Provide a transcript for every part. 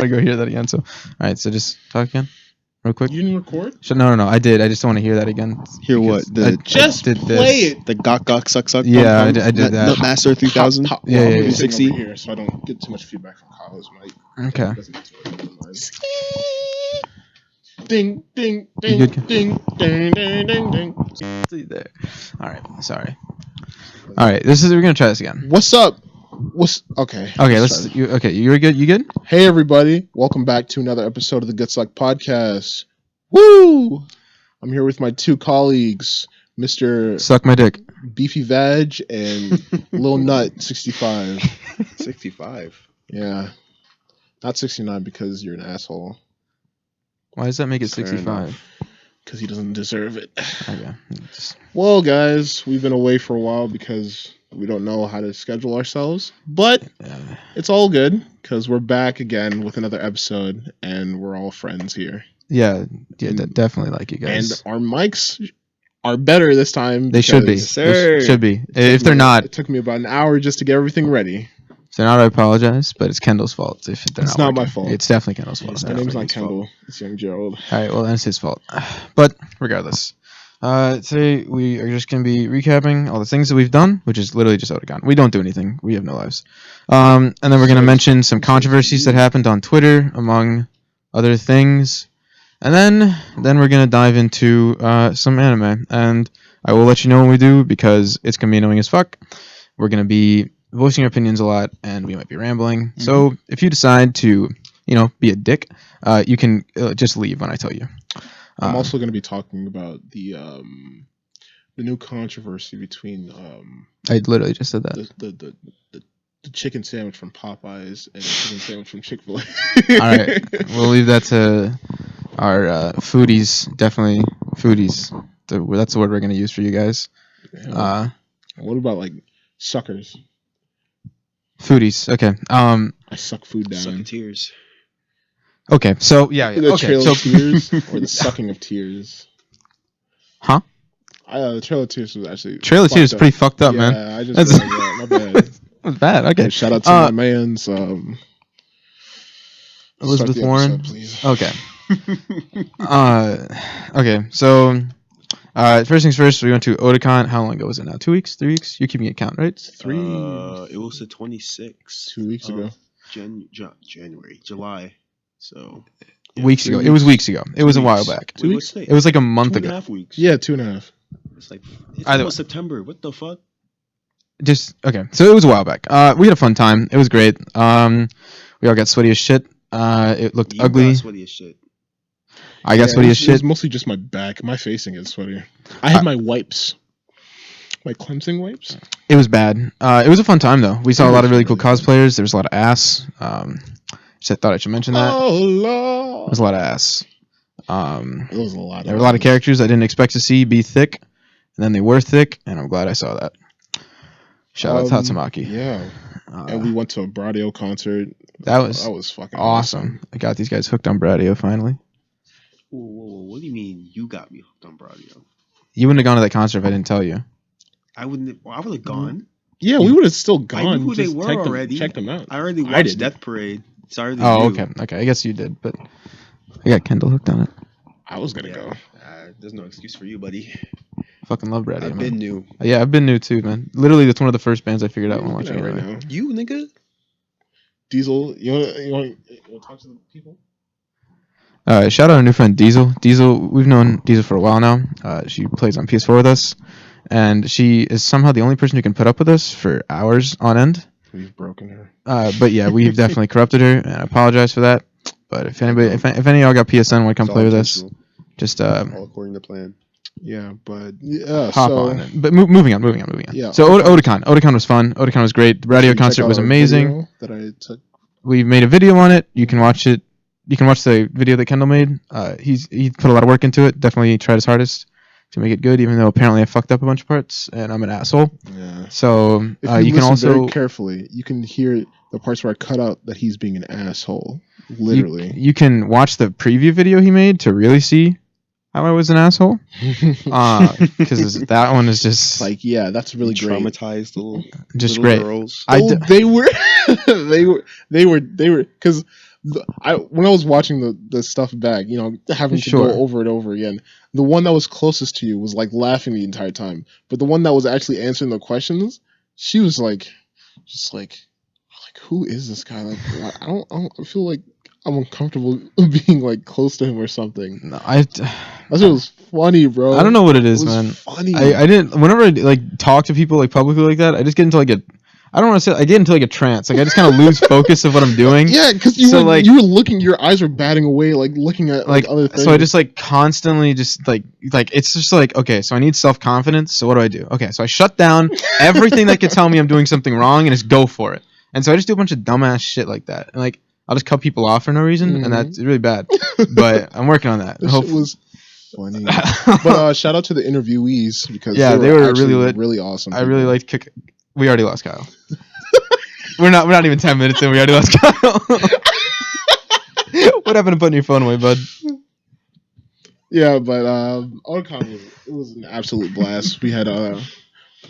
I go hear that again. So, all right. So just talk again, real quick. You didn't record? No. I did. I just don't want to hear that again. Hear what? Just did play this. it. The gawk gawk suck suck. Yeah, I did that. Master 3000. Well, Yeah, I'm yeah, gonna be yeah. sitting 60. over here, so I don't get too much feedback from Kyle's mic. Okay. Doesn't get to it. Never mind. Ding, ding, You ding, good? ding, ding, ding, ding, ding. See there. All right. Sorry. All right. We're gonna try this again. What's up? Okay? Okay. Let's try this. You were good. You good? Hey everybody, welcome back to another episode of the Good Suck podcast. Woo! I'm here with my two colleagues, Mr. Suck my dick. Beefy Vag and Lil Nut 65. 65. Yeah. Not 69 because you're an asshole. Why does that make it Fair 65? Because he doesn't deserve it. Okay. Well, guys, we've been away for a while because we don't know how to schedule ourselves. But it's all good because we're back again with another episode and we're all friends here. Yeah, definitely like you guys. And our mics are better this time. They should be. Sir. They should be. If they're not, it took me about an hour just to get everything ready. if they're not, I apologize, but it's Kendall's fault. If they're It's not my working. fault. It's definitely Kendall's fault. My name's not Kendall. It's Young Gerald. All right, well, that's his fault. But regardless, today we are just going to be recapping all the things that we've done, which is literally just Otagon. We don't do anything. We have no lives. And then we're going to mention some controversies that happened on Twitter, among other things. And then we're going to dive into some anime. And I will let you know when we do, because it's going to be annoying as fuck. We're going to be voicing our opinions a lot, and we might be rambling. Mm-hmm. So if you decide to, be a dick, you can just leave when I tell you. I'm also going to be talking about the new controversy between I literally just said that. The chicken sandwich from Popeyes and the chicken sandwich from Chick-fil-A. All right, we'll leave that to our foodies. Definitely foodies. That's the word we're going to use for you guys. Yeah. What about like suckers? Foodies. Okay. I suck food down. Sucking tears. Okay. So yeah. The okay. Trail of Tears or the sucking of tears. Huh? The Trail of Tears was actually. Trail of Tears is pretty fucked up, man. Yeah, I just realized that. My bad. It was bad. Okay. Shout out to my man's Elizabeth Warren. Episode, please. Okay. Okay. So. First things first, we went to Otakon. How long ago was it now? 2 weeks? 3 weeks? You're keeping it count, right? 3. It was the 26th. 2 weeks ago. July. So. Yeah, weeks ago. It was weeks ago. It was a while back. 2 weeks? It was like a month ago. 2.5 weeks. Yeah, 2.5. It's almost September. What the fuck? Okay. So it was a while back. We had a fun time. It was great. We all got sweaty as shit. It looked ugly. Got sweaty as shit. I got sweaty as shit. It was mostly just my back. My facing is sweaty. I had my wipes. My cleansing wipes? It was bad. It was a fun time, though. We saw a lot of really cool cosplayers. There was a lot of ass. I thought I should mention that. Oh, Lord. There was a lot of ass. It was a lot. There were a lot of characters I didn't expect to see be thick, and then they were thick, and I'm glad I saw that. Shout out to Tatsumaki. Yeah. And we went to a Bradio concert. That was fucking awesome. I got these guys hooked on Bradio finally. Whoa. What do you mean you got me hooked on Bradio? You wouldn't have gone to that concert if I didn't tell you. I would have gone. Yeah, we would have still gone. I knew who they were already. Check them out. I already watched Death Parade. Sorry. Okay. I guess you did, but I got Kendall hooked on it. I was gonna go. There's no excuse for you, buddy. Fucking love Bradio. I've been new. Yeah, I've been new too, man. Literally, that's one of the first bands I figured out when watching it right now. You nigga. Diesel, you want to talk to the people? Shout out our new friend Diesel. We've known Diesel for a while now. She plays on PS4 with us, and she is somehow the only person who can put up with us for hours on end. We've broken her. But yeah, we've definitely corrupted her, and I apologize for that. But if any of y'all got PSN want to come play with us, just all according to plan. Yeah, but hop on. But moving on. Yeah. So Otakon was fun. Otakon was great. The radio concert was amazing. That I took. We made a video on it. You can watch it. You can watch the video that Kendall made. He put a lot of work into it. Definitely tried his hardest to make it good, even though apparently I fucked up a bunch of parts and I'm an asshole. Yeah. So if you can also very carefully. You can hear the parts where I cut out that he's being an asshole. Literally. You can watch the preview video he made to really see how I was an asshole. Because that one is just like, yeah, that's really great. Traumatized little just little great girls. They were because When I was watching the stuff back, having to Sure. go over it over again, the one that was closest to you was like laughing the entire time, but the one that was actually answering the questions, she was like, just like who is this guy? Like I feel like I'm uncomfortable being like close to him or something. No, That shit was funny, bro. I don't know what it It is, was man. funny. I didn't. Whenever I like talk to people like publicly like that, I just get into like a. I don't want to say. I get into like a trance. Like I just kind of lose focus of what I'm doing. Yeah, because So, like- you were looking, your eyes were batting away, like looking at like other things. So I just like constantly just like it's just like, okay, so I need self confidence. So what do I do? Okay, so I shut down everything that could tell me I'm doing something wrong and just go for it. And so I just do a bunch of dumbass shit like that. And like I'll just cut people off for no reason, and that's really bad. But I'm working on that. That shit was funny. But shout out to the interviewees because Yeah, they were actually really lit. really awesome. I really liked kick. We already lost Kyle. We're not even 10 minutes in. We already lost Kyle. What happened to putting your phone away, bud? Yeah, but Otakon was an absolute blast. We had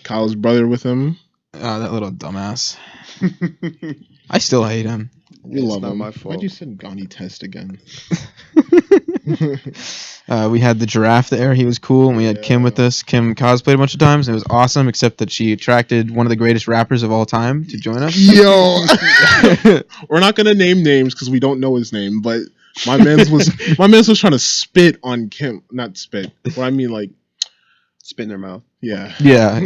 Kyle's brother with him. That little dumbass. I still hate him. We love not him. my fault. Why'd you send Gandhi test again? We had the giraffe there. He was cool. And we had Kim with us. Kim cosplayed a bunch of times. And it was awesome, except that she attracted one of the greatest rappers of all time to join us. Yo, we're not gonna name names because we don't know his name, but my man's was trying to spit on Kim, not spit. What I mean, like, Spit in their mouth. yeah. Yeah.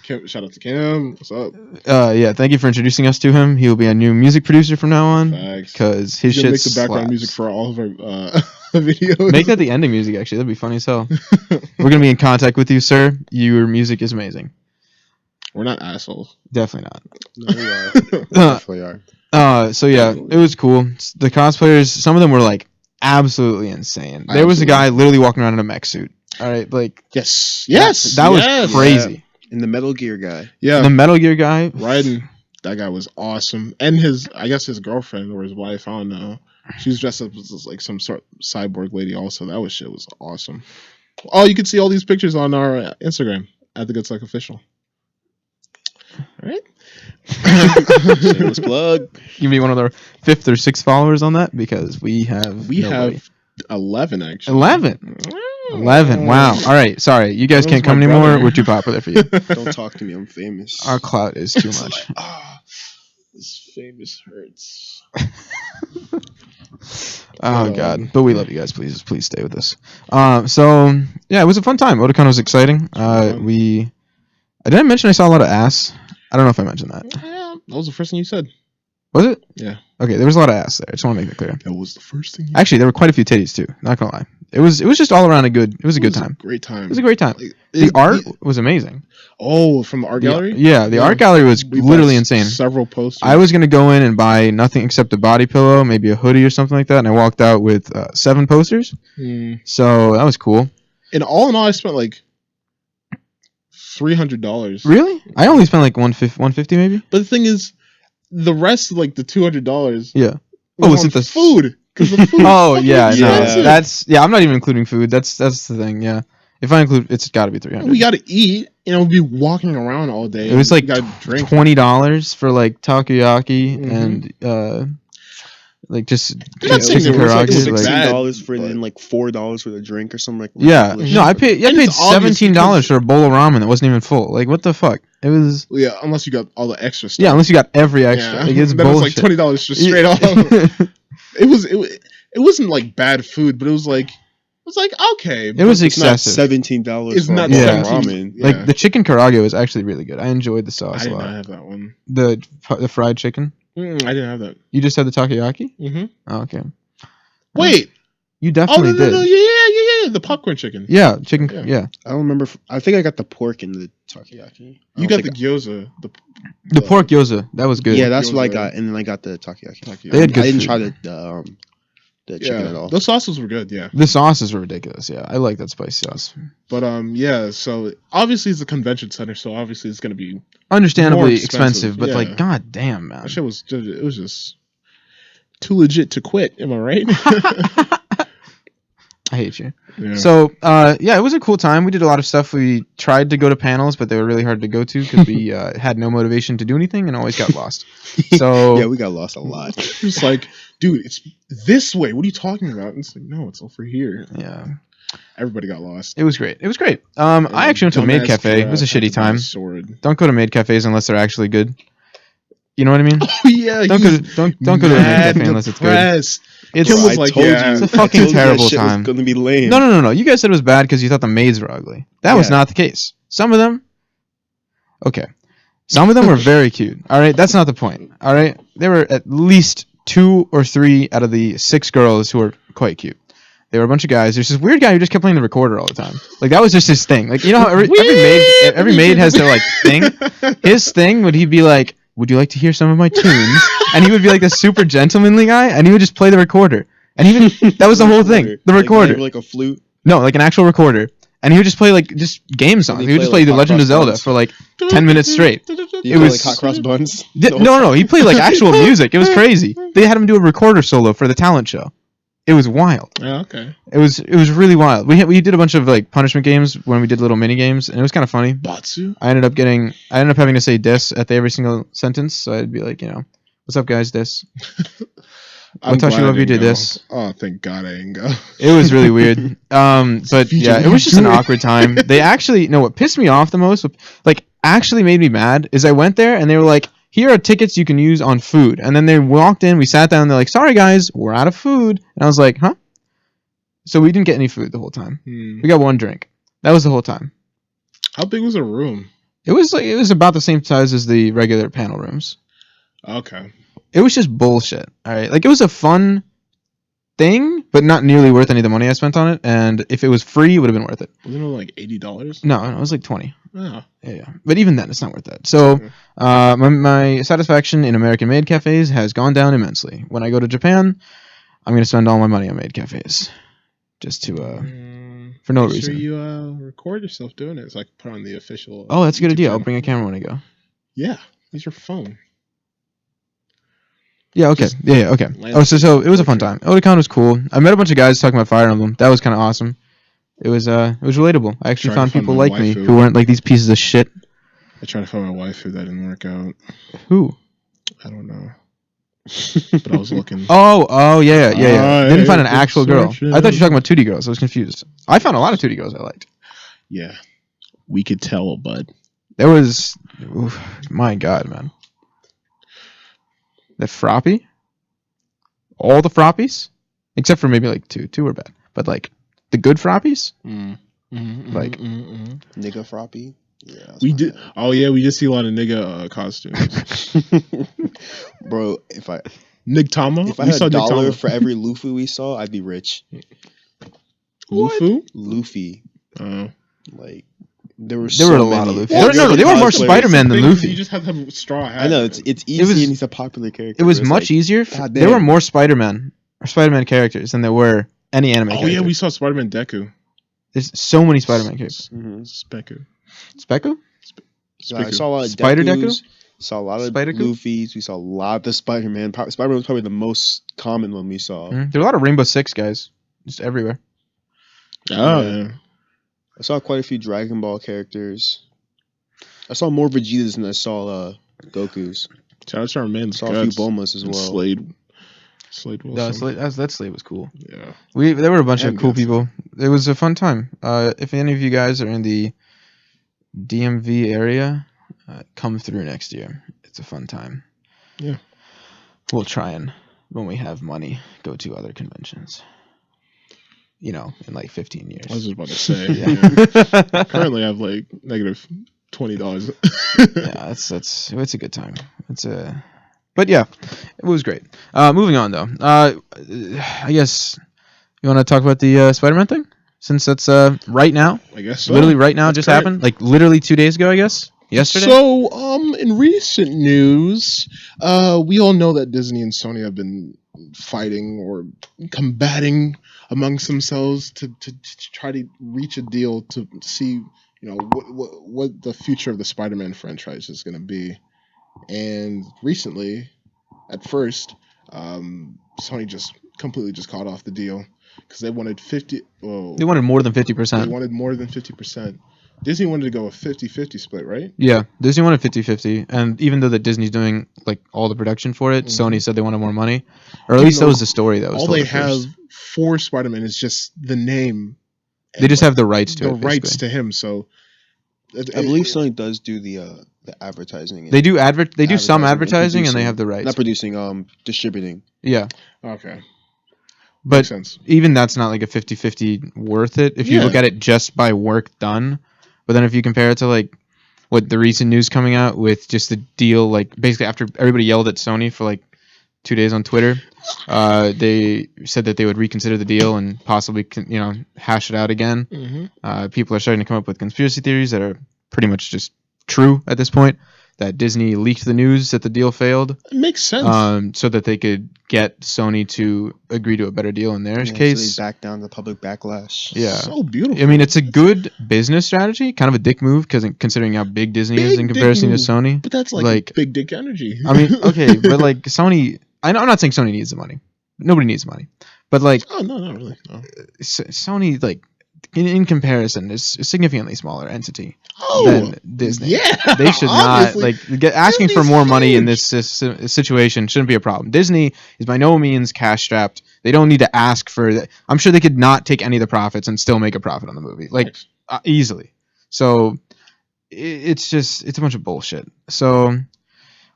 Kim, shout out to Kim. What's up? Yeah. Thank you for introducing us to him. He will be a new music producer from now on. Facts. Because his He's shit gonna make the background slaps. music for all of our videos. Make that the ending music, actually. That'd be funny as hell. We're going to be in contact with you, sir. Your music is amazing. We're not assholes. Definitely not. No, we are. We definitely are. So yeah, it was cool. The cosplayers, some of them were like absolutely insane. There was a guy literally walking around in a mech suit. All right, like Yes. that was crazy. And the Metal Gear guy. Yeah. The Metal Gear guy, Raiden, that guy was awesome. And I guess his girlfriend or his wife, I don't know. She was dressed up as like some sort of cyborg lady also. That shit was awesome. Oh, you can see all these pictures on our Instagram at The Good Suck Official. All right. Shameless plug. you be one of our 5th or 6th followers on that because we have nobody. have 11 actually. 11. Wow. All right. Sorry, you guys That can't was come my anymore. brother. We're too popular for you. Don't talk to me. I'm famous. Our clout is too much. This famous hurts. Oh god, but we love you guys. Please stay with us. So yeah, it was a fun time. Otakon was exciting. I didn't mention I saw a lot of ass. I don't know if I mentioned that. Yeah, that was the first thing you said. Was it? Yeah. Okay, there was a lot of ass there. I just want to make that clear. That was the first thing. Actually, there were quite a few titties too. Not gonna lie. It was just all around a good. It was a good time. Great time. It was a great time. Like, The art was amazing. Oh, from the art gallery. Yeah, the art gallery was We literally bought insane. Several posters. I was gonna go in and buy nothing except a body pillow, maybe a hoodie or something like that, and I walked out with 7 posters. So that was cool. And all in all, I spent like $300. Really? I only spent like 150 maybe. But the thing is, the rest, like the $200, Yeah. was Was on it the food? Because the food. Oh yeah, Yeah. no, that's I'm not even including food. That's the thing. Yeah, if I include, it's got to be 300. We got to eat. We'll be walking around all day. It was like we got to drink. $20 for like takoyaki Mhm. and like just I'm not saying chicken it was like- karaage. it was like- bad, $16 for but- then like $4 for the drink or something like that. yeah, Delicious. no, I paid And it's obvious $17 for a bowl of ramen that wasn't even full. Like what the fuck? It was Yeah, unless you got all the extra stuff. yeah, unless you got every extra. Yeah. Like, it's Then it was like bullshit. $20 just straight off. It wasn't like bad food, but it was like okay. It was It's not excessive. $17 It's for not a bowl Yeah. of ramen. Yeah. Like the chicken karaage was actually really good. I enjoyed the I sauce a did not lot. have that one. The fried chicken. I didn't have that. You just had the takoyaki. Mm-hmm. Oh, okay. Wait. You Oh definitely no, did. yeah. The popcorn chicken. Yeah, chicken. Yeah. Yeah. I don't remember. I think I got the pork in the takoyaki. You got the gyoza. The pork gyoza, that was good. Yeah, that's what I Gyoza. got, and then I got the takoyaki. They had good I didn't food. try the chicken at all. Those sauces were good. Yeah. The sauces were ridiculous. Yeah, I like that spicy sauce. But yeah. So obviously it's a convention center, so obviously it's gonna be. Understandably More expensive, expensive, but yeah. like, god damn, man. That shit was just too legit to quit. Am I right? I hate you. Yeah. So, yeah, it was a cool time. We did a lot of stuff. We tried to go to panels, but they were really hard to go to because we had no motivation to do anything and always got lost. So, yeah, we got lost a lot. It's like, dude, it's this way. What are you talking about? And it's like, no, it's over here. yeah, Everybody got lost. it was great. It was great. I actually went to a maid Dumbass cafe. It giraffe was a had shitty to buy a time. Sword. Don't go to maid cafes unless they're actually good. You know what I mean? Oh yeah, Don't go to don't go to a maid cafe unless it's good. depressed. It's Kim was I like, told yeah. you, It's a fucking I told you terrible that shit time. was gonna be lame. No. You guys said it was bad because you thought the maids were ugly. That was Yeah. not the case. Some of them, okay. Some of them were very cute. All right, that's not the point. All right, there were at least 2 or 3 out of the 6 girls who were quite cute. They were a bunch of guys. There's this weird guy who just kept playing the recorder all the time. Like that was just his thing. Like you know how every maid has their like thing. His thing would he be like, "Would you like to hear some of my tunes?" And he would be like this super gentlemanly guy, and he would just play the recorder. And even that was the whole thing. The recorder. like a flute. No, like an actual recorder. And he would just play like just game songs. he He would play, just play like, The Hot Legend of Cross Zelda Buns? for like 10 minutes straight. It was- was like hot cross buns. No, he played like actual music. It was crazy. They had him do a recorder solo for the talent show. It was wild. Yeah, okay. It was really wild. We did a bunch of like punishment games when we did little mini games, and it was kind of funny. Batsu. I ended up having to say "dis" at every single sentence, so I'd be like, "What's up, guys? Dis." I'm Watashi glad I love you didn't did go. this. Oh, thank God I didn't go. It was really weird. But yeah, it was just an awkward time. They actually, no, what pissed me off the most, like actually made me mad, is I went there and they were like, "Here are tickets you can use on food." And then they walked in, we sat down, and they're like, "Sorry guys, we're out of food." And I was like, "Huh?" So we didn't get any food the whole time. We got one drink. That was the whole time. How big was the room? It was about the same size as the regular panel rooms. Okay. It was just bullshit. All right, like it was a fun thing, but not nearly worth any of the money I spent on it. And if it was free, it would have been worth it. Wasn't it like $80? No, it was like 20. Oh. Yeah. But even then, it's not worth that. So, my satisfaction in American maid cafes has gone down immensely. When I go to Japan, I'm gonna spend all my money on maid cafes, just to for no Make reason. sure you record yourself doing it. So I can put on the official. Oh, that's a good YouTube idea. I'll channel. bring a camera when I go. Yeah, use your phone. Yeah. Okay. Just Yeah. Okay. Oh, so it was a fun time. Otakon was cool. I met a bunch of guys talking about Fire Emblem. That was kind of awesome. It was relatable. I actually Trying found to find people my like me waifu. who weren't like these pieces of shit. I tried to find my wife who that didn't work out. Who? I don't know. But I was looking. Oh, yeah. Didn't find an I actual girl. searching. I thought you were talking about 2D girls. I was confused. I found a lot of 2D girls I liked. Yeah, we could tell, bud. There was, my God, man. The Froppy? All the Froppies? Except for maybe like two. Two were bad. But like, the good Froppies? Like- Nigga Froppy. Yeah, that's We my did. man. Oh yeah, we did see a lot of nigga costumes. Bro, if I Nigtama. if I We had saw a dollar Nigtama. for every Luffy we saw, I'd be rich. Luffy. Luffy, Oh. like there were There were a lot of Luffy. They were more Spider-Man than You Luffy. just have to have a straw hat. I know it's easy was- and he's a popular character. It was but it's much like, easier. God There were damn. more Spider-Man characters than there were any anime Oh characters. yeah, we saw Spider-Man Deku. There's so many Spider-Man characters. Mhm. Speku. Speku? Yeah, I saw a lot of Spider Dekus, saw a lot of Spider-Ku? Luffy's. We saw a lot of Spider-Man. Spider-Man was probably the most common one we saw. There were a lot of Rainbow Six guys. Just everywhere. Oh Yeah. yeah. I saw quite a few Dragon Ball characters. I saw more Vegetas than I saw Goku's. Shout out to our man. Saw a few Bulmas as well. Slade. Slade Wilson. That slate was cool. Yeah. There were a bunch of And cool Guts. people. It was a fun time. If any of you guys are in the DMV area, come through next year. It's a fun time. Yeah. We'll try and, when we have money, go to other conventions. In like 15 years. I was just about to say. Yeah. Yeah. Currently, I have like negative $20. Yeah, it's a good time. But yeah, it was great. Moving on though. I guess you want to talk about the Spider-Man thing, since that's right now, I guess so. literally right now, That's just great. happened, like literally 2 days ago, I guess. Yesterday. So, in recent news, we all know that Disney and Sony have been fighting or combating amongst themselves to try to reach a deal to see, what the future of the Spider-Man franchise is going to be. And recently, at first, Sony just completely just caught off the deal because they wanted 50. Oh, They wanted more than they 50%. wanted more than 50%. Disney wanted to go a 50-50 split, right? Yeah, Disney wanted 50-50, and even though that Disney's doing like all the production for it, Mhm. Sony said they wanted more money, or at Even least that though was the story that was All told they at have first. for Spider-Man is just the name. They just have the rights to the it, rights basically. to him. So I believe Sony does do the advertising. They do They do some advertising and advertising, and they producing. have the rights. Not producing, distributing. Yeah, Okay, but makes sense. even that's not like a 50-50 worth it if you look Yeah. at it just by work done. But then if you compare it to like what the recent news coming out with just the deal, like basically after everybody yelled at Sony for like 2 days on Twitter, they said that they would reconsider the deal and possibly hash it out again. Mm-hmm. People are starting to come up with conspiracy theories that are pretty much just true at this point. That Disney leaked the news that the deal failed, It makes sense. so that they could get Sony to agree to a better deal in their case. So they back down the public backlash. Yeah. So beautiful. I mean, it's a good business strategy, kind of a dick move, because considering how big Disney is in Big dick comparison to move. Sony. But that's like big dick energy. I mean, okay, but like Sony, I'm not saying Sony needs the money. Nobody needs money, but like, oh no, not really. No. Sony, like in comparison, is a significantly smaller entity Oh, than Disney. yeah, They should not obviously. asking for Disney's more money in huge. this situation shouldn't be a problem. Disney is by no means cash strapped. They don't need to ask for that. I'm sure they could not take any of the profits and still make a profit on the movie, like Nice. easily. So it's a bunch of bullshit. So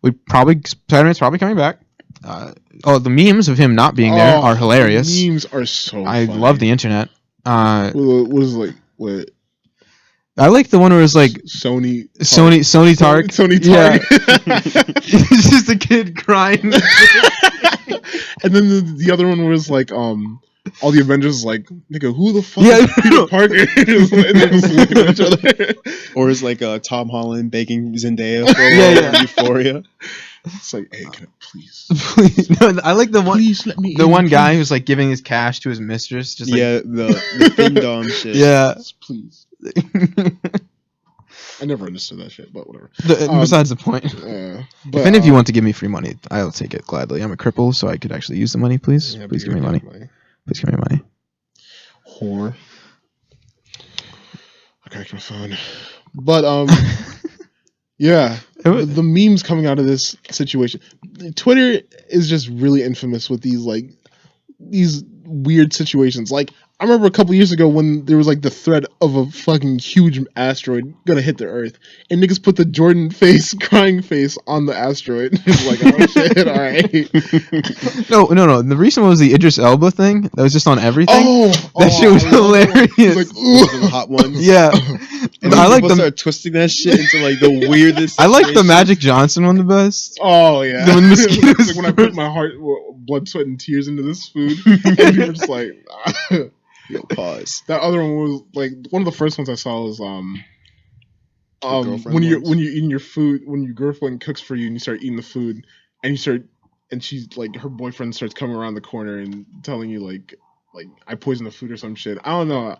Spider-Man's probably coming back. The memes of him not being there are hilarious. The memes are so I funny. love the internet. What was like what I like the one where it's like Sony Tark. Sony Yeah. Tark. It's just a kid crying. And then the other one was like all the Avengers like, nigga, who the fuck Yeah, is Peter Parker? And they're just looking at each other. Or it's like Tom Holland begging Zendaya for Yeah. Euphoria. It's like, hey, can I please? Please, no, I like the one. Please let me The in, one guy please. who's like giving his cash to his mistress. Just like, the fin dom shit. yeah. Please. I never understood that shit, but whatever. Besides the point. But, If any of you want to give me free money, I'll take it gladly. I'm a cripple, so I could actually use the money, please. yeah, Please but give me you're money. getting Please give me money. Whore. I cracked my phone. But yeah, the memes coming out of this situation. Twitter is just really infamous with these weird situations. Like I remember a couple years ago when there was like the threat of a fucking huge asteroid gonna hit the Earth, and niggas put the Jordan face, crying face on the asteroid. It's like, oh shit, all right. No. The recent one was the Idris Elba thing. That was just on everything. That shit was I love that one. hilarious. It's like, Those are the hot ones. Yeah. And I then like people the start twisting that shit into like the weirdest. I like the situations. Magic Johnson one the best. oh yeah. The mosquitoes It's like when I put my heart, blood, sweat, and tears into this food, and people are just like. Yo, pause. That other one was like one of the first ones I saw was girlfriend when you're ones? eating your food, when your girlfriend cooks for you and you start eating the food and she's like her boyfriend starts coming around the corner and telling you like I poisoned the food or some shit. I don't know.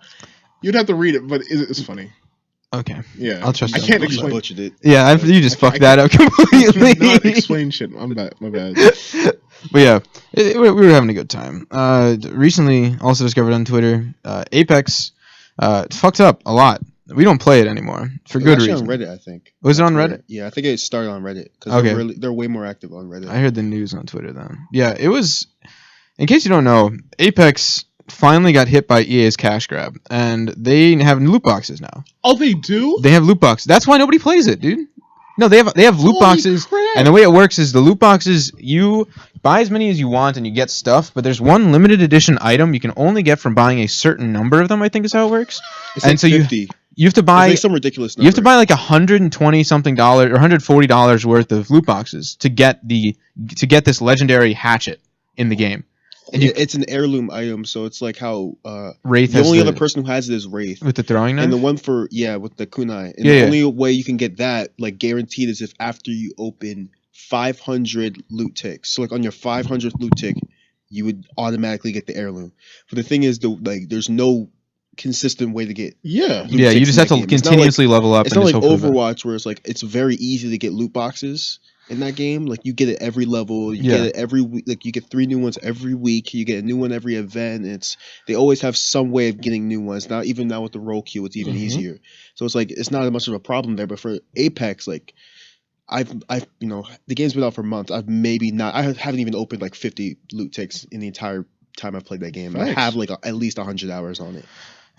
You'd have to read it, but it's funny. Okay. Yeah, I'll trust I you. can't You just explain. butchered it. Yeah, you just I fucked that up completely. Not explain shit. I'm bad. My bad. But yeah, we were having a good time. Recently, also discovered on Twitter, Apex fucked up a lot. We don't play it anymore for It was good actually reason. on Reddit, I think. Was it on Twitter. Reddit? Yeah, I think it started on Reddit because Okay. they're way more active on Reddit. I heard the news on Twitter then. Yeah, it was. In case you don't know, Apex finally got hit by EA's cash grab, and they have loot boxes now. Oh, they do? They have loot boxes. That's why nobody plays it, dude. No, they have loot Holy boxes, crap. and the way it works is the loot boxes, you buy as many as you want and you get stuff, but there's one limited edition item you can only get from buying a certain number of them, I think is how it works. It's And like so 50. you have to It's buy like some ridiculous number. you have to buy like $120 something or $140 worth of loot boxes to get this legendary hatchet in the game. And It's an heirloom item, so it's like how Wraith the has only other person who has it is Wraith. with the throwing knife. And the one for with the kunai. And Yeah, the yeah. only way you can get that like guaranteed is if after you open 500 loot ticks. So like on your 500th loot tick, you would automatically get the heirloom. But the thing is, there's no consistent way to get. Yeah. loot Yeah, you ticks just in have that to game. It's not continuously level up. It's and not just like hope for the best. Overwatch where it's like it's very easy to get loot boxes. in that game. Like you get it every level, you Yeah. get it every week. Like you get 3 new ones every week. You get a new one every event. They always have some way of getting new ones. Now even now with the roll queue, it's even easier. So it's like it's not as much of a problem there. But for Apex, like I've the game's been out for months. I haven't even opened like 50 loot ticks in the entire time I've played that game. I Thanks. have like at least 100 hours on it.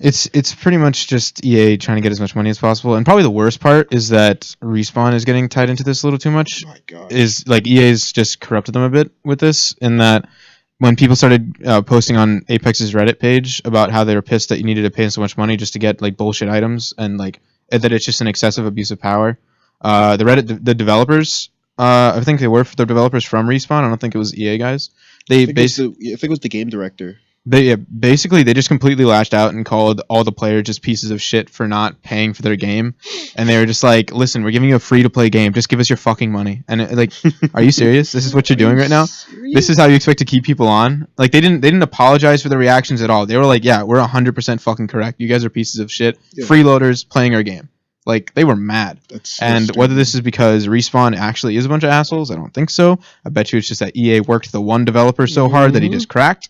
It's pretty much just EA trying to get as much money as possible, and probably the worst part is that Respawn is getting tied into this a little too much. Oh my God. Is like EA's just corrupted them a bit with this, in that when people started posting on Apex's Reddit page about how they were pissed that you needed to pay so much money just to get like bullshit items, and like that it's just an excessive abuse of power. The developers, I think the developers from Respawn. I don't think it was EA guys. I think it was the game director. Basically, they just completely lashed out and called all the players just pieces of shit for not paying for their game, and they were just like, "Listen, we're giving you a free-to-play game. Just give us your fucking money." And like, are you serious? This is what you're doing right now? This is how you expect to keep people on? Like, they didn't apologize for the reactions at all. They were like, "Yeah, we're 100% fucking correct. You guys are pieces of shit, freeloaders playing our game." Like, they were mad. That's so and stupid. whether this is because Respawn actually is a bunch of assholes, I don't think so. I bet you it's just that EA worked the one developer so hard that he just cracked.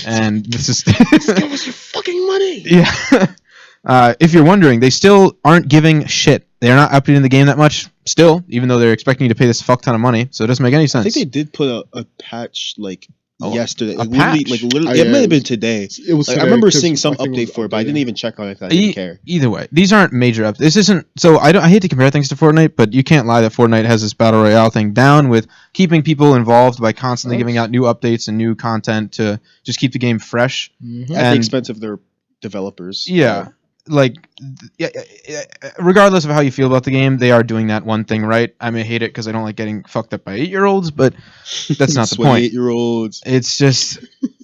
And this is Just give us your fucking money. Yeah. If you're wondering, they still aren't giving shit. They're not updating the game that much still, even though they're expecting you to pay this fuck ton of money. So it doesn't make any sense. I think they did put a patch like yesterday. a Literally, patch? it might have been today. It was. Like, I today, remember 'cause seeing some I think it was update for it, but I didn't even check on it. 'Cause I didn't care. Either way, these aren't major updates. This isn't. So I hate to compare things to Fortnite, but you can't lie that Fortnite has this battle royale thing down with keeping people involved by constantly giving out new updates and new content to just keep the game fresh. Mhm. At the expense of their developers. Yeah. Like, regardless of how you feel about the game, they are doing that one thing right. I may hate it because I don't like getting fucked up by 8-year-olds, but that's not the point. 8-year-olds. It's just,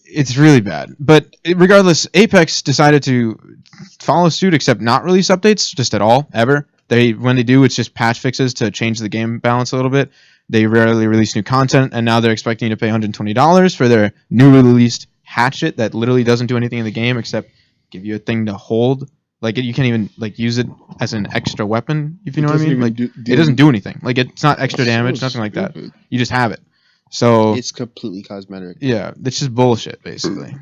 it's really bad. But regardless, Apex decided to follow suit, except not release updates just at all, ever. When they do, it's just patch fixes to change the game balance a little bit. They rarely release new content, and now they're expecting you to pay $120 for their newly released hatchet that literally doesn't do anything in the game except give you a thing to hold. Like, you can't even like use it as an extra weapon, if you know what I mean. Like, it doesn't do anything. Like, it's not extra damage, nothing like that. You just have it. So it's completely cosmetic. Yeah, it's just bullshit basically.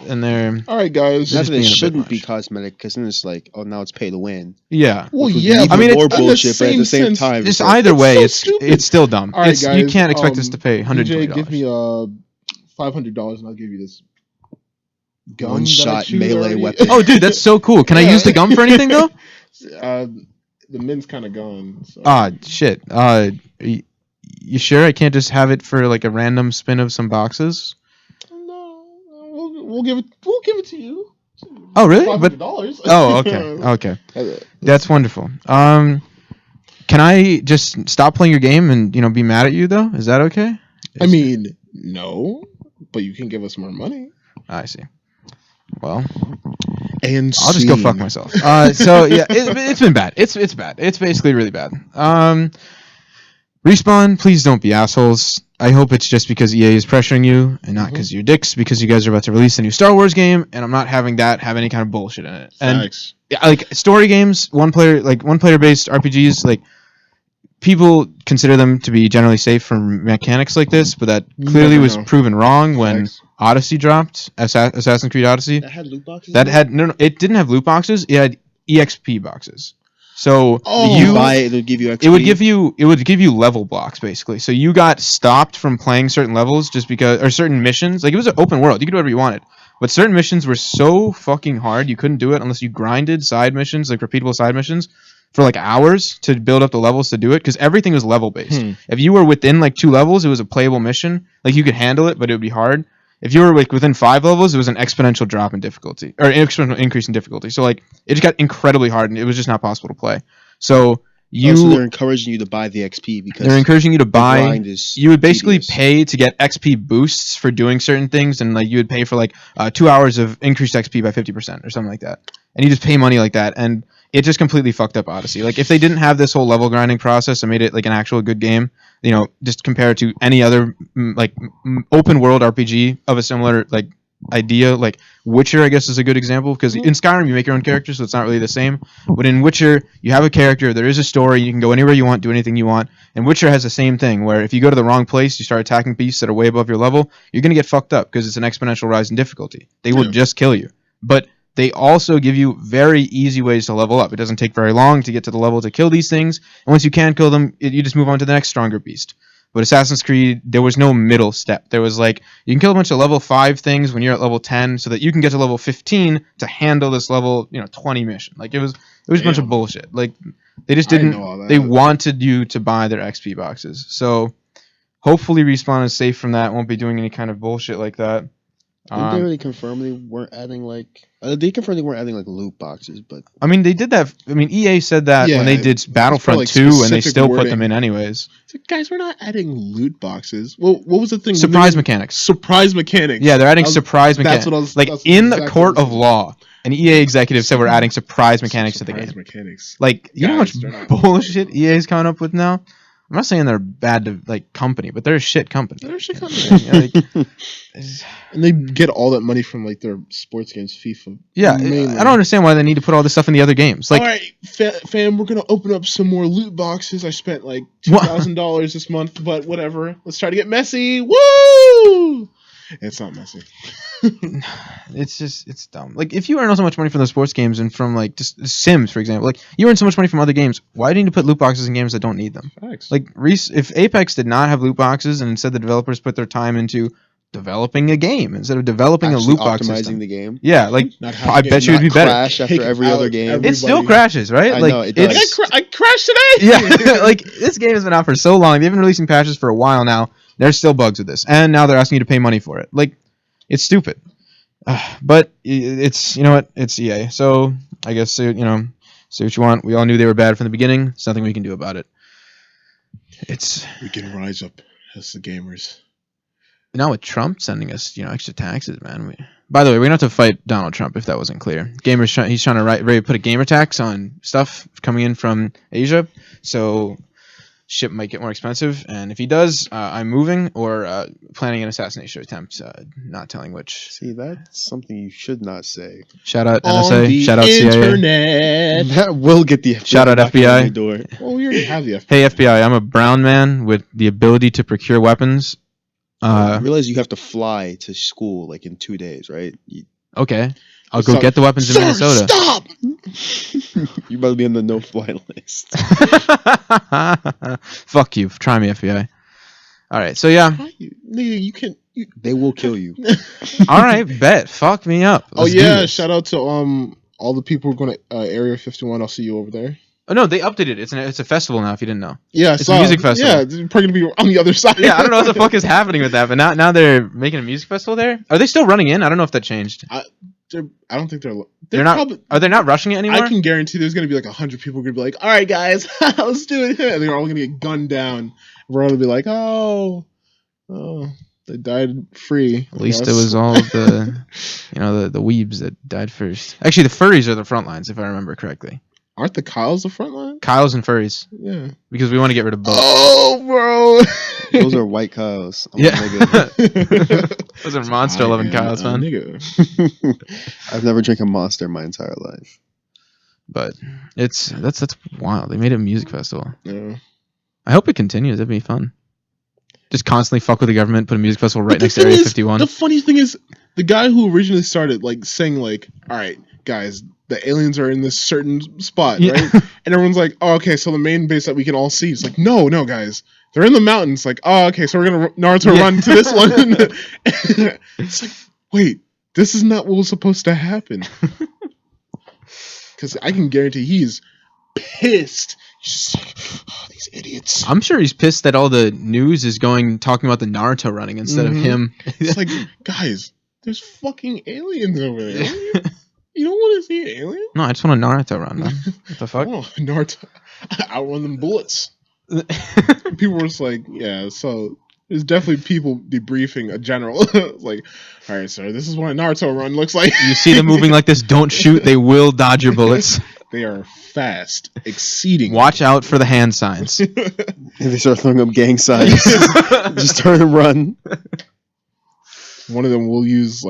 And they're all right, guys. Not that it shouldn't be cosmetic, because then it's like, oh, now it's pay to win. Yeah. Well, yeah. I mean, more it's bullshit, but at the same time, just either way, so it's still dumb. All right, guys, you can't expect us to pay $120. DJ, give me $500, and I'll give you this gun. One-shot melee weapon. Oh, dude, that's so cool. Can I use the gum for anything though? The min's kind of gone. So. Ah, shit. You sure I can't just have it for like a random spin of some boxes? No, we'll give it to you. Oh, really? $500. Oh, okay. That's wonderful. Can I just stop playing your game and be mad at you though? Is that okay? I mean, no, but you can give us more money. I see. Well, and I'll just go fuck myself. So yeah, it's been bad. It's bad. It's basically really bad. Respawn, please don't be assholes. I hope it's just because EA is pressuring you and not because you're dicks, because you guys are about to release a new Star Wars game, and I'm not having that have any kind of bullshit in it. Thanks. And like story games, one player based RPGs, like people consider them to be generally safe from mechanics like this, but that clearly was proven wrong when Odyssey dropped, Assassin's Creed Odyssey. That had loot boxes? No, it didn't have loot boxes. It had EXP boxes. So you buy it, it'll give you XP. It would give you level blocks basically. So you got stopped from playing certain levels just because, or certain missions. Like, it was an open world, you could do whatever you wanted. But certain missions were so fucking hard you couldn't do it unless you grinded side missions, like repeatable side missions, for like hours to build up the levels to do it, because everything was level based. If you were within like 2 levels, it was a playable mission. Like, you could handle it, but it would be hard. If you were like within 5 levels, it was an exponential drop in difficulty, or an exponential increase in difficulty. So like, it just got incredibly hard, and it was just not possible to play. So so they're encouraging you to buy the XP because they're encouraging you to buy. You would basically tedious. pay to get XP boosts for doing certain things, and like you would pay for like 2 hours of increased XP by 50% or something like that. And you just pay money like that, and it just completely fucked up Odyssey. Like, if they didn't have this whole level grinding process and made it like an actual good game, just compare it to any other open world RPG of a similar like idea. Like Witcher, I guess, is a good example because in Skyrim you make your own character, so it's not really the same. But in Witcher, you have a character. There is a story. You can go anywhere you want, do anything you want. And Witcher has the same thing, where if you go to the wrong place, you start attacking beasts that are way above your level, you're gonna get fucked up because it's an exponential rise in difficulty. They will just kill you. But they also give you very easy ways to level up. It doesn't take very long to get to the level to kill these things. And once you can kill them, you just move on to the next stronger beast. But Assassin's Creed, there was no middle step. There was like, you can kill a bunch of level 5 things when you're at level 10 so that you can get to level 15 to handle this level, 20 mission. Like, it was a bunch of bullshit. Like, they just didn't, they wanted you to buy their XP boxes. So, hopefully Respawn is safe from that, won't be doing any kind of bullshit like that. Didn't they already confirm they weren't adding like? They confirmed they weren't adding like loot boxes, but I mean they did that. I mean EA said that when they did Battlefront like 2, and they still put them in anyways. So guys, we're not adding loot boxes. Well, what was the thing? Surprise mechanics. Surprise mechanics. Yeah, they're adding surprise mechanics. That's what I was like in the court of law. An EA executive said we're adding surprise mechanics to the game. Mechanics. Like, you know how much bullshit EA is coming up with now? I'm not saying they're bad to like company, but they're a shit company. They're a shit company. And they get all that money from like their sports games, FIFA. Yeah, mainly. I don't understand why they need to put all this stuff in the other games. Like, all right, fam, we're gonna open up some more loot boxes. I spent like $2,000 this month, but whatever. Let's try to get messy. Woo! It's not messy. It's dumb. Like, if you earn so much money from the sports games and from like just Sims, for example, like you earn so much money from other games, why do you need to put loot boxes in games that don't need them? Facts. Like, if Apex did not have loot boxes and instead the developers put their time into developing a game instead of developing a loot box system, the game. Yeah, like I bet you it'd be better. Crash after every other game. It still crashes, right? I like know, it does. I crashed today. Yeah, like this game has been out for so long. They've been releasing patches for a while now. There's still bugs with this, and now they're asking you to pay money for it. Like, it's stupid. But it's, it's EA. So I guess say what you want. We all knew they were bad from the beginning. There's nothing we can do about it. We can rise up as the gamers. Now with Trump sending us, extra taxes, man. By the way, we're gonna have to fight Donald Trump if that wasn't clear. He's trying to put a gamer tax on stuff coming in from Asia, so ship might get more expensive. And if he does, I'm moving or planning an assassination attempt. Not telling which. See, that's something you should not say. Shout out NSA. Shout out CIA. That will get the shout out FBI. Door. Well, we already have the FBI. Hey FBI, I'm a brown man with the ability to procure weapons. Realize you have to fly to school like in 2 days, right? Okay, I'll go get the weapons in Minnesota. Stop! You better be on the no-fly list. Fuck you. Try me, FBI. All right, so yeah. You can. They will kill you. All right, bet. Fuck me up. Let's do this. Shout out to all the people who are going to Area 51. I'll see you over there. Oh no, they updated it. It's a festival now. If you didn't know. Yeah, it's a music festival. Yeah, it's probably gonna be on the other side. Yeah, I don't know what the fuck is happening with that, but now they're making a music festival there. Are they still running in? I don't know if that changed. I don't think they're not. Probably, are they not rushing it anymore? I can guarantee there's gonna be like 100 people gonna be like, "All right, guys, let's do it." And they're all gonna get gunned down. We're all gonna be like, "Oh, they died free." At least it was all the, the weebs that died first. Actually, the furries are the front lines, if I remember correctly. Aren't the Kyles the front line? Kyles and furries. Yeah. Because we want to get rid of both. Oh, bro. Those are white cows. Those are monster loving cows, man. I've never drank a Monster in my entire life. But that's wild. They made it a music festival. Yeah. I hope it continues. That'd be fun. Just constantly fuck with the government, put a music festival right next to Area 51. The funny thing is, the guy who originally started saying all right, guys, the aliens are in this certain spot, right? And everyone's like, oh, okay, so the main base that we can all see. It's like, no, guys. They're in the mountains. Like, oh, okay, so we're going to Naruto run to this one. It's like, wait, this is not what was supposed to happen. Because I can guarantee he's pissed. He's just like, oh, these idiots. I'm sure he's pissed that all the news is talking about the Naruto running instead of him. It's like, guys, there's fucking aliens over there. You don't want to see an alien? No, I just want a Naruto run, man. What the fuck? Oh, Naruto. Outrun them bullets. People were just like, yeah, so there's definitely people debriefing a general. Like, all right, sir, this is what a Naruto run looks like. You see them moving like this, don't shoot, they will dodge your bullets. They are fast, exceeding. Watch out for the hand signs. If they start throwing up gang signs, just turn and run. One of them will use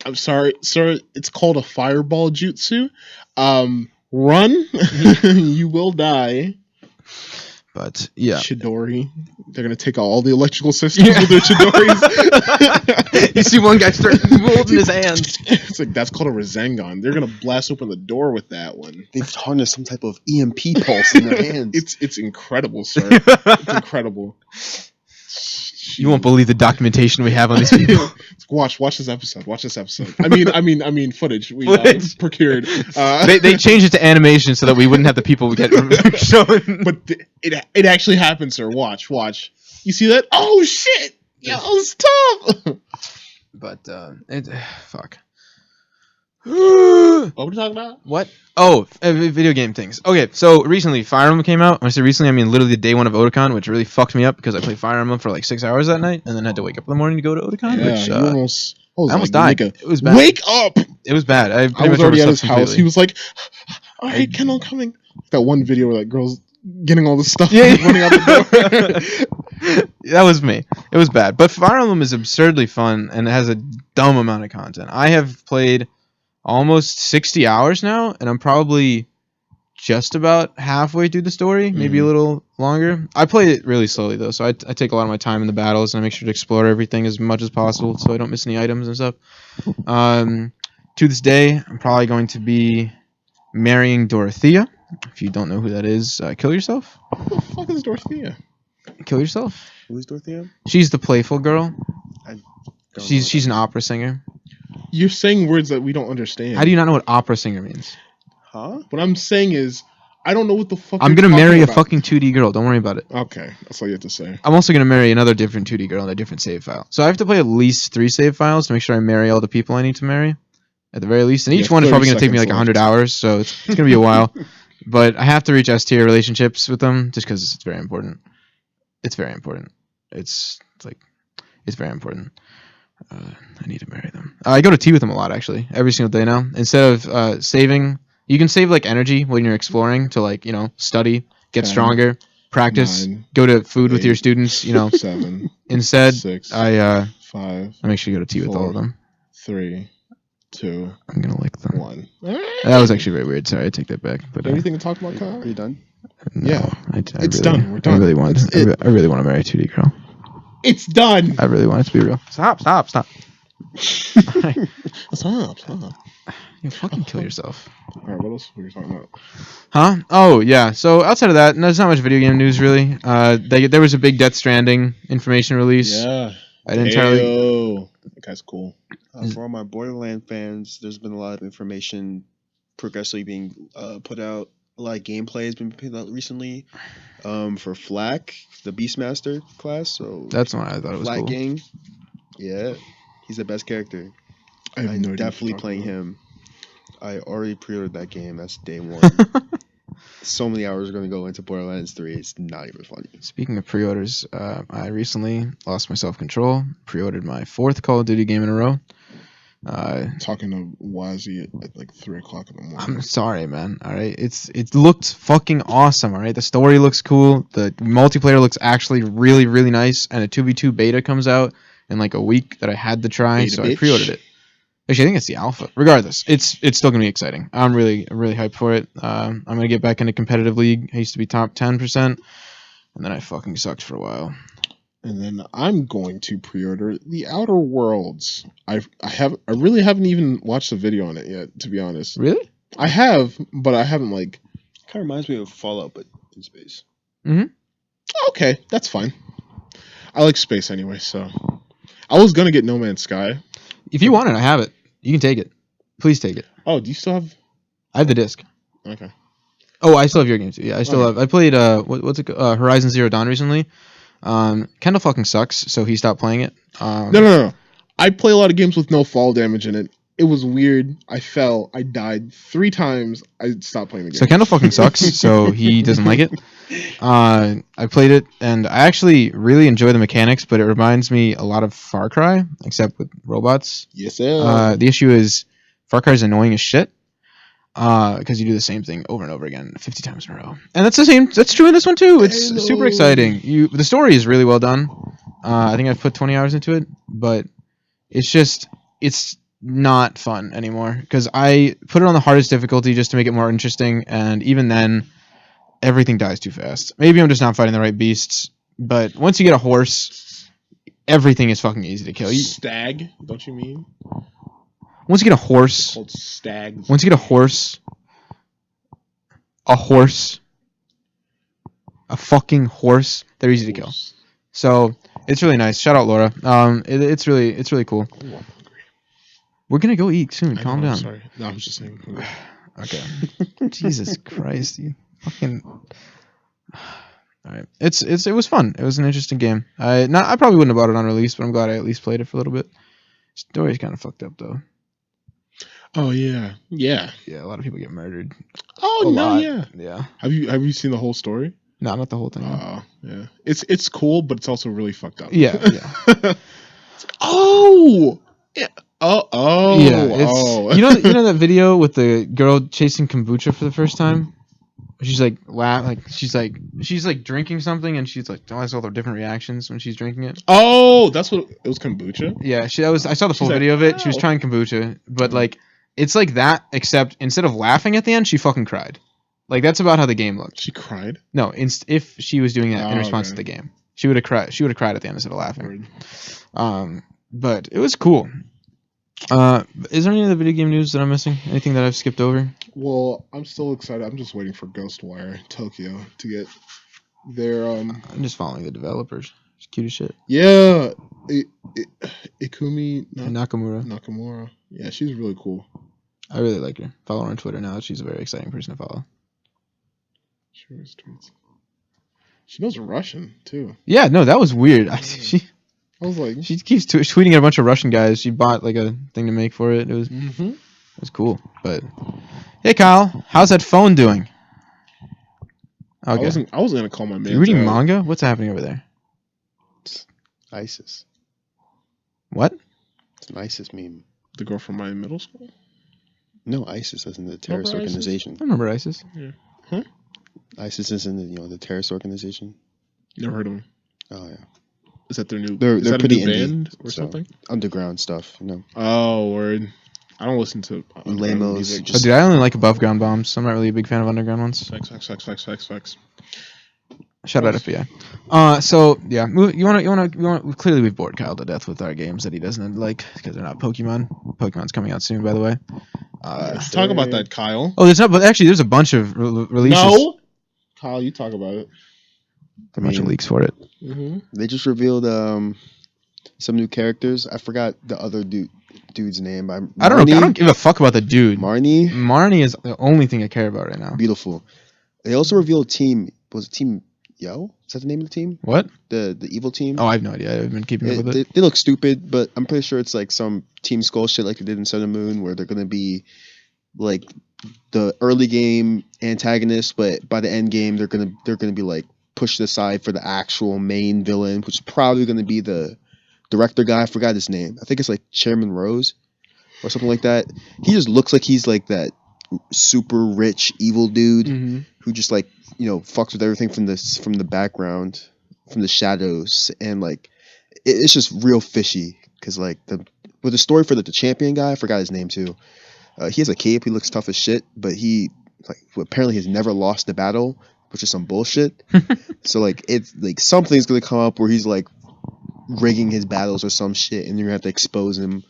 I'm sorry, sir. It's called a fireball jutsu. Run, you will die. But yeah, Chidori. They're gonna take out all the electrical systems with their Chidoris. you see one guy start holding his hands. It's like that's called a Rasengan. They're gonna blast open the door with that one. They've harnessed some type of EMP pulse in their hands. It's incredible, sir. It's incredible. You won't believe the documentation we have on these people. Watch this episode. Watch this episode. I mean, footage we Footage. procured. They changed it to animation so that we wouldn't have the people get shown. But it actually happened, sir. Watch. You see that? Oh shit! Yo, it's tough. But fuck. What were we talking about? What? Oh, video game things. Okay, so recently Fire Emblem came out. When I say recently, I mean literally the day one of Otakon, which really fucked me up because I played Fire Emblem for like 6 hours that night, and then had to wake up in the morning to go to Otakon. Yeah, which you I almost died. It was bad. Wake up! It was bad. I was already at his house. He was like, "All right, Ken, I'm coming." That one video where that girl's getting all this stuff, running out the door. That was me. It was bad. But Fire Emblem is absurdly fun and it has a dumb amount of content. I have played almost 60 hours now, and I'm probably just about halfway through the story, maybe a little longer. I play it really slowly though, so I take a lot of my time in the battles and I make sure to explore everything as much as possible so I don't miss any items and stuff. To this day, I'm probably going to be marrying Dorothea. If you don't know who that is, kill yourself. Who the fuck is Dorothea? Kill yourself. Who's Dorothea? She's the playful girl. Don't She's an opera singer. You're saying words that we don't understand. How do you not know what opera singer means? Huh? What I'm saying is, I don't know what the fuck. I'm you're gonna talking marry about. a fucking 2D girl. Don't worry about it. Okay, that's all you have to say. I'm also gonna marry another different 2D girl in a different save file. So I have to play at least 3 save files to make sure I marry all the people I need to marry, at the very least. And each one is probably gonna take me like 100 hours, so it's gonna be a while. But I have to reach S tier relationships with them just because it's very important. It's very important. It's very important. I need to marry them. I go to tea with them a lot, actually, every single day now. Instead of saving, you can save like energy when you're exploring to like study, get 10, stronger, practice, 9, go to food with 8, your students. 7. Instead, 6. I 5. make sure you go to tea with all of 4, them. 3, 2. I'm gonna lick them. 1. That was actually very weird. Sorry, I take that back. But Anything to talk about, Kyle? Are you done? no, Yeah. I It's really, done. We're done. I really want. That's I it. really want to marry a 2D girl. It's done. I really want it to be real. Stop. Stop. You fucking kill yourself. All right, what else were you talking about? Huh? Oh, yeah. So outside of that, there's not much video game news, really. There was a big Death Stranding information release. Yeah. I didn't entirely... Ayo. That guy's cool. For all my Borderland fans, there's been a lot of information progressively being put out. A lot of gameplay has been put out recently for Flak, the Beastmaster class. So That's why I thought it was Flak cool. Gang. Yeah, he's the best character. I have I'm no idea definitely what playing you're him. I already pre-ordered that game. That's day one. So many hours are going to go into Borderlands 3. It's not even funny. Speaking of pre-orders, I recently lost my self-control. Pre-ordered my 4th Call of Duty game in a row. talking to Wazzy at like 3 o'clock in the morning. I'm sorry, man. All right, it looked fucking awesome. All right, the story looks cool. The multiplayer looks actually really, really nice. And a 2v2 beta comes out in like a week that I had to try, Beta, so bitch. I pre-ordered it. Actually, I think it's the alpha. Regardless, it's still gonna be exciting. I'm really hyped for it. I'm gonna get back into competitive league. I used to be top 10%, and then I fucking sucked for a while. And then I'm going to pre-order The Outer Worlds. I really haven't even watched the video on it yet, to be honest. Really? I have, but I haven't like. Kind of reminds me of Fallout, but in space. Okay, that's fine. I like space anyway, so I was gonna get No Man's Sky. If you want it, I have it. You can take it. Please take it. Oh, do you still have? I have the disc. Okay. Oh, I still have your game too. Yeah, I still Okay. have. I played what's it called? Horizon Zero Dawn recently. Kendall fucking sucks, so he stopped playing it. No. I play a lot of games with no fall damage in it. It was weird. I fell. I died 3 times. I stopped playing the game. So Kendall fucking sucks, so he doesn't like it. I played it, and I actually really enjoy the mechanics, but it reminds me a lot of Far Cry, except with robots. Yes, sir. The issue is Far Cry is annoying as shit because you do the same thing over and over again 50 times in a row. And that's the same. That's true in this one too. It's Halo. super exciting. The story is really well done. I think I've put 20 hours into it, but it's not fun anymore because I put it on the hardest difficulty just to make it more interesting, and even then, everything dies too fast. Maybe I'm just not fighting the right beasts, but once you get a horse, everything is fucking easy to kill. Stag, don't you mean? Once you get a horse, Called stags. once you get a horse, a fucking horse, they're easy to kill. So it's really nice. Shout out Laura. It's really cool. Ooh, I'm hungry. We're gonna go eat soon. I Calm know, I'm down. sorry. No, I was just saying. Hungry. Okay. Jesus Christ, you fucking. All right. It was fun. It was an interesting game. I probably wouldn't have bought it on release, but I'm glad I at least played it for a little bit. Story's kind of fucked up though. Oh yeah. Yeah, a lot of people get murdered. Oh A no, lot. yeah. Yeah. Have you seen the whole story? No, not the whole thing. Oh yeah. It's cool, but it's also really fucked up. Yeah. Oh. Yeah. Oh. Yeah. It's you know that video with the girl chasing kombucha for the first time. She's like she's like drinking something and she's like all the different reactions when she's drinking it. Oh, that's what it was. Kombucha. Yeah, I saw the full She's like, video of it. She was "Ow." trying kombucha, but like it's like that except instead of laughing at the end, she fucking cried. Like that's about how the game looked. She cried. No, if she was doing that in Oh, response okay. to the game, she would have cried. She would have cried at the end instead of laughing. Word. But it was cool. Is there any other video game news that I'm missing? Anything that I've skipped over? Well, I'm still excited. I'm just waiting for Ghostwire Tokyo to get their I'm just following the developers. It's cute as shit. Yeah, Ikumi And Nakamura. Nakamura. Yeah, she's really cool. I really like her. Follow her on Twitter now. She's a very exciting person to follow. She always tweets. She knows Russian too. Yeah, no, that was weird. I was like, She keeps tweeting at a bunch of Russian guys. She bought like a thing to make for it. It was cool. But hey, Kyle, how's that phone doing? Okay. I wasn't gonna call my man. You reading manga? What's happening over there? ISIS. What? It's an ISIS meme. The girl from my middle school. No, ISIS isn't the terrorist Remember ISIS? organization. I remember ISIS. ISIS isn't the terrorist organization. Never heard of them. Oh yeah, Is that their new? they're is that pretty a new indie, band or so, something? underground stuff. You know, Oh, word. I don't listen to underground Lamos, music. Oh, dude, I only like above ground bombs. I'm not really a big fan of underground ones. Facts. Shout out FBI. So yeah, you want clearly we've bored Kyle to death with our games that he doesn't like because they're not Pokemon. Pokemon's coming out soon, by the way. Let's talk about that, Kyle. Oh, but actually there's a bunch of releases. No, Kyle, you talk about it. A bunch of leaks for it. they just revealed some new characters. I forgot the other dude's name. I don't know. I don't give a fuck about the dude. Marnie, is the only thing I care about right now. beautiful. They also revealed Team Yo? Is that the name of the team? What? The evil team? Oh, I have no idea. I haven't been keeping up with it. They look stupid, but I'm pretty sure it's like some Team Skull shit like they did in Sun and Moon, where they're gonna be like the early game antagonists, but by the end game they're gonna be like pushed aside for the actual main villain, which is probably gonna be the director guy. I forgot his name. I think it's like Chairman Rose or something like that. He just looks like he's like that super rich evil dude who just like, you know, fucks with everything from the background, from the shadows, and like it's just real fishy because like the story for the champion guy, I forgot his name too. He has a cape. He looks tough as shit, but he apparently has never lost a battle, which is some bullshit. So like it's like something's gonna come up where he's like rigging his battles or some shit, and you're gonna have to expose him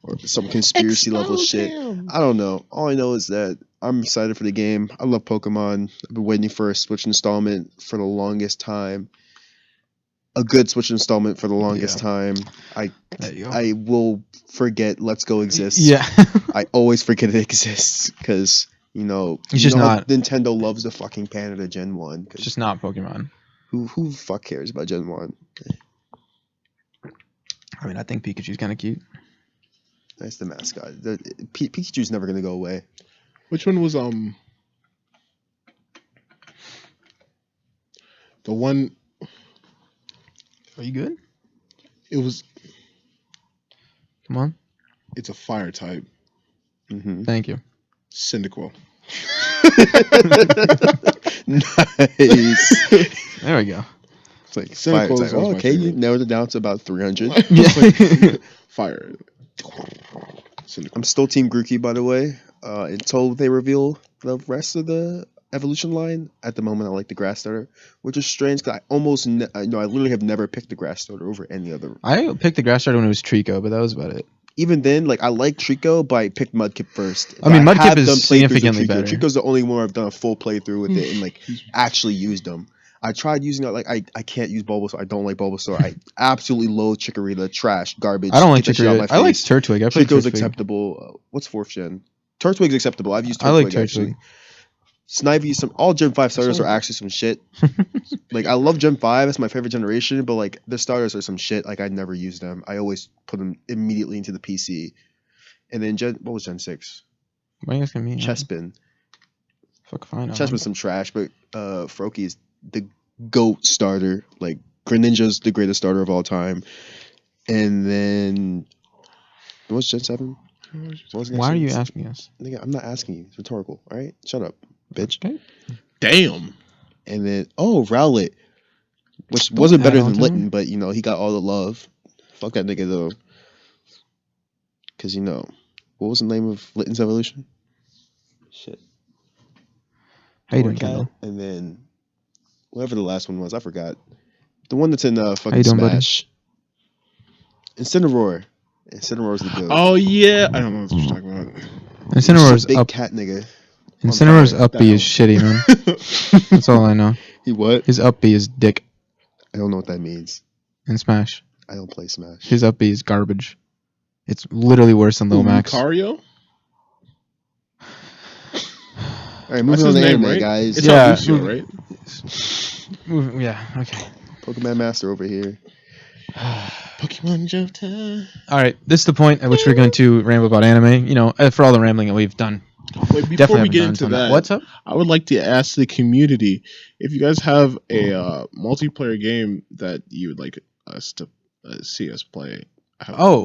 or some conspiracy level shit. I don't know. All I know is that I'm excited for the game. I love Pokemon. I've been waiting for a Switch installment for the longest time. A good Switch installment for the longest time. I will forget Let's Go exists. Yeah. I always forget it exists because, you know, It's just not. Nintendo loves the fucking Canada Gen 1. It's just not Pokemon. Who the fuck cares about Gen 1? I mean, I think Pikachu's kind of cute. That's the mascot. Pikachu's never going to go away. Which one was the one? Are you good? It was. Come on. It's a fire type. Thank you. Cyndaquil. Nice. There we go. It's like Cynical fire is type. always Oh, my okay, you favorite. narrowed it down to about 300. It's like, fire. Cynical. I'm still Team Grookey, by the way. Until they reveal the rest of the evolution line. At the moment, I like the grass starter, which is strange because I literally have never picked the grass starter over any other. I picked the grass starter when it was Trico, but that was about it. Even then, like I like Trico, but I picked Mudkip first. I mean, Mudkip have is done playthroughs with significantly Trico. better. Trico's the only one I've done a full playthrough with it and like actually used them. I tried using it, like I can't use Bulbasaur. I don't like Bulbasaur. I absolutely loathe Chikorita. Trash, garbage. I don't like Get that shit out Chikorita. my I like face. Turtwig. I played Trico's Turtwig. acceptable. What's 4th gen? Turtwig's acceptable. I've used Turtwig I like Turtwig. actually. Snivy, all Gen 5 starters are actually some shit. Like I love Gen 5, it's my favorite generation, but like the starters are some shit. Like I never use them. I always put them immediately into the PC. And then what was Gen 6? Why are you asking me? Chespin. Fuck fine. Chespin's some trash, but Froakie is the GOAT starter. Like Greninja's the greatest starter of all time. And then what's Gen 7? Why are you asking us? Nigga, I'm not asking you. It's rhetorical. All right? Shut up, bitch. Okay. Damn. And then Rowlet, which Don't wasn't better add on than to him. Litten, but he got all the love. Fuck that nigga though. Cause what was the name of Litten's evolution? Shit. How you doing, Torcat, Kendall? and then whatever the last one was, I forgot. The one that's in fucking you doing, buddy? Smash. Incineroar. Incineroar's the goat. Oh yeah, I don't know what you're talking about. Incineroar's big up. cat nigga. Incineroar's fire. up B is shitty, man. That's all I know. He what? His up B is dick I don't know what that means. in Smash. I don't play Smash. His up B is garbage. It's literally worse than Lomax. Lucario? All right, moving on to anime, guys. It's Yeah. Lucio, right? Yeah, okay. Pokemon Master over here. Pokemon Johto. All right, this is the point at which we're going to ramble about anime. For all the rambling that we've done. Wait, before Definitely we get haven't done into a ton of that, what's up? I would like to ask the community if you guys have a multiplayer game that you would like us to see us play.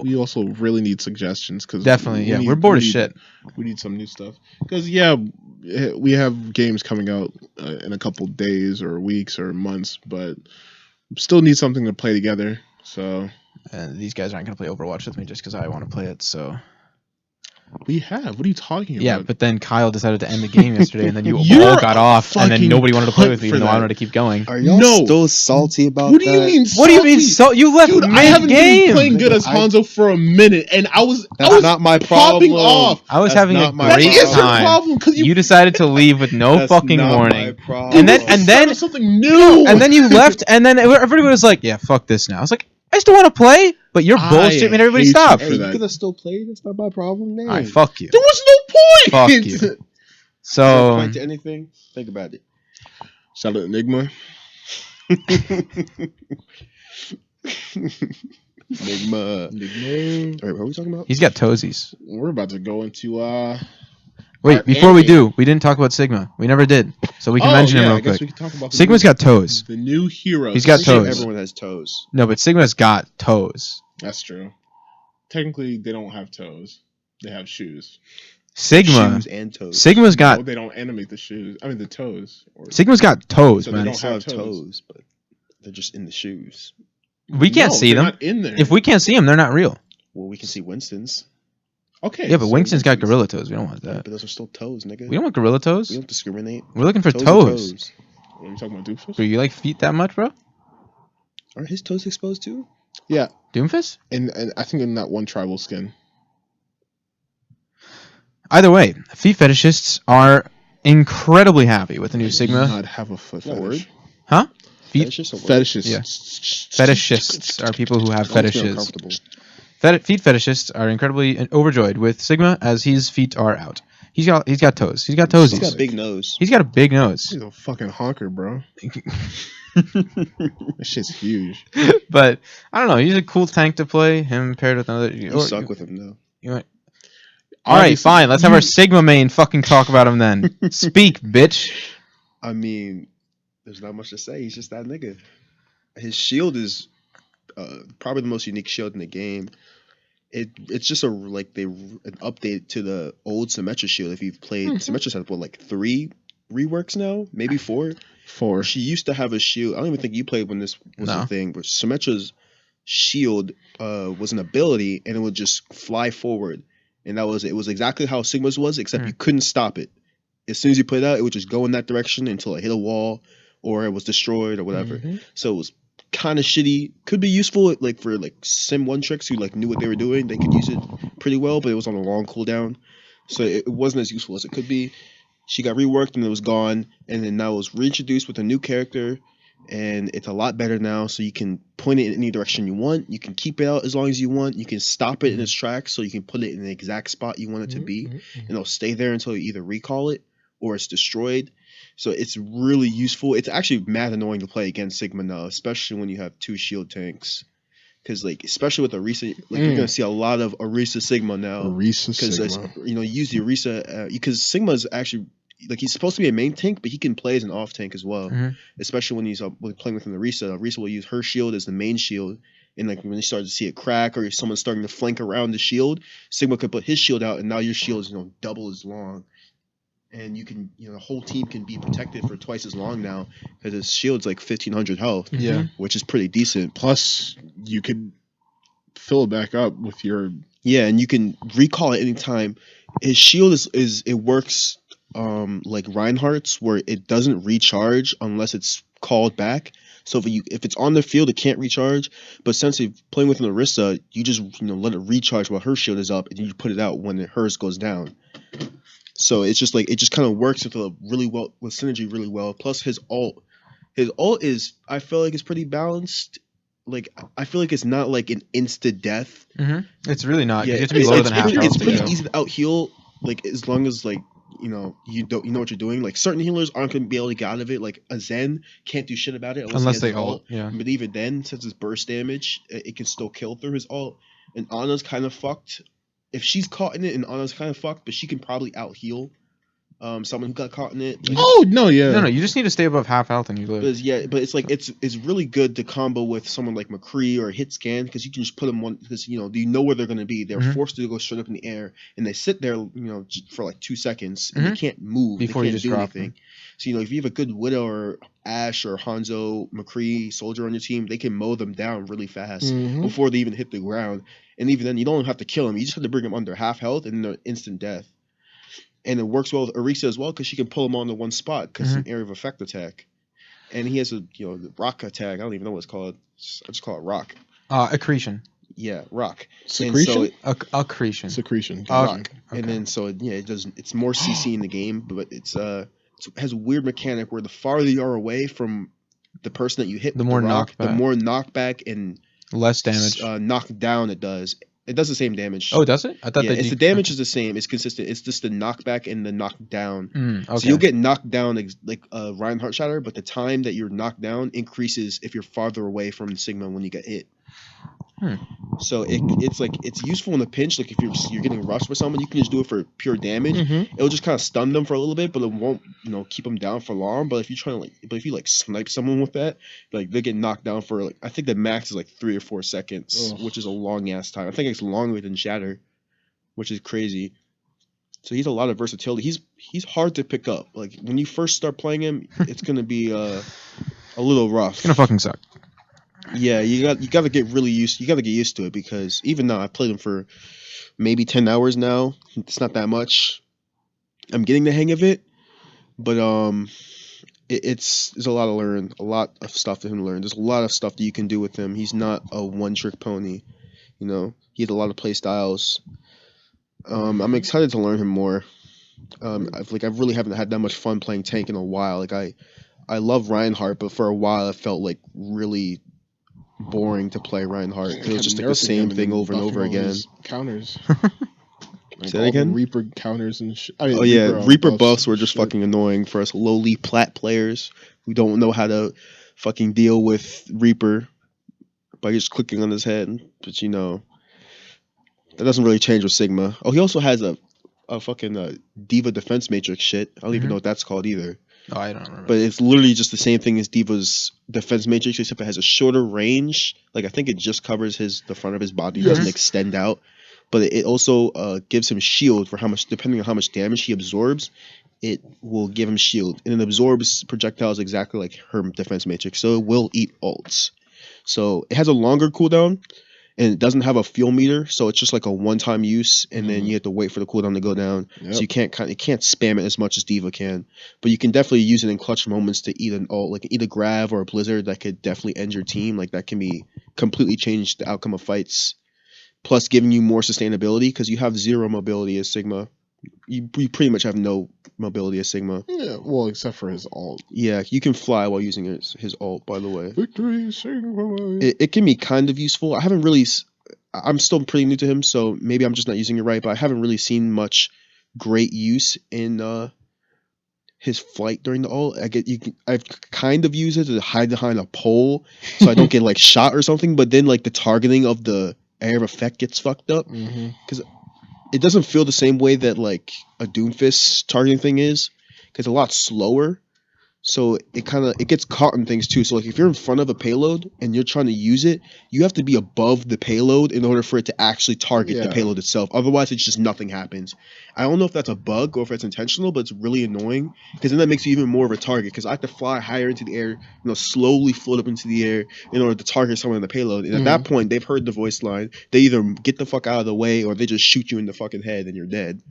We also really need suggestions because Definitely, we're bored as shit. We need some new stuff because we have games coming out in a couple days or weeks or months, but still need something to play together. So these guys aren't going to play Overwatch with me just because I want to play it. So we have. What are you talking about? yeah, but then Kyle decided to end the game yesterday, and then you You're all got off, and then fucking nobody wanted to play with me, cunt even for though I that. wanted to keep going. Are y'all still salty about What do that? you mean? What do you mean? salty? You left Dude, I haven't been mid-game. playing good as Hanzo for a minute, and I was not my popping problem. off. I was That's having a not my That great is your time. problem because You decided to leave with no That's fucking not warning. my problem. And then something new. And then you left, and then everybody was like, "Yeah, fuck this now." I was like, "I still want to play, but your bullshit made everybody hate you stop." for Hey, that. you could have still played. That's not my problem. All right, fuck you. There was no Fuck point. you. No So point to anything. Think about it. Shout out Enigma. Enigma. All right, what are we talking about? he's got toesies. We're about to go into Wait, our before we anime. do, we didn't talk about Sigma. We never did, so we can mention him I real guess quick. we can talk about Sigma's got toes. the new hero. He's got Sigma. toes. Everyone has toes. No, but Sigma's got toes. That's true. Technically, they don't have toes. They have shoes. Sigma. Shoes and toes. Sigma's got. No, they don't animate the shoes. I mean the toes. Sigma's got toes, So they man. They don't still have have toes. toes, but they're just in the shoes. We can't see they're them. Not in there. If we can't see them, they're not real. Well, we can see Winston's. Okay. Yeah, but so Winston's got Winston's- gorilla toes. We don't want Yeah, that. but those are still toes, nigga. We don't want gorilla We toes. don't discriminate. We're looking for Toes are toes. What are you talking about, Doofus? Do you like feet that much, bro? Aren't his toes exposed too? Yeah, Doomfist? and I think in that one tribal skin. Either way, feet fetishists are incredibly happy with the new I do Sigma. not have a foot That fetish. Huh? Feet Fetishists or what? Fetishes. Yeah. Fetishists are people who have That makes me fetishes. uncomfortable. Feet fetishists are incredibly overjoyed with Sigma as his feet are out. He's got toes. He's got toesies. He's got a big nose. He's got a big nose. He's a fucking honker, bro. That shit's huge. But I don't know. He's a cool tank to play. Him paired with another. You suck with him though. All right, fine. Let's have our Sigma main fucking talk about him then. Speak, bitch. I mean, there's not much to say. He's just that nigga. His shield is probably the most unique shield in the game. It's just an update to the old Symmetra shield. If you've played Symmetra's had 3 reworks now, maybe 4. 4. She used to have a shield. I don't even think you played when this was a thing, but Symmetra's shield was an ability, and it would just fly forward. and it was exactly how Sigma's was, except Mhm. you couldn't stop it. As soon as you put it out, it would just go in that direction until it hit a wall or it was destroyed or whatever. Mhm. So it was kind of shitty. Could be useful like for like Sim 1 tricks who like knew what they were doing. They could use it pretty well, but it was on a long cooldown. So it wasn't as useful as it could be. She got reworked and it was gone, and then now it was reintroduced with a new character, and it's a lot better now. So you can point it in any direction you want. You can keep it out as long as you want. You can stop it in its tracks, so you can put it in the exact spot you want it to be, and it'll stay there until you either recall it or it's destroyed. So it's really useful. It's actually mad annoying to play against Sigma now, especially when you have 2 shield tanks. Because like, especially with Orisa, like you're gonna see a lot of Orisa Sigma now. Orisa Because Sigma. you use the Orisa because Sigma's actually like he's supposed to be a main tank, but he can play as an off tank as well. Mhm. Especially when he's playing with an Orisa. Orisa will use her shield as the main shield, and like when you start to see it crack or someone's starting to flank around the shield, Sigma could put his shield out, and now your shield is double as long. And you can, the whole team can be protected for twice as long now because his shield's like 1500 health, Yeah. which is pretty decent. Plus, you could fill it back up with your. Yeah, and you can recall it anytime. His shield is it works like Reinhardt's, where it doesn't recharge unless it's called back. So if it's on the field, it can't recharge. But since you're playing with an Orisa, you just let it recharge while her shield is up, and you put it out when hers goes down. So it's just like it just kind of works with synergy really well. Plus his ult is, I feel like, it's pretty balanced. Like I feel like it's not like an insta death. It's really not. Yeah, You have to be lower than half pretty, health. it's pretty to go. easy to out heal. Like as long as like you know what you're doing. Like certain healers aren't going to be able to get out of it. Like a Zen can't do shit about it Unless he has they his ult. Yeah. But even then, since it's burst damage, it can still kill through his ult. And Ana's kind of fucked. If she's caught in it, and Ana's kind of fucked, but she can probably out heal someone who got caught in it. Oh no! Yeah. No, you just need to stay above half health and you live. But it's like it's really good to combo with someone like McCree or Hit Scan because you can just put them on because you know where they're going to be. They're forced to go straight up in the air and they sit there for like 2 seconds and they can't move Before they you can't just do drop anything. So if you have a good Widow or Ash or Hanzo, McCree, Soldier on your team, they can mow them down really fast before they even hit the ground. And even then, you don't have to kill them. You just have to bring them under half health and they're instant death. And it works well with Orisa as well because she can pull him on the one spot because it's an area of effect attack. And he has the rock attack. I don't even know what it's called. I just call it rock. Accretion. Yeah, rock. Secretion. Accretion. Secretion. Rock. Okay. And then it does. It's more CC in the game, but it has a weird mechanic where the farther you are away from the person that you hit, The with more the rock, knockback. the more knockback and less damage. knockdown it does. It does the same damage. Oh, does it? I thought the damage is the same. It's consistent. It's just the knockback and the knockdown. Okay. So you'll get knocked down like Reinhardt Shatter, but the time that you're knocked down increases if you're farther away from the Sigma when you get hit. So it's useful in a pinch. Like if you're getting rushed by someone, you can just do it for pure damage. It'll just kind of stun them for a little bit, but it won't keep them down for long. But if you snipe someone with that, like they get knocked down for I think the max is like 3 or 4 seconds, which is a long ass time. I think it's longer than Shatter, which is crazy. So he's a lot of versatility. He's hard to pick up. Like when you first start playing him, it's gonna be a little rough. It's gonna fucking suck. Yeah, you got to get used to it because even now I've played him for maybe 10 hours now. It's not that much. I'm getting the hang of it, but it's a lot of stuff for him to learn. There's a lot of stuff that you can do with him. He's not a one-trick pony. He has a lot of play styles. I'm excited to learn him more. I really haven't had that much fun playing tank in a while. Like I love Reinhardt, but for a while it felt like really boring to play Reinhardt. It was just like the same thing over and over again. Counters. Say that again? The Reaper counters and shit. Reaper buffs were just fucking annoying for us lowly plat players who don't know how to fucking deal with Reaper by just clicking on his head. But that doesn't really change with Sigma. Oh, he also has a fucking Diva defense matrix shit. I don't even know what that's called either. Oh, I don't remember. But it's literally just the same thing as Diva's defense matrix, except it has a shorter range. Like I think it just covers the front of his body, doesn't extend out. But it also gives him shield for how much, depending on how much damage he absorbs, it will give him shield, and it absorbs projectiles exactly like her defense matrix. So it will eat ults. So it has a longer cooldown, and it doesn't have a fuel meter, so it's just like a one-time use, and then Mhm. you have to wait for the cooldown to go down. Yep. So you can't spam it as much as Diva can, but you can definitely use it in clutch moments to eat an ult, like eat a Grav or a Blizzard that could definitely end your team. Like that can be completely change the outcome of fights. Plus, giving you more sustainability because you have 0 mobility as Sigma. You pretty much have no mobility as Sigma. Yeah, well, except for his ult. Yeah, you can fly while using his ult. By the way, Victory, Sigma. it can be kind of useful. I haven't really. I'm still pretty new to him, so maybe I'm just not using it right. But I haven't really seen much great use in his flight during the ult. I've kind of used it to hide behind a pole so I don't get like shot or something. But then like the targeting of the air of effect gets fucked up. Mm-hmm. It doesn't feel the same way that like a Doomfist targeting thing is, because it's a lot slower. So it gets caught in things too. So like if you're in front of a payload and you're trying to use it, you have to be above the payload in order for it to actually target the Yeah. payload itself. Otherwise, it's just nothing happens. I don't know if that's a bug or if it's intentional, but it's really annoying because then that makes you even more of a target. Because I have to fly higher into the air, slowly float up into the air in order to target someone in the payload. And at that point, they've heard the voice line. They either get the fuck out of the way or they just shoot you in the fucking head and you're dead.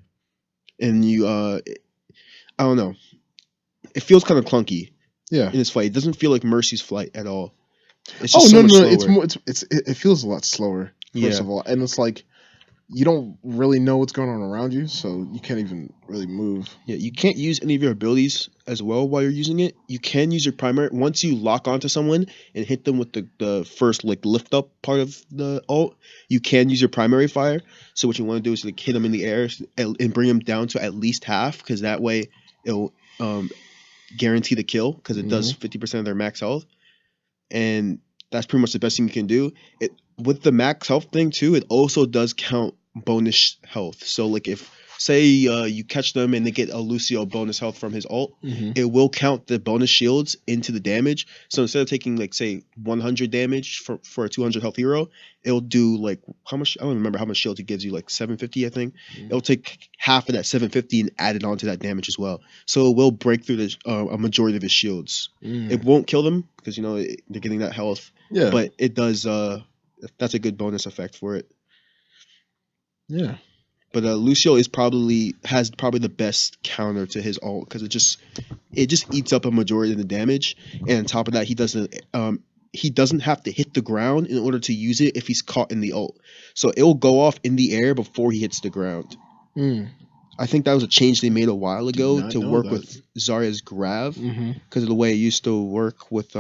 And I don't know. It feels kind of clunky. Yeah. In his flight, it doesn't feel like Mercy's flight at all. It's Oh just no, so much no, slower. it's more. It feels a lot slower. First Yeah. of all, and it's like you don't really know what's going on around you, so you can't even really move. Yeah, you can't use any of your abilities as well while you're using it. You can use your primary once you lock onto someone and hit them with the first like lift up part of the ult. You can use your primary fire. So what you want to do is like hit them in the air and bring them down to at least half, because that way it'll guarantee the kill because it does 50% of their max health. And that's pretty much the best thing you can do. It with the max health thing too, it also does count bonus health. So like if say you catch them and they get a Lucio bonus health from his ult, it will count the bonus shields into the damage. So instead of taking like say 100 damage for a 200 health hero, it'll do like how much, I don't remember how much shield it gives you, like 750 I think. It'll take half of that 750 and add it onto that damage as well. So it will break through a majority of his shields. It won't kill them because they're getting that health. Yeah. But it does. That's a good bonus effect for it. Yeah. But Lucio has probably the best counter to his ult because it just eats up a majority of the damage, and on top of that, he doesn't have to hit the ground in order to use it if he's caught in the ult. So it'll go off in the air before he hits the ground. I think that was a change they made a while ago to work with Zarya's Grav because of the way it used to work with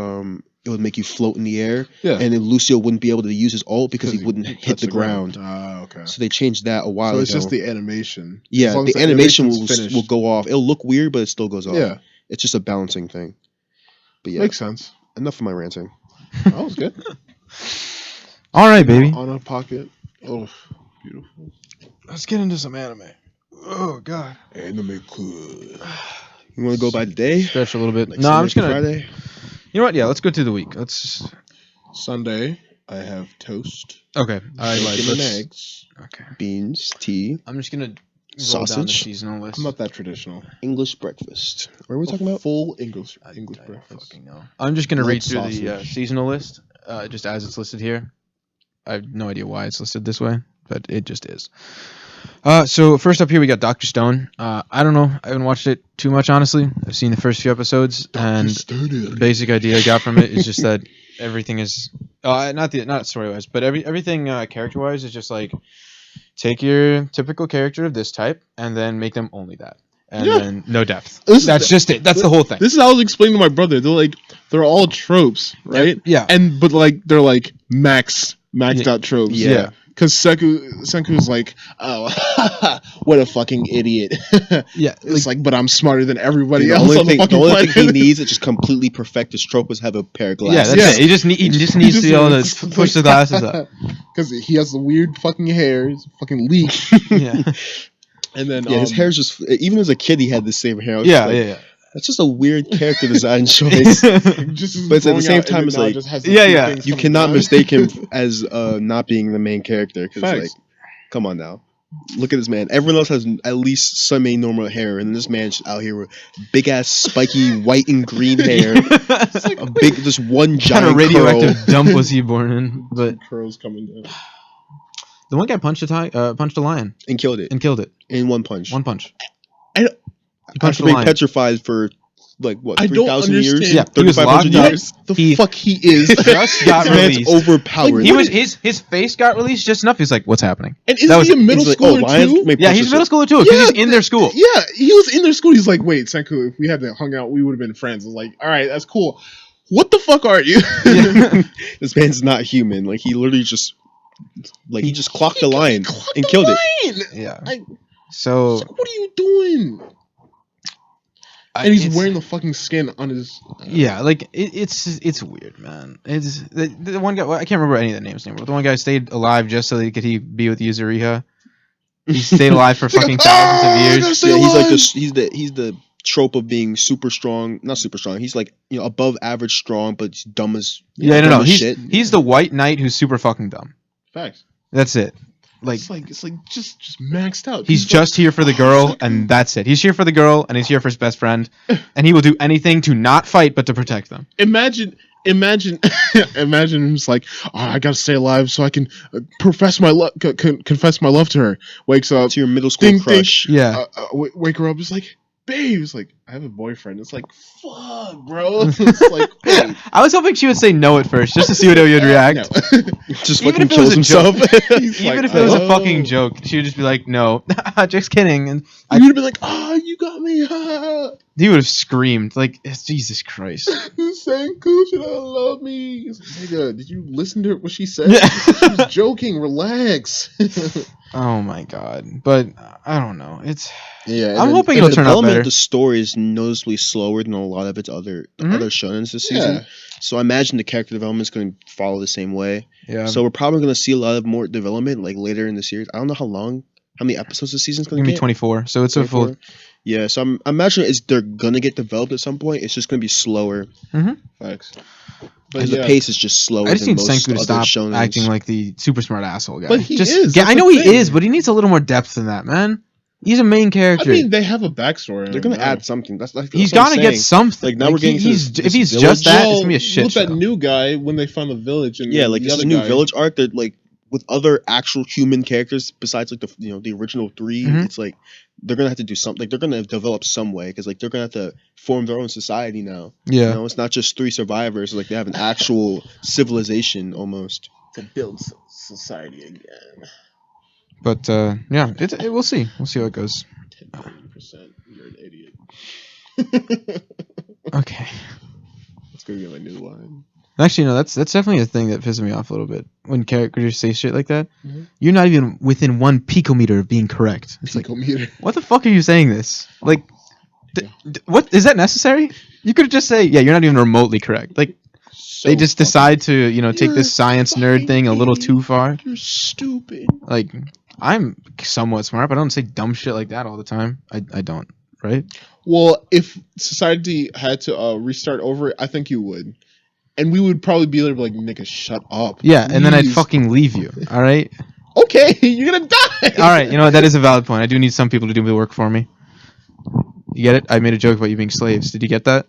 it would make you float in the air, and then Lucio wouldn't be able to use his ult because he wouldn't hit the ground. Okay. So they changed that a while ago. So it's just the animation. Yeah, As long as the animation finished. will go off. It'll look weird, but it still goes off. Yeah. It's just a balancing thing. But yeah, Makes sense. enough of my ranting. That was good. All right, baby. On a pocket. Oh, beautiful. Let's get into some anime. Oh God. Anime good. You want to go by the day? Stretch a little bit. Like No, I'm just Sunday gonna. to Friday? You know what? Yeah, let's go through the week. Let's just. Sunday, I have toast, Okay. I like. bacon and let's- eggs. Okay. Beans, tea, I'm just gonna roll down the Sausage? seasonal list. I'm not that traditional. English breakfast. What are we talking about? Full English I breakfast. don't fucking know. I'm just gonna Like read through the sausage. seasonal list, just as it's listed here. I have no idea why it's listed this way, but it just is. So first up here we got Dr. Stone. I don't know. I haven't watched it too much, honestly. I've seen the first few episodes, and the basic idea I got from it is just that everything is not story wise, but everything character wise is just like take your typical character of this type and then make them only that, and Yeah. then no depth. This- That's just it. That's the whole thing. This is how I was explaining to my brother. They're all tropes, right? Yeah. But like they're like maxed out tropes. Yeah. Because Senku's like, oh, what a fucking idiot. Yeah. It's like, but I'm smarter than everybody The else only on the thing, fucking thing he planet. needs to just completely perfect his trope is have a pair of Yeah, glasses. that's it. He just needs to be able to push the glasses up. Because he has the weird fucking hair, he's fucking leak. Yeah. And then Yeah, his hair's just, even as a kid, he had the same hair. I was Yeah, just like, yeah. That's just a weird character design choice. just But at the same time, it's like, you cannot mistake him as not being the main character. Because, like, come on now. Look at this man. Everyone else has at least semi-normal hair, and this man's out here with big ass, spiky white and green hair. It's like, A big, just one What kind giant of radioactive curl. dump was he born in? But curls coming down. the one guy punched a lion And killed it and killed it. in one punch. One punch. I don't- He punched After a being lion. petrified for like what I don't 3,000 years? understand. Yeah, he was 3,500 locked up. years. The He fuck he is. just got This man's released. overpowered. Like, He what was his face got released just enough. He's like, "What's happening?" And That isn't was- he a middle He's like, schooler lions? too? Let me Yeah, punch he's a this middle shit. schooler too. Because Yeah, he's in their school. Yeah, he was in their school. He's like, wait, Senku, if we had hung out, we would have been friends. I was like, all right, that's cool. What the fuck are you? Yeah. This man's not human. Like he literally just, he just clocked the lion Clocked and the killed it. lion. Yeah. I- So It's like, what are you doing? And he's it's- wearing the fucking skin on his. Yeah, like it's weird, man. It's the one guy. Well, I can't remember any of the names anymore. But the one guy stayed alive just so that he be with Yuzuriha. He stayed alive for fucking thousands of years. Stay Yeah, he's like alive. he's the trope of being super strong. Not super strong. He's like above average strong, but he's dumb as Yeah, dumb no. as shit. He's the white knight who's super fucking dumb. Facts. That's it. Like It's like just maxed out. he's just here for the girl, and that's it. He's here for the girl, and he's here for his best friend, and he will do anything to not fight but to protect them. imagine, imagine him just like, oh, I gotta stay alive so I can profess my love, confess my love to her. Wakes up, To your middle school Ding, ding. crush. Yeah. wake her up. It's like, babe. It's like, I have a boyfriend. It's like, fuck, bro. It's like, wait. I was hoping she would say no at first, just to see how he would react. No. Just Even fucking if it was kills a joke. himself. He's Even like, if it was a oh. fucking joke, she would just be like, "No, just kidding," and You would have been like, oh, you got me. he would have screamed like, "Jesus Christ!" Senku should love me. It's like, nigga, did you listen to what she said? Yeah. She was joking. Relax. Oh my god! But I don't know. It's Yeah, I'm hoping it'll the turn out development better. of the story is noticeably slower than a lot of its other Mhm. other shonens this season. Yeah. So I imagine the character development is going to follow the same way. yeah. So we're probably going to see a lot of more development like later in the series. I don't know how many episodes the season's It's going gonna to be get. 24, so it's a full. 24? Yeah, so I'm imagining they're gonna get developed at some point. It's just gonna be slower. Facts. Because the pace is just slower I just than need most Senku to other stop shonens. acting like the super smart asshole guy. But he just, is, Yeah, that's I the know he thing. is, but he needs a little more depth than that, man. He's a main I character. mean, they have a backstory. They're gonna add something. That's he's got got to get something. Like, now we're getting to he's this if he's village. just that, it's gonna be a shit with show. that new guy when they found the village and Yeah, like the this is other a new guy. village arc that like with other actual human characters besides like the original 3. Mhm. It's like they're gonna have to do something. Like, they're gonna develop some way because like they're gonna have to form their own society now. Yeah. You know, it's not just 3 survivors. Like they have an actual civilization almost. to build society again. But yeah, we'll see. We'll see how it goes. 10%. You're an idiot. Okay. That's gonna be my new line. Actually, no, that's definitely a thing that pisses me off a little bit when characters say shit like that. Mhm. You're not even within 1 picometer of being correct. It's like, Picometer. what the fuck are you saying this? Like, what is that necessary? You could just say, yeah, you're not even remotely correct. Like, they just decide to, take You're this science nerd fucking thing a little idiot. too far. You're stupid. Like, I'm somewhat smart, but I don't say dumb shit like that all the time. I don't, right? Well, if society had to restart over, I think you would. And we would probably be like, nigga, shut up. Yeah, and then I'd please." fucking leave you, all right? Okay, you're gonna die. All right, you know what? That is a valid point. I do need some people to do the work for me. You get it? I made a joke about you being slaves. Did you get that?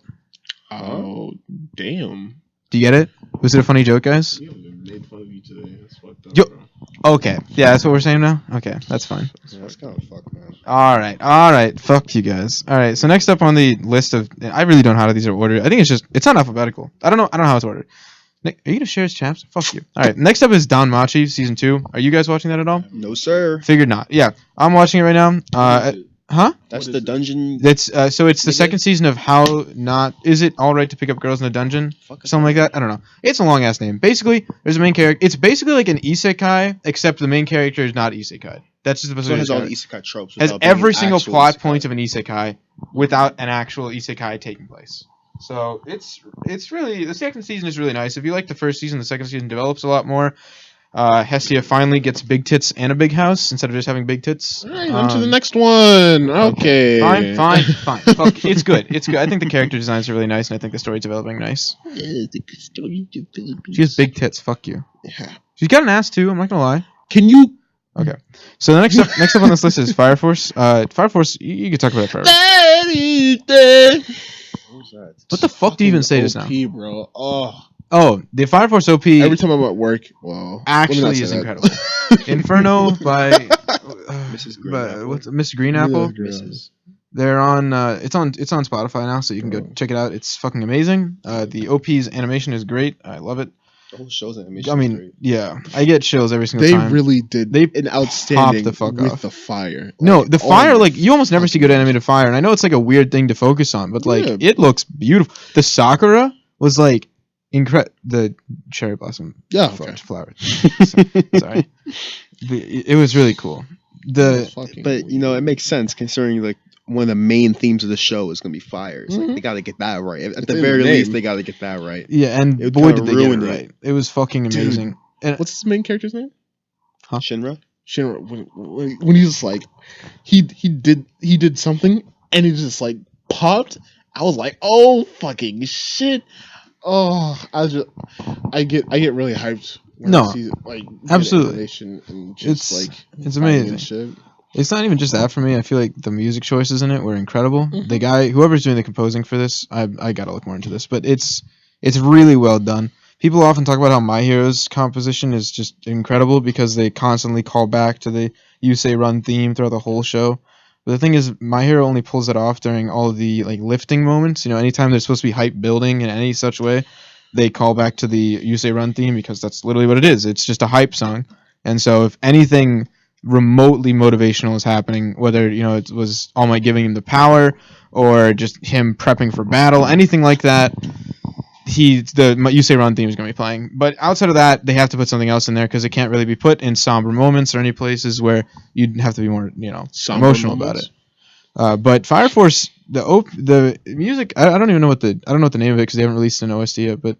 Oh, damn. Do you get it? Was it a funny joke, guys? We haven't made fun of you today. That's fucked up. Yo- bro. Okay. Yeah, that's what we're saying now? Okay, that's fine. Yeah, that's kind of fucked, man. All right. Fuck you guys. All right. So next up on the list of, I really don't know how these are ordered. I think it's not alphabetical. I don't know how it's ordered. Nick, are you gonna share his chaps? Fuck you. All right. Next up is Don Machi season 2. Are you guys watching that at all? No, sir. Figured not. Yeah, I'm watching it right now. Huh? That's What the is it? dungeon. That's so it's the Nigga. second season of How Not. Is it all right to pick up girls in a dungeon? Something like that. I don't know. It's a long ass name. Basically, there's a main character. It's basically like an isekai, except the main character is not isekai. That's just So it has all the isekai tropes. has without being every an single actual plot isekai. point of an isekai without an actual isekai taking place. So it's really, the second season is really nice. If you like the first season, the second season develops a lot more. Hestia finally gets big tits and a big house instead of just having big tits. All right, on to the next one. Okay. Fine. Fuck, it's good. It's good. I think the character designs are really nice, and I think the story's developing nice. She has big tits. Fuck you. Yeah. She's got an ass too. I'm not gonna lie. Can you Okay. So the next up on this list is Fire Force. Fire Force, you could talk about it forever. What the fuck do you even say just now? OP, bro. Oh, the Fire Force OP Every time I'm at work, well, actually is incredible. Inferno by Mrs. Green what's Miss Green Apple? Mrs. They're on. It's on Spotify now, so you can go check it out. It's fucking amazing. The OP's animation is great. I love it. The whole show's animation. I mean, great. yeah, I get chills every single They time. really did. They an outstanding the fuck with off. the fire. Like, No, the fire, my like you almost never see good fucking animated fire, and I know it's like a weird thing to focus on, but like Yeah. it looks beautiful. The Sakura was like incredible. The cherry blossom Yeah, okay. flower. Sorry, it was really cool. But you know, it makes sense considering like one of the main themes of the show is gonna be fires. Like, Mhm. they gotta get that right. At It's the in very the name. least, they gotta get that right. Yeah, and It boy kinda did they get it ruined it. right. It was fucking Dude. amazing. And What's the main character's name? Huh? Shinra. Shinra. When he's like, he did something and he just like popped. I was like, oh fucking shit. Oh, I get really hyped when No, I see like good absolutely. animation and just It's- like it's fighting and amazing. shit. It's not even just that for me. I feel like the music choices in it were incredible. Mhm. The guy, whoever's doing the composing for this, I gotta look more into this, but it's really well done. People often talk about how My Hero's composition is just incredible because they constantly call back to the "You Say Run" theme throughout the whole show. But the thing is, My Hero only pulls it off during all of the like lifting moments. You know, anytime there's supposed to be hype building in any such way, they call back to the "You Say Run" theme because that's literally what it is. It's just a hype song. And so if anything remotely motivational is happening, whether it was All Might giving him the power or just him prepping for battle, anything like that, the You Say Run theme is going to be playing. But outside of that, they have to put something else in there because it can't really be put in somber moments or any places where you'd have to be more Somber emotional about moments? it. But Fire Force, the music, I don't even know the name of it because they haven't released an OST yet. But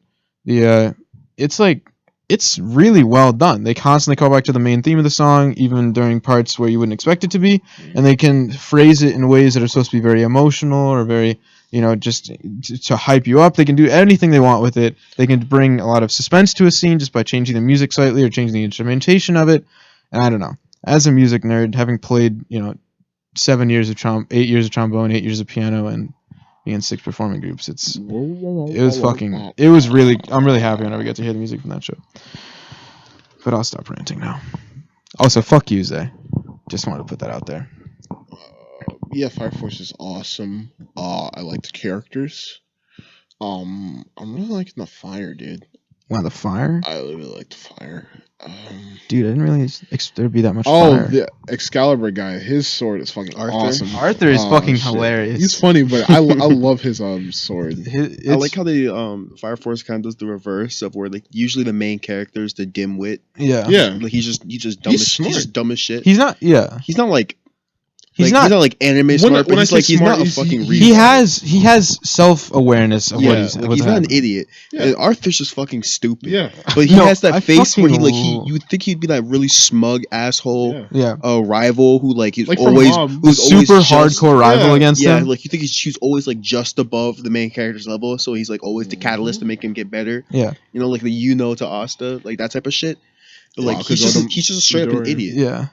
it's really well done. They constantly call back to the main theme of the song, even during parts where you wouldn't expect it to be, and they can phrase it in ways that are supposed to be very emotional or very, just to hype you up. They can do anything they want with it. They can bring a lot of suspense to a scene just by changing the music slightly or changing the instrumentation of it. And I don't know. As a music nerd, having played, 8 years of trombone, 8 years of piano, and being in 6 performing groups, I'm really happy whenever I get to hear the music from that show. But I'll stop ranting now. Also, fuck you, Zay. Just wanted to put that out there. Yeah, Fire Force is awesome. I like the characters. I'm really liking the fire, dude. Wow, the fire? I really like the fire. Dude, I didn't really expect there'd be that much Oh, fire. the Excalibur guy, his sword is fucking Arthur? awesome. Arthur is Oh, fucking shit. hilarious. He's funny, but I love his sword. I like how the Fire Force kind of does the reverse of where like usually the main character is the dimwit. Yeah. Yeah, Like he's just dumb He's as smart. he's just dumb as shit. He's not. Yeah. He's not like He's like, not. like anime When smart, but I he's say like he's smart, not a he's- fucking he- retard. He has self awareness of what he's. Like, what's he's not an happening. idiot. Yeah. And Arthur's just fucking stupid. Yeah, But he No, has that I face where he fucking- you would think he'd be that really smug asshole Yeah. rival who like he's Like from always Mob. who's always Super just- hardcore rival yeah, against Yeah, him. like you think he's always like just above the main character's level, so he's like always the catalyst to make him get better. Yeah. Like the to Asta, like that type of shit. But like Wow, he's 'cause just of the he's just straight up an Midoriya. idiot. Yeah.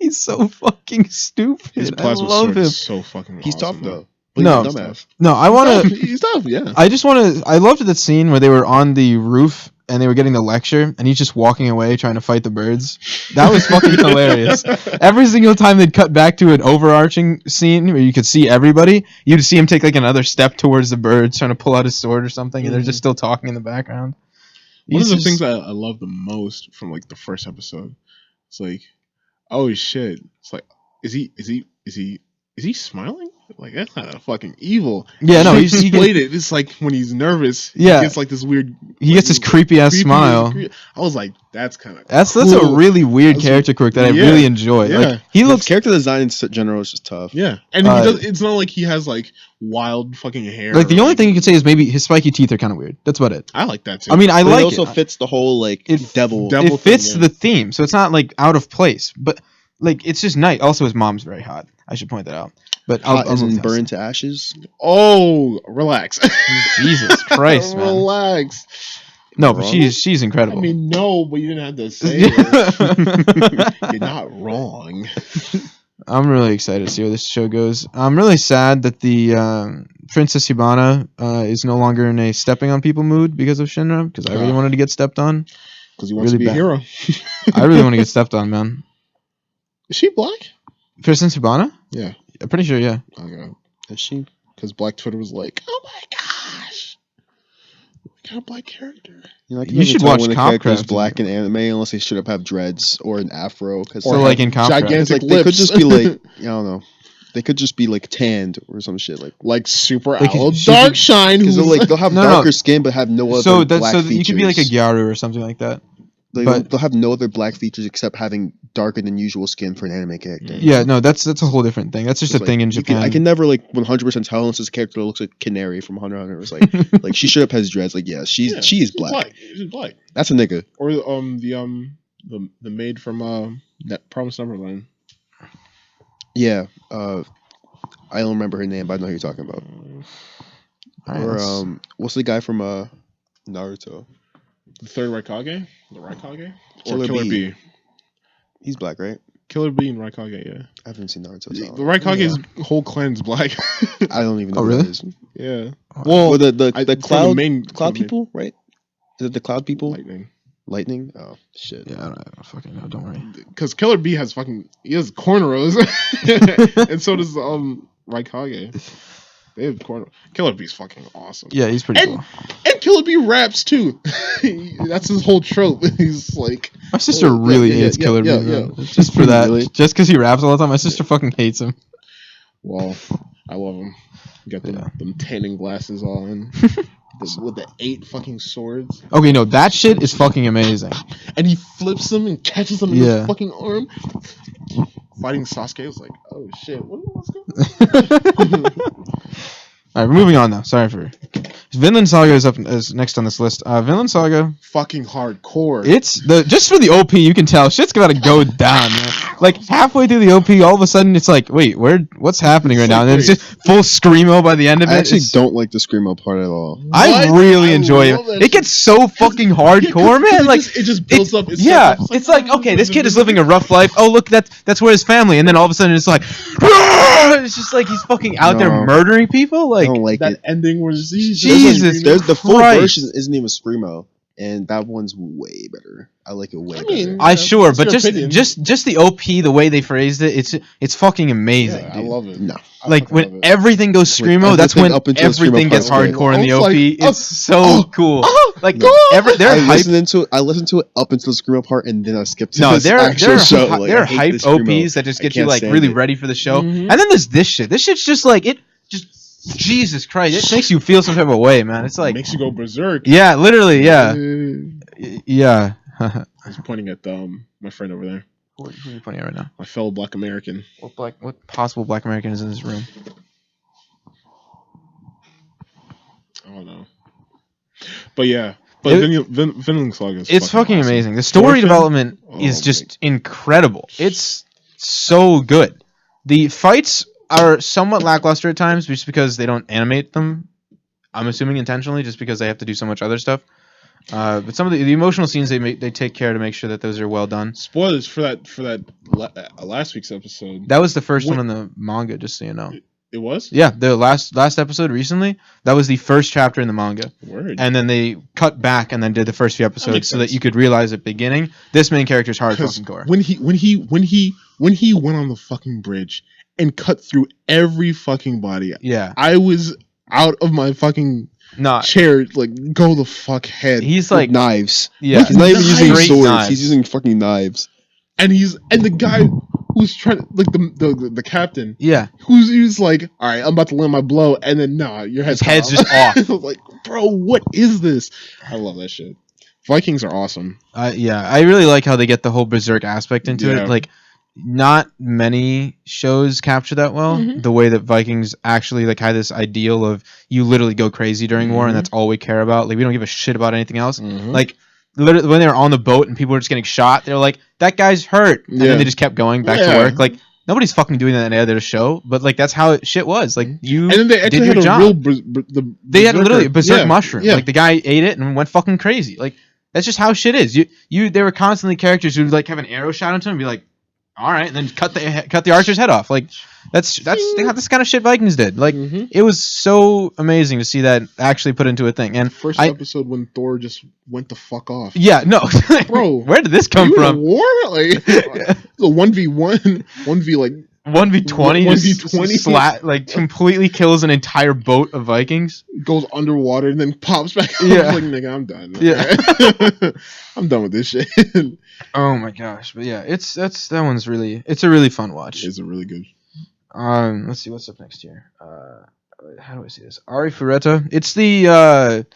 He's so fucking stupid. his I plasma love sword him. is so fucking. He's awesome, tough though. man. But No. he's a dumbass. No, I want to. He's tough. Yeah. I just want to. I loved the scene where they were on the roof and they were getting the lecture, and he's just walking away trying to fight the birds. That was fucking hilarious. Every single time they'd cut back to an overarching scene where you could see everybody, you'd see him take like another step towards the birds, trying to pull out his sword or something, and they're just still talking in the background. One of He's the just- things I love the most from like the first episode, it's like, oh shit! It's like, is he smiling? Like that's kind of fucking evil. Yeah, no, he he's- he played it. It's like when he's nervous. Yeah. he gets like this weird. He gets this creepy ass smile. I was like, that's kind of. That's a really weird That's character quirk that I yeah, really enjoy. yeah. Like he His looks. character design in general is just tough. Yeah, and Uh, he does. It's not like he has like wild fucking hair. Like the or, only thing you could say is maybe his spiky teeth are kind of weird. That's about it. I like that too. I mean, I But like it also it. fits the whole like devil. devil It fits thing, yeah. the theme, so it's not like out of place. But like it's just nice. Also, his mom's very hot. I should point that out. But Hot I'll as in move past burned to ashes. Oh, relax. Jesus Christ, man. Relax. No, but Wrong? she's I incredible. mean, no, but you didn't have to say it. You're not wrong. I'm really excited to see where this show goes. I'm really sad that the Princess Hibana is no longer in a stepping on people mood because of Shinra, because I really wanted to get stepped on. Because he wants Really to be bad. a hero. I really want to get stepped on, man. Is she black? Princess Hibana? Yeah. I'm pretty sure, yeah. Okay. Is she? Because Black Twitter was like, oh my gosh. We got a black character. You know, I can You never should tell watch when a character is Copcraft. black in anime unless they straight up have dreads or an afro. Cause So, like, in Copcraft. gigantic like lips. they could just be like, I don't know, they could just be like tanned or some shit like. Super Like, owl she dark could- shine. Because Who's they'll have No, no. darker skin but have no other So black features. you could be like a Gyaru or something like that. but- They'll have no other black features except having darker than usual skin for an anime character. Yeah, no, that's a whole different thing. That's just It's a thing in you can- Japan. I can never like 100% tell unless it's a character that looks like Canary from Hunter x Hunter. It's like like she should have has dreads. Like yeah, she is black. She's black. That's a nigga. Or the maid from Promised Neverland. Yeah. I don't remember her name, but I know who you're talking about. Alright, Or let's- what's the guy from Naruto? The third Raikage? The Raikage? Killer Or Killer Bee. Bee. He's black, right? Killer Bee and Raikage, yeah. I haven't seen Naruto. The So Raikage's whole clan's black. I don't even know Oh, who really? that is. yeah. Well, Well, the from the cloud main cloud people, right? Is it the cloud people? Lightning. Lightning? Oh shit. Yeah, I don't fucking know. Don't worry. Because Killer Bee has he has cornrows. And so does Raikage. They have cornrows. Killer Bee's fucking awesome. Yeah, he's pretty And- cool. And Killer Bee raps too. That's his whole trope. He's like, My sister Oh, yeah, really yeah, hates yeah, Killer yeah, Bee, man. yeah. Just for that. Really? Just because he raps all the time. My sister fucking hates him. well, I love him. Got Yeah. them tanning glasses on. With the 8 fucking swords. Okay, no, that shit is fucking amazing. And he flips them and catches them in Yeah. his fucking arm. Fighting Sasuke was like, oh shit, what's going on? Alright, we're moving on now. Sorry for... Vinland Saga is next on this list. Vinland Saga, Fucking hardcore. it's... just for the OP, you can tell, shit's gotta go down, man. Like, halfway through the OP, all of a sudden, it's like, wait, what's happening right It's now? like, And then it's wait. just full Screamo by the end of it. I actually It's- don't like the screamo part at all. I What? really I enjoy love it. that It gets so fucking hardcore, man. Like, it just builds up. It yeah, starts off, it's like, okay, this kid is living a rough life. Oh, look, that's where his family. And then all of a sudden, it's like, it's just like he's fucking out there No. murdering people. I Like, don't like that it. ending where he's Jesus, There's the full Christ. version isn't even screamo, and that one's way better. I like it way I mean, better. I sure, It's but your opinion. just the OP, the way they phrased it, it's fucking amazing, Yeah, I dude. love it. No. I Like fucking love when it. everything goes When screamo, that's when everything up until the screamo everything gets part's good. hardcore in the It's OP. like, It's so cool. Like No. they're I hype. listened to it up until the screamo part, and then I skipped to No, this they're actual show. Like, they're I hate hype this screamo. OPs that just I get you can't like stand really it. ready for the show. Mhm. And then there's this shit. This shit's just like it. Just Jesus Christ, it makes you feel some type of way, man. It's like makes you go berserk. yeah, literally, yeah, Uh, yeah. I was pointing at my friend over there, Who are you pointing at right now? my fellow Black American. What possible Black American is in this room? I don't know, but yeah, but Vinland Saga is It's fucking awesome. amazing. The story Thorfinn? development Oh is my- just incredible. It's so good. The fights are somewhat lackluster at times just because they don't animate them. I'm assuming intentionally, just because they have to do so much other stuff. But some of the emotional scenes they take care to make sure that those are well done. Spoilers for that last week's episode. That was the first What- one in the manga, just so you know. It was Yeah, the last episode recently, that was the first chapter in the manga. word. And then they cut back and then did the first few episodes makes so that sense. you could realize at the beginning, this main character's hard 'Cause fucking core. when he went on the fucking bridge and cut through every fucking body, Yeah. I was out of my fucking No, chair, like go the fuck head. he's With like, knives. yeah. He's not even using Straight swords. knives. He's using fucking knives. and the guy who's trying, like the captain, Yeah. who's like, all right, I'm about to land my blow, and then nah, your His head's head's just off. I was like, bro, what is this? I love that shit. Vikings are awesome. Yeah, I really like how they get the whole berserk aspect into Yeah. it. Like, not many shows capture that well. Mhm. The way that Vikings actually like had this ideal of you literally go crazy during war, and Mhm. that's all we care about. Like, we don't give a shit about anything else. Mhm. Like, literally, when they were on the boat and people were just getting shot, they're like, "That guy's hurt," and Yeah. then they just kept going back Yeah. to work. Like, nobody's fucking doing that in any other show, but like that's how shit was. Like you And then they actually did your had a job. real They had literally a berserk yeah, mushroom. Yeah. Like the guy ate it and went fucking crazy. Like that's just how shit is. There were constantly characters who would like have an arrow shot into him and be like, all right, and then cut the archer's head off. Like that's the kind of shit Vikings did. Like it was so amazing to see that actually put into a thing. And First episode when Thor just went the fuck off. yeah, no, Bro, where did this come are you from? in a war? Like the 1v1, 1v like 1v20, 1v20 like completely kills an entire boat of Vikings. Goes underwater and then pops back up. Yeah. Like, nigga, I'm done. Yeah. I'm done with this shit. Oh my gosh, but yeah, it's a really fun watch. It's a really good. Let's see what's up next here. How do I see this? Ari Fureta. It's the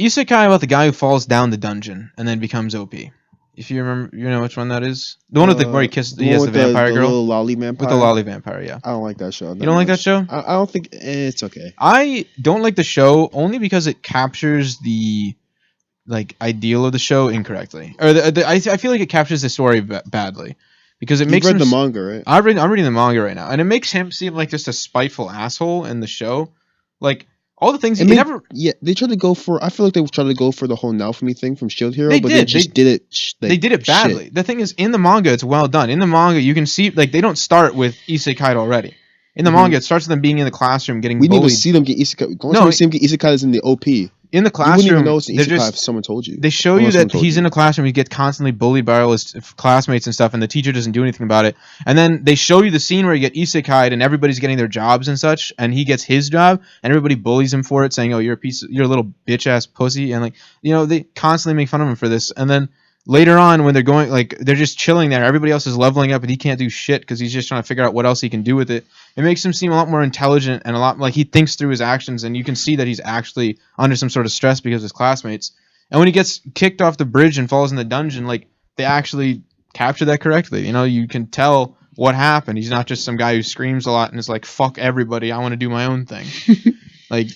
isekai about the guy who falls down the dungeon and then becomes OP. If you remember, you know which one that is. The one with where he has the vampire girl. Little lolly vampire. With the lolly vampire, yeah. I don't like that show. You don't like that show? I don't think it's okay. I don't like the show only because it captures the like ideal of the show incorrectly, or I feel like it captures the story badly because it makes You've read him the manga, right? I'm reading the manga right now, and it makes him seem like just a spiteful asshole in the show. Like all the things he never. Yeah, they tried to go for. I feel like they tried to go for the whole Now For Me thing from Shield Hero, They but did. they just did it. They did it badly. Shit. The thing is, in the manga, it's well done. In the manga, you can see like they don't start with isekai already. In the manga, it starts with them being in the classroom getting We bullied. didn't even see them get isekai. The only time we see them get isekai is in the OP. In the You classroom, wouldn't even know it's an they're isekai if someone told you. They show you that he's in a classroom. He gets constantly bullied by all his classmates and stuff, and the teacher doesn't do anything about it. And then they show you the scene where he get isekai'd and everybody's getting their jobs and such, and he gets his job, and everybody bullies him for it, saying, "Oh, you're a little bitch ass pussy," and like they constantly make fun of him for this. And then later on, when they're going they're just chilling there, everybody else is leveling up, and he can't do shit because he's just trying to figure out what else he can do with it. It makes him seem a lot more intelligent and a lot like he thinks through his actions, and you can see that he's actually under some sort of stress because of his classmates. And when he gets kicked off the bridge and falls in the dungeon, like they actually capture that correctly. You can tell what happened. He's not just some guy who screams a lot and is like, "Fuck everybody, I want to do my own thing." Like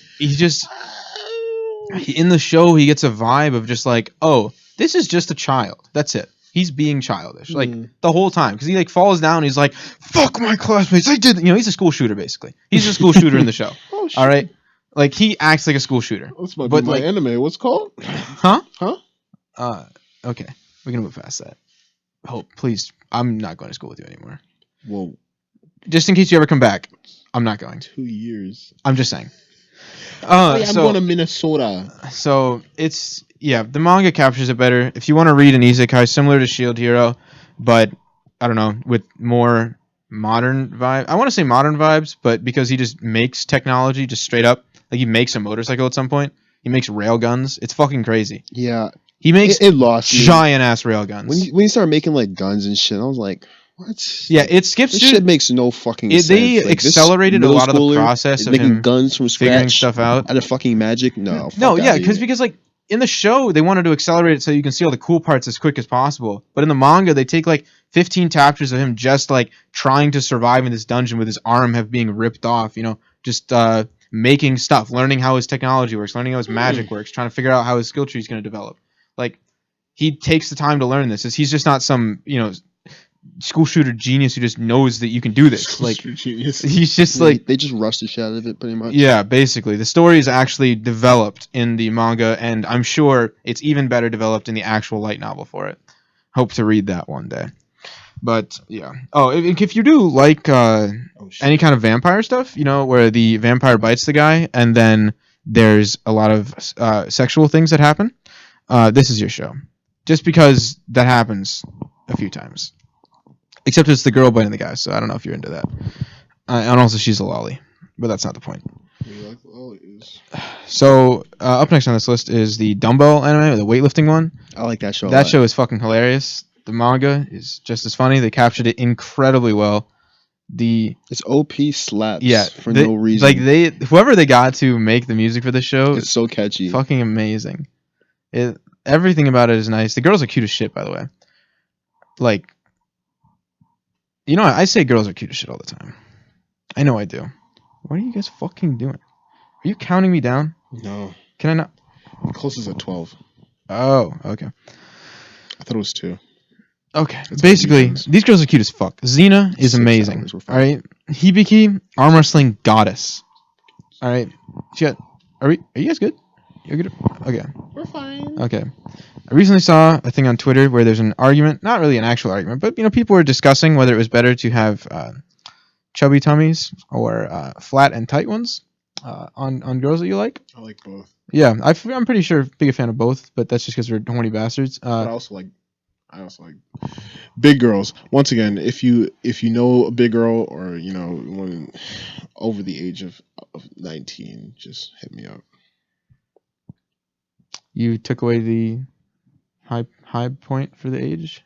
in the show, he gets a vibe of just like, "Oh, this is just a child. That's it. He's being childish like the whole time because he falls down. And he's like, "Fuck my classmates! I did." He's a school shooter basically. He's a school shooter in the show. Oh, shit. All right, like he acts like a school shooter. This might be my anime. What's it called? Huh? Okay, we can move past that. Please. I'm not going to school with you anymore. Whoa. Just in case you ever come back, I'm not going. 2 years. I'm just saying. I'm going to Minnesota. So the manga captures it better. If you want to read an isekai similar to Shield Hero, but I don't know, with more modern vibe. I want to say modern vibes, but because he just makes technology just straight up, like he makes a motorcycle at some point. He makes rail guns. It's fucking crazy. Yeah. He makes it lost giant ass rail guns. When you start making like guns and shit, I was like, what? Yeah, it skips. This shit makes no fucking sense. They accelerated a lot of the process of making him guns from scratch, figuring stuff out. Out of fucking magic. No. Because like in the show they wanted to accelerate it so you can see all the cool parts as quick as possible. But in the manga they take like 15 chapters of him just like trying to survive in this dungeon with his arm being ripped off. Just making stuff, learning how his technology works, learning how his magic works, trying to figure out how his skill tree is going to develop. Like he takes the time to learn this. He's just not some school shooter genius who just knows that you can do this. Like genius. He's just they just rushed the shit out of it pretty much. Yeah, basically. The story is actually developed in the manga, and I'm sure it's even better developed in the actual light novel for it. Hope to read that one day. But yeah. Oh, if you do like any kind of vampire stuff, where the vampire bites the guy and then there's a lot of sexual things that happen, this is your show. Just because that happens a few times. Except it's the girl biting the guy, so I don't know if you're into that. And also she's a lolly, but that's not the point. So up next on this list is the dumbbell anime, the weightlifting one. I like that show. That show is fucking hilarious. The manga is just as funny. They captured it incredibly well. It's OP slaps. Yeah, for no reason. Like whoever they got to make the music for this show, it's so catchy. Fucking amazing. Everything about it is nice. The girls are cute as shit, by the way. Like. I say girls are cute as shit all the time. I know I do. What are you guys fucking doing? Are you counting me down? No. Can I not? The closest at 12. Oh, okay. I thought it was 2. Okay, It's basically, called these girls are cute as fuck. Xena is 6 amazing. hours were All fine. right, Hibiki, arm wrestling goddess. All right, she got. Are you guys good? You're good. Okay. We're fine. Okay. I recently saw a thing on Twitter where there's an argument, not really an actual argument, but people were discussing whether it was better to have chubby tummies or flat and tight ones on girls that you like. I like both. Yeah, I'm pretty sure big a fan of both, but that's just because we're horny bastards. But I also like big girls. Once again, if you know a big girl or when over the age of 19, just hit me up. You took away the high point for the age.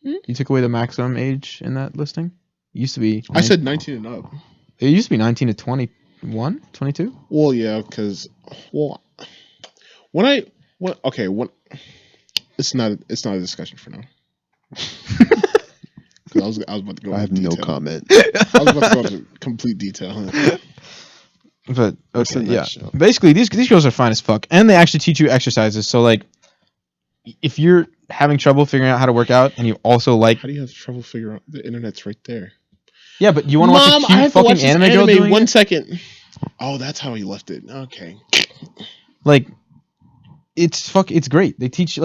You took away the maximum age in that listing. It used to be. I said 19 and up. It used to be 19 to 21, 22. Well, yeah, because when it's not a discussion for now. 'Cause I was about to go. I have into no detail. comment. I was about to go into complete detail. But What's okay, the yeah. next show? Basically, these girls are fine as fuck, and they actually teach you exercises. So like, if you're having trouble figuring out how to work out, and you also like, How do you have trouble figuring out the internet's right there? yeah, but you want to watch a Mom, I cute have to fucking watch this anime girl doing One it? second. Oh, that's how he left it. Okay. Like, it's great. They teach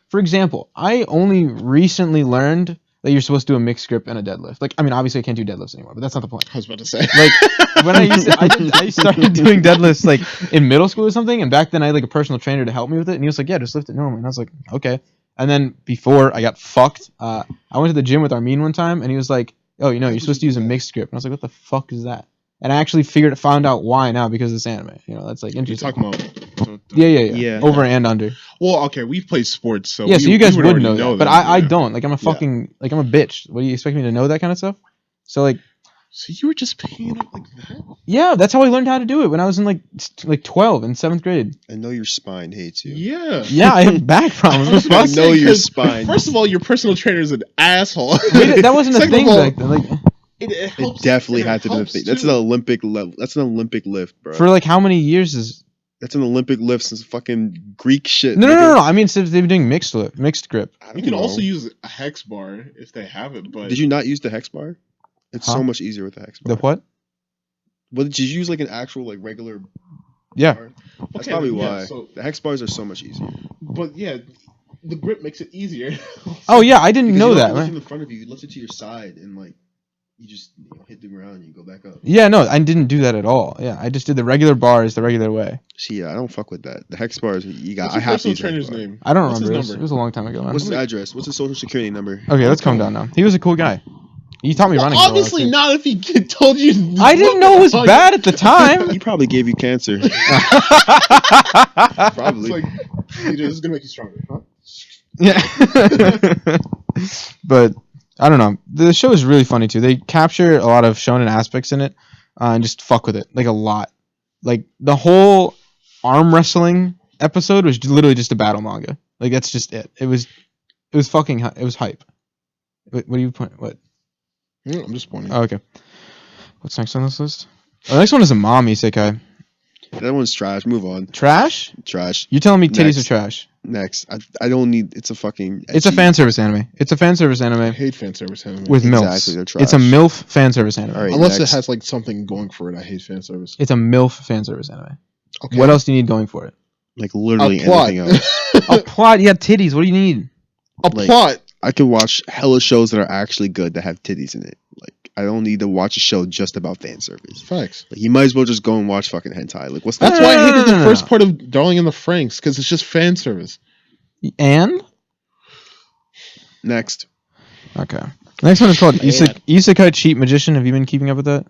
for example, I only recently learned that you're supposed to do a mixed grip and a deadlift. Like, I mean, obviously I can't do deadlifts anymore, but that's not the point. I was about to say. Like when I started doing deadlifts like in middle school or something, and back then I had like a personal trainer to help me with it, and he was like, "Yeah, just lift it normally," and I was like, "Okay." And then before I got fucked, I went to the gym with Armin one time, and he was like, "Oh, you're supposed to use a mixed grip," and I was like, "What the fuck is that?" And I actually found out why now because of this anime. That's like You're interesting. talking about. Yeah. Yeah. Over and under. Well, okay, we play sports, so Yeah, so you guys would already know that, but them, I yeah. don't. Like, I'm a fucking I'm a bitch. What do you expect me to know that kind of stuff? So like, So you were just picking it up like that? yeah, that's how I learned how to do it when I was in like 12 in 7th grade. I know your spine hates you. Yeah. Yeah, I have back problems. What the I fuck? know your 'Cause spine. First of all, your personal trainer is an asshole. Wait, that wasn't a Second of thing all, back then. Like, It It definitely had to be the thing. That's an Olympic level. That's an Olympic lift, bro. for like how many years is? That's an Olympic lift since fucking Greek shit. No. nigga. I mean, since they've been doing mixed grip. I don't You can know. also use a hex bar if they have it, but Did you not use the hex bar? It's Huh? so much easier with the hex bar. The what? What did you use like an actual like regular Yeah. bar? That's Okay, probably then, yeah, why. so- The hex bars are so much easier. but yeah, the grip makes it easier. Oh yeah, I didn't Because know you don't that. have to lift Man. in the front of you. You lift it to your side and like you just hit the ground and you go back up. Yeah, no, I didn't do that at all. Yeah, I just did the regular bars the regular way. See, yeah, I don't fuck with that. The hex bars, you got. What's I your have to personal use the hex trainer's bar. name? I don't What's his remember. It number? was a long time ago, man. What's his address? What's his social security number? Okay, let's calm down now. He was a cool guy. He taught me Well, running. for a while, obviously too. not if he told you. I didn't know it was bad at the time. He probably gave you cancer. It's Probably. like, this is gonna make you stronger. Huh? Yeah. But I don't know. The show is really funny too. They capture a lot of shonen aspects in it and just fuck with it like a lot. Like the whole arm wrestling episode was literally just a battle manga. Like that's just it. It was fucking it was hype. What do you point? What? I'm just pointing. Oh, okay. What's next on this list? Oh, the next one is a mom isekai. That one's trash. Move on. Trash? Trash. You're telling me titties Next. are trash? Next. I don't need. It's a fucking. It's a ecchi. fan service anime. It's a fan service I anime hate fan service anime. with Exactly, MILFs. they're It's a trash. MILF fan service anime. All right, Unless next. it has like something going for it, I hate fan service. It's a MILF fan service anime. Okay. What else do you need going for it? Like literally A plot. anything else. A plot. You have titties. What do you need? A Like- plot. I could watch hella shows that are actually good that have titties in it. Like I don't need to watch a show just about fan service. Facts. Like you might as well just go and watch fucking hentai. Like what's That's that? why I hated the No. first part of Darling in the Franxx because it's just fan service. And Next. okay. Next one is called Man. Isekai Cheat Magician. Have you been keeping up with that?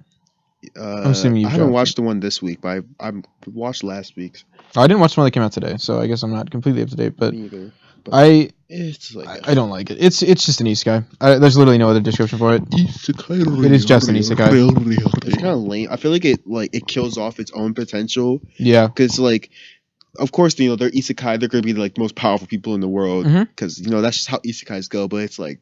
assuming you I haven't dropped watched the one this week, but I watched last week's. Oh, I didn't watch the one that came out today, so I guess I'm not completely up to date. But Me either. But I it's like I don't like it. It's just an isekai. There's literally no other description for it. It is just an isekai. it's kind of lame. I feel like it kills off its own potential Yeah. because like. Of course, they're isekai. They're gonna be like the most powerful people in the world Mhm. because that's just how isekais go. But it's like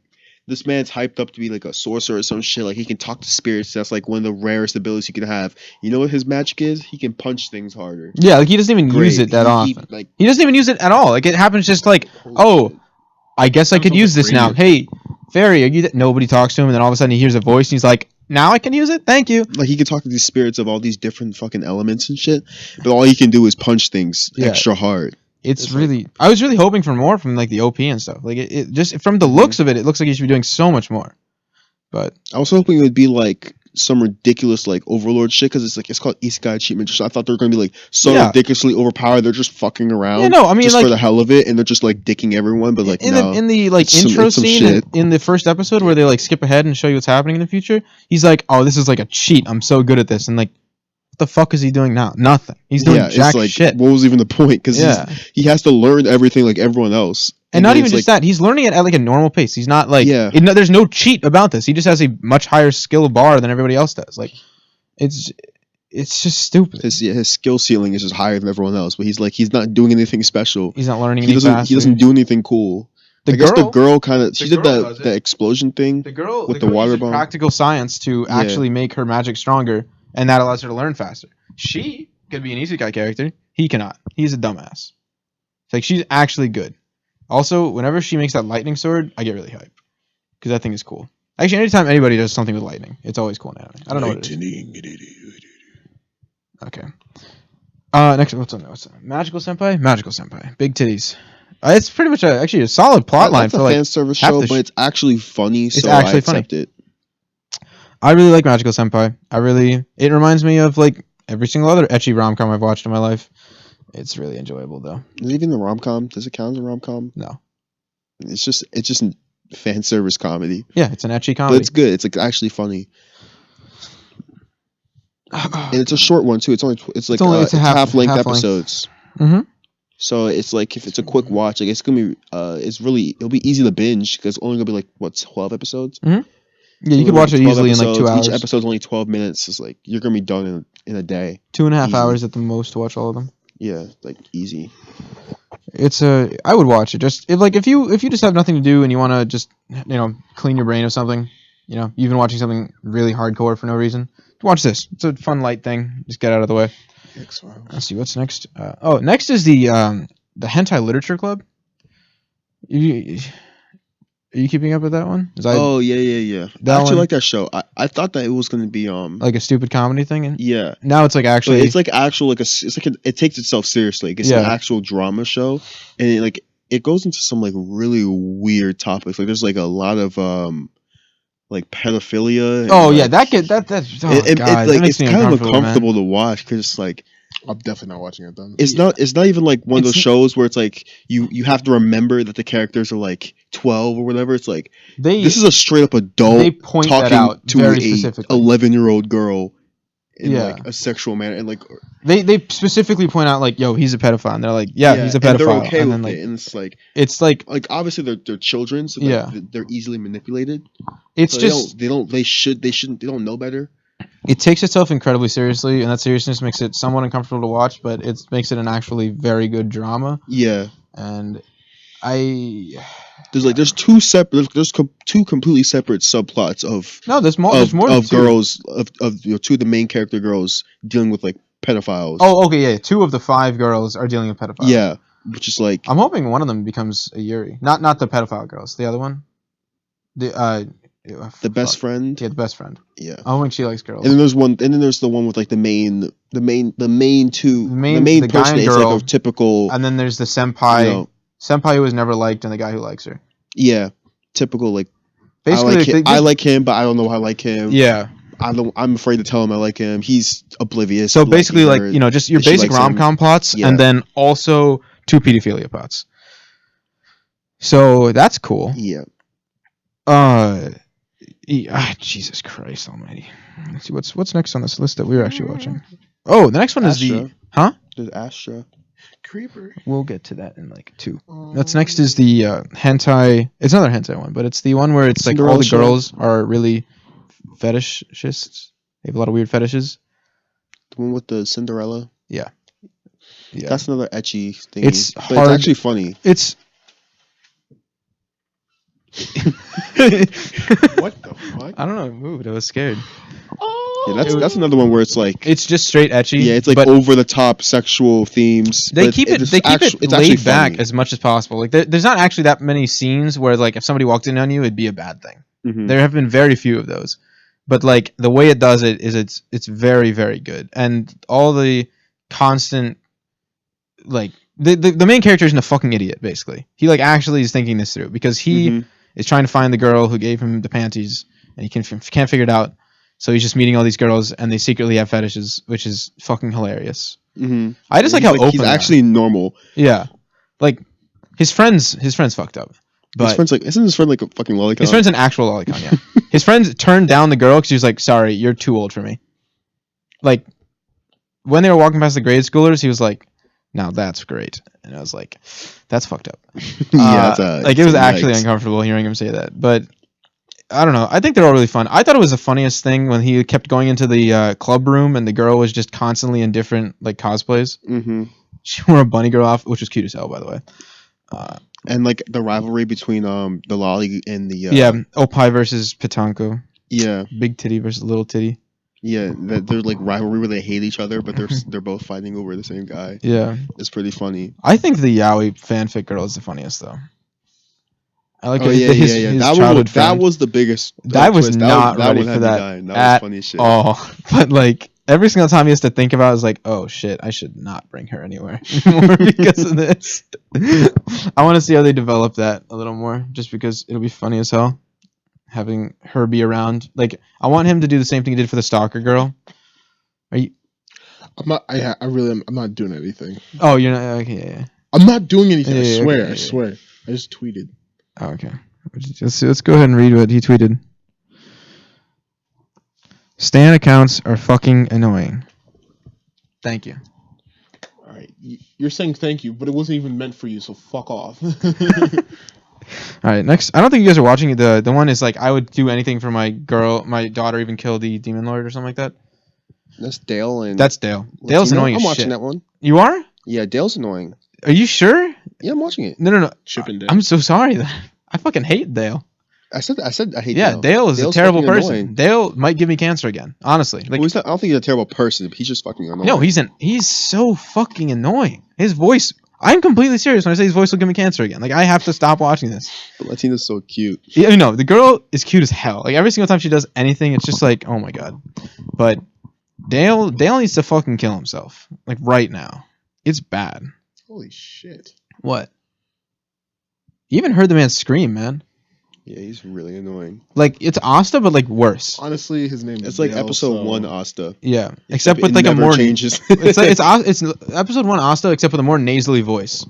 this man's hyped up to be like a sorcerer or some shit. Like he can talk to spirits. That's like one of the rarest abilities you can have. You know what his magic is? He can punch things harder. Yeah, like he doesn't even use Great. it that He- often. like He doesn't even use it at all. Like it happens just like, holy oh, shit. I guess I could use this now. Hey, fairy, are you? Nobody talks to him, and then all of a sudden he hears a voice, and he's like, now I can use it. Thank you. Like he can talk to these spirits of all these different fucking elements and shit, but all he can do is punch things extra hard. It's really. I was really hoping for more from like the OP and stuff. Like it just from the looks of it, it looks like he should be doing so much more. But I was hoping it would be like some ridiculous like overlord shit because it's called Isekai achievement. So I thought they were gonna be like so ridiculously overpowered. They're just fucking around. Yeah, no, I mean just like for the hell of it, and they're just like dicking everyone. But like in the like intro scene in the first episode where they like skip ahead and show you what's happening in the future, he's like, "Oh, this is like a cheat. I'm so good at this." And like, what the fuck is he doing now? Nothing. He's doing jack like, shit. What was even the point? Because he has to learn everything like everyone else. And not even just that, he's learning it at like a normal pace. He's not like there's no cheat about this. He just has a much higher skill bar than everybody else does. Like it's just stupid. His skill ceiling is just higher than everyone else, but he's not doing anything special. He's not learning anything faster. He doesn't do anything cool. I guess the girl kind of did the explosion thing the girl with the water bomb. Practical science to actually make her magic stronger, and that allows her to learn faster. She could be an isekai character. He cannot. He's a dumbass. It's like she's actually good. Also, whenever she makes that lightning sword, I get really hyped because that thing is cool. Actually, anytime anybody does something with lightning, it's always cool in anime. I don't know what it is. Okay. Next, what's on? Magical Senpai, big titties. It's pretty much actually a solid plot line for like fan service show, but it's actually funny. So I accept it. I really like Magical Senpai. It reminds me of like every single other ecchi rom-com I've watched in my life. It's really enjoyable though. Is it even the rom-com? Does it count as a rom-com? No. It's just fan service comedy. Yeah, it's an ecchi comedy. But it's good. It's like actually funny. And it's a short one too. It's half-length episodes. Mm-hmm. So it's like if it's a quick watch, like it's gonna be it'll be easy to binge because it's only gonna be like 12 episodes. Mm-hmm. Yeah, you could watch it easily in like 2 hours. Each episode's only 12 minutes. It's like you're gonna be done in a day. 2.5 hours at the most to watch all of them. Yeah, like easy. I would watch it just if you just have nothing to do and you want to just clean your brain of something, you've been watching something really hardcore for no reason. Watch this. It's a fun light thing. Just get out of the way. Let's see what's next. Next is the Hentai Literature Club. Are you keeping up with that one? Yeah. I actually like that show. I thought that it was going to be like a stupid comedy thing. Yeah. Now it's like actually. It's like actual it takes itself seriously. It's an actual drama show, and it goes into some like really weird topics. Like there's like a lot of like pedophilia. And, it's kind of uncomfortable to watch because it's like. I'm definitely not watching it then. It's not even like one of those shows where it's like you have to remember that the characters are like 12 or whatever. It's like this is a straight up adult talking to a 11-year-old girl in like a sexual manner, and like they specifically point out like, yo, he's a pedophile, and they're like, he's a pedophile, and they're okay and with then, it, and it's like obviously they're children, so they're easily manipulated. It's so just they don't know better. It takes itself incredibly seriously, and that seriousness makes it somewhat uncomfortable to watch, but it makes it an actually very good drama. Yeah, and there's two completely separate subplots of there's more of girls of two of the main character girls dealing with like pedophiles. Oh, okay, yeah. 2 of the 5 girls are dealing with pedophiles. Yeah, which is like I'm hoping one of them becomes a Yuri, not the pedophile girls. The other one, the best friend. Yeah, the best friend. Yeah. I think she likes girls. And then there's the one with like the main person is like a typical. And then there's the senpai. Senpai who was never liked, and the guy who likes her. Yeah, typical like. Basically, I like him, but I don't know how I like him. Yeah. I'm afraid to tell him I like him. He's oblivious. So basically, just your basic rom-com plots, and then also 2 pedophilia plots. So that's cool. Yeah. Jesus Christ Almighty! Let's see what's next on this list that we're actually watching. Oh, the next one is There's Astra. Creeper. We'll get to that in like 2. That's next is the hentai. It's another hentai one, but it's the one where it's like all the girls are really fetishists. They have a lot of weird fetishes. The one with the Cinderella. Yeah. That's another ecchi thing. It's hard. It's actually funny. It's. What the fuck? I don't know. It moved. I was scared. Yeah, that's another one where it's like It's just straight etchy. yeah, it's like but over the top sexual themes. they but keep it. it's They keep actually, it it's actually laid back funny. as much as possible. Like there's not actually that many scenes where like if somebody walked in on you, it'd be a bad thing. Mhm. There have been very few of those. But like the way it does it is it's very very good, and all the constant like the main character isn't a fucking idiot. Basically, he like actually is thinking this through because he Mhm. is trying to find the girl who gave him the panties, and he can't figure it out. So he's just meeting all these girls, and they secretly have fetishes, which is fucking hilarious. Mhm. I just like He's how open he's they are. actually normal. Yeah, like his friends fucked up, His but friend's like, isn't his friend like a fucking lolicon? his friend's an actual lolicon. Yeah, his friends turned down the girl because she was like, "Sorry, you're too old for me." Like when they were walking past the grade schoolers, he was like, "Now that's great," and I was like, "That's fucked up." yeah, Like it was actually uncomfortable hearing him say that, but I don't know. I think they're all really fun. I thought it was the funniest thing when he kept going into the club room and the girl was just constantly in different like cosplays. Mm-hmm. She wore a bunny girl off, which was cute as hell, by the way. And like the rivalry between the lolly and the Yeah, Opie versus Petanko. yeah Big titty versus little titty. that they're like rivalry where they hate each other, but they're both fighting over the same guy. Yeah. It's pretty funny. I think the Yaoi fanfic girl is the funniest though. I like Oh his, yeah, his, yeah, yeah. his That childhood that friend. was the biggest. I was twist. not that ready one for had me that dying. That at was funny as shit. all. But like every single time he has to think about it, is like, oh shit, I should not bring her anywhere anymore because of this. I want to see how they develop that a little more, just because it'll be funny as hell having her be around. Like I want him to do the same thing he did for the stalker girl. Are you? I'm not. I really am. I'm not doing anything. Oh, you're not. Okay, yeah. I'm not doing anything. Yeah, I yeah, swear. okay, I yeah. swear. I just tweeted. Oh, okay. Let's go ahead and read what he tweeted. Stan accounts are fucking annoying. Thank you. All right. You're saying thank you, but it wasn't even meant for you. So fuck off. All right, next. I don't think you guys are watching it. The one is like I would do anything for my daughter, even kill the demon lord or something like that. That's Dale and That's Dale. Latino? Dale's annoying as I'm watching shit. that one. You are? Yeah, Dale's annoying. Are you sure? Yeah, I'm watching it. No. Chippendale. I'm so sorry. I fucking hate Dale. I said I hate Yeah, Dale. Dale is Dale's a terrible fucking person. annoying. Dale might give me cancer again. Honestly, like Well, he's not, I don't think he's a terrible person. He's just fucking annoying. no, he's so fucking annoying. His voice. I'm completely serious when I say his voice will give me cancer again. Like I have to stop watching this. But Latina's so cute. Yeah, you know, the girl is cute as hell. Like every single time she does anything, it's just like, oh my god. But Dale needs to fucking kill himself. Like right now. It's bad. Holy shit. What? You even heard the man scream, man. Yeah, he's really annoying. Like it's Asta, but like worse. Honestly, his name is. It's like Dale, episode so- 1 Asta. Yeah. Except with it like a never more changes. it's like it's episode 1 Asta, except with a more nasally voice.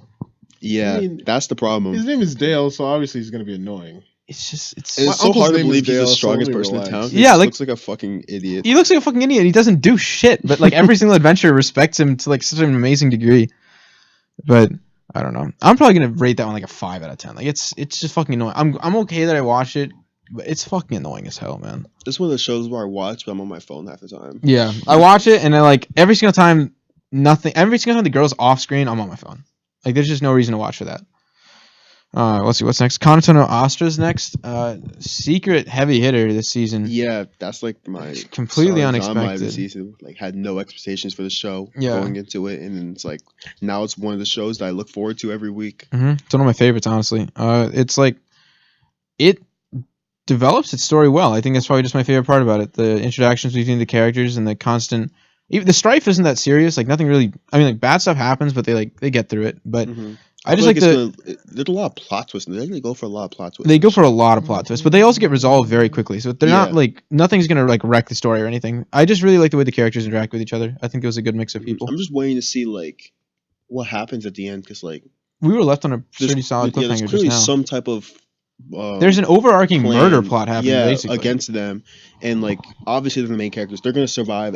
Yeah, I mean, that's the problem. His name is Dale, so obviously he's gonna be annoying. It's just And My it's so uncle's hard to name is believe he's Dale, the so strongest let me person in relax. town. Yeah, He like- looks like a fucking idiot. he looks like a fucking idiot. He doesn't do shit, but like every single adventure respects him to like such an amazing degree. But I don't know. I'm probably gonna rate that one like a 5 out of 10. Like it's just fucking annoying. I'm okay that I watched it, but it's fucking annoying as hell, man. This is one of the shows where I watch, but I'm on my phone half the time. Yeah, I watch it and I like every single time every single time the girl's off screen, I'm on my phone. Like there's just no reason to watch for that. Let's see what's next. Kanatono Astra's next. Secret heavy hitter this season. Yeah, that's like my Completely sorry, drama unexpected. of the season. Like had no expectations for the show Yeah. going into it, and then it's like now it's one of the shows that I look forward to every week. It's one of my favorites, honestly. It's like it develops its story well. I think that's probably just my favorite part about it. The interactions between the characters and the constant. Even the strife isn't that serious. Like nothing really. I mean, like bad stuff happens, but they get through it. But I just like there's a lot of plot twists. They go for a lot of plot twists. They go for a lot of plot twists, but they also get resolved very quickly. So they're not Yeah. like nothing's gonna like wreck the story or anything. I just really like the way the characters interact with each other. I think it was a good mix of people. I'm just waiting to see like what happens at the end because like We were left on a pretty solid there's cliffhanger just clearly now. some type of There's an overarching plan, murder plot happening, yeah, basically. against them, and like obviously they're the main characters. They're gonna survive,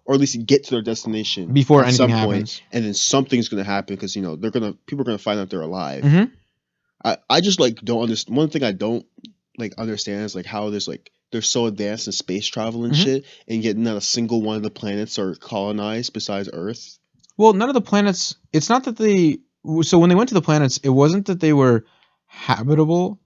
or at least get to their destination Before at anything some point, happens. and then something's gonna happen because people are gonna find out they're alive. Mhm. I just like don't understand. One thing I don't like understand is like how they're so advanced in space travel and Mhm. shit, and yet not a single one of the planets are colonized besides Earth. Well, none of the planets. It's not that they. So when they went to the planets, it wasn't that they were habitable,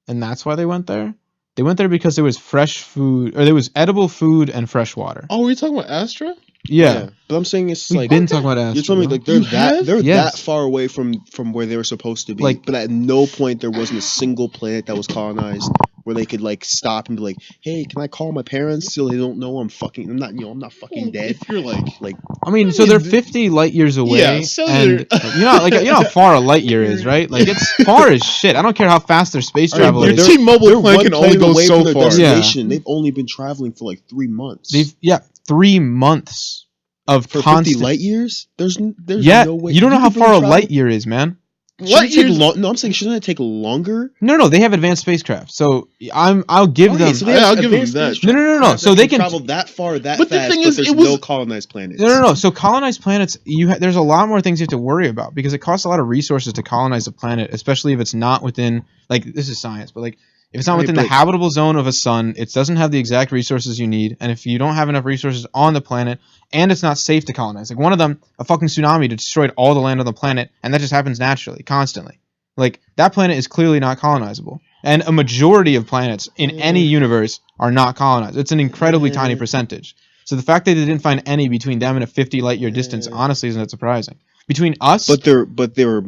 and that's why they went there. They went there because there was fresh food, or there was edible food and fresh water. Oh, were you talking about Astra? Yeah. But I'm saying it's We've like been talking about Astro. you're telling me bro. like they're Yes. that far away from where they were supposed to be. Like- but at no point there wasn't a single planet that was colonized where they could like stop and be like, hey, can I call my parents so they don't know I'm not fucking dead. If you're like, I mean, so they're 50 light years away. Yeah, cellular- And you know how far a light year is, right? Like it's far as shit. I don't care how fast their space travel your is. T-Mobile They're plan one can only planet go away so from their far. destination. They've only been traveling for like 3 months. They've 3 months of for 50 constant. light years? There's Yeah, no way. you don't know how could far really a travel- light year is, man. Shouldn't it take years- No, I'm saying shouldn't it take longer? No, they have advanced spacecraft. So I'll give them. so they Yeah, have I'll give them advanced that. spacecraft No. So they can travel that far that But the fast, thing but is, there's it was- no colonized planets. No. So colonized planets, there's a lot more things you have to worry about because it costs a lot of resources to colonize a planet, especially if it's not within this is science, but like if it's not Right, within the but- habitable zone of a sun, it doesn't have the exact resources you need, and if you don't have enough resources on the planet, and it's not safe to colonize, like one of them, a fucking tsunami destroyed all the land on the planet, and that just happens naturally, constantly. Like that planet is clearly not colonizable, and a majority of planets in any universe are not colonized. It's an incredibly tiny percentage. So the fact that they didn't find any between them and a 50 light year distance, honestly, isn't that surprising. Between us, But they were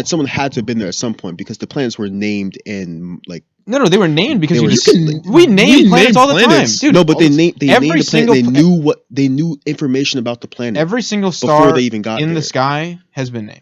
someone had to have been there at some point because the planets were named in like no, they were named because They you were just s- we name planets name all the planets. time, dude. no, but they all- named every the planet. single They pla- knew information about the planet every single before star they even got in there. the sky has been named.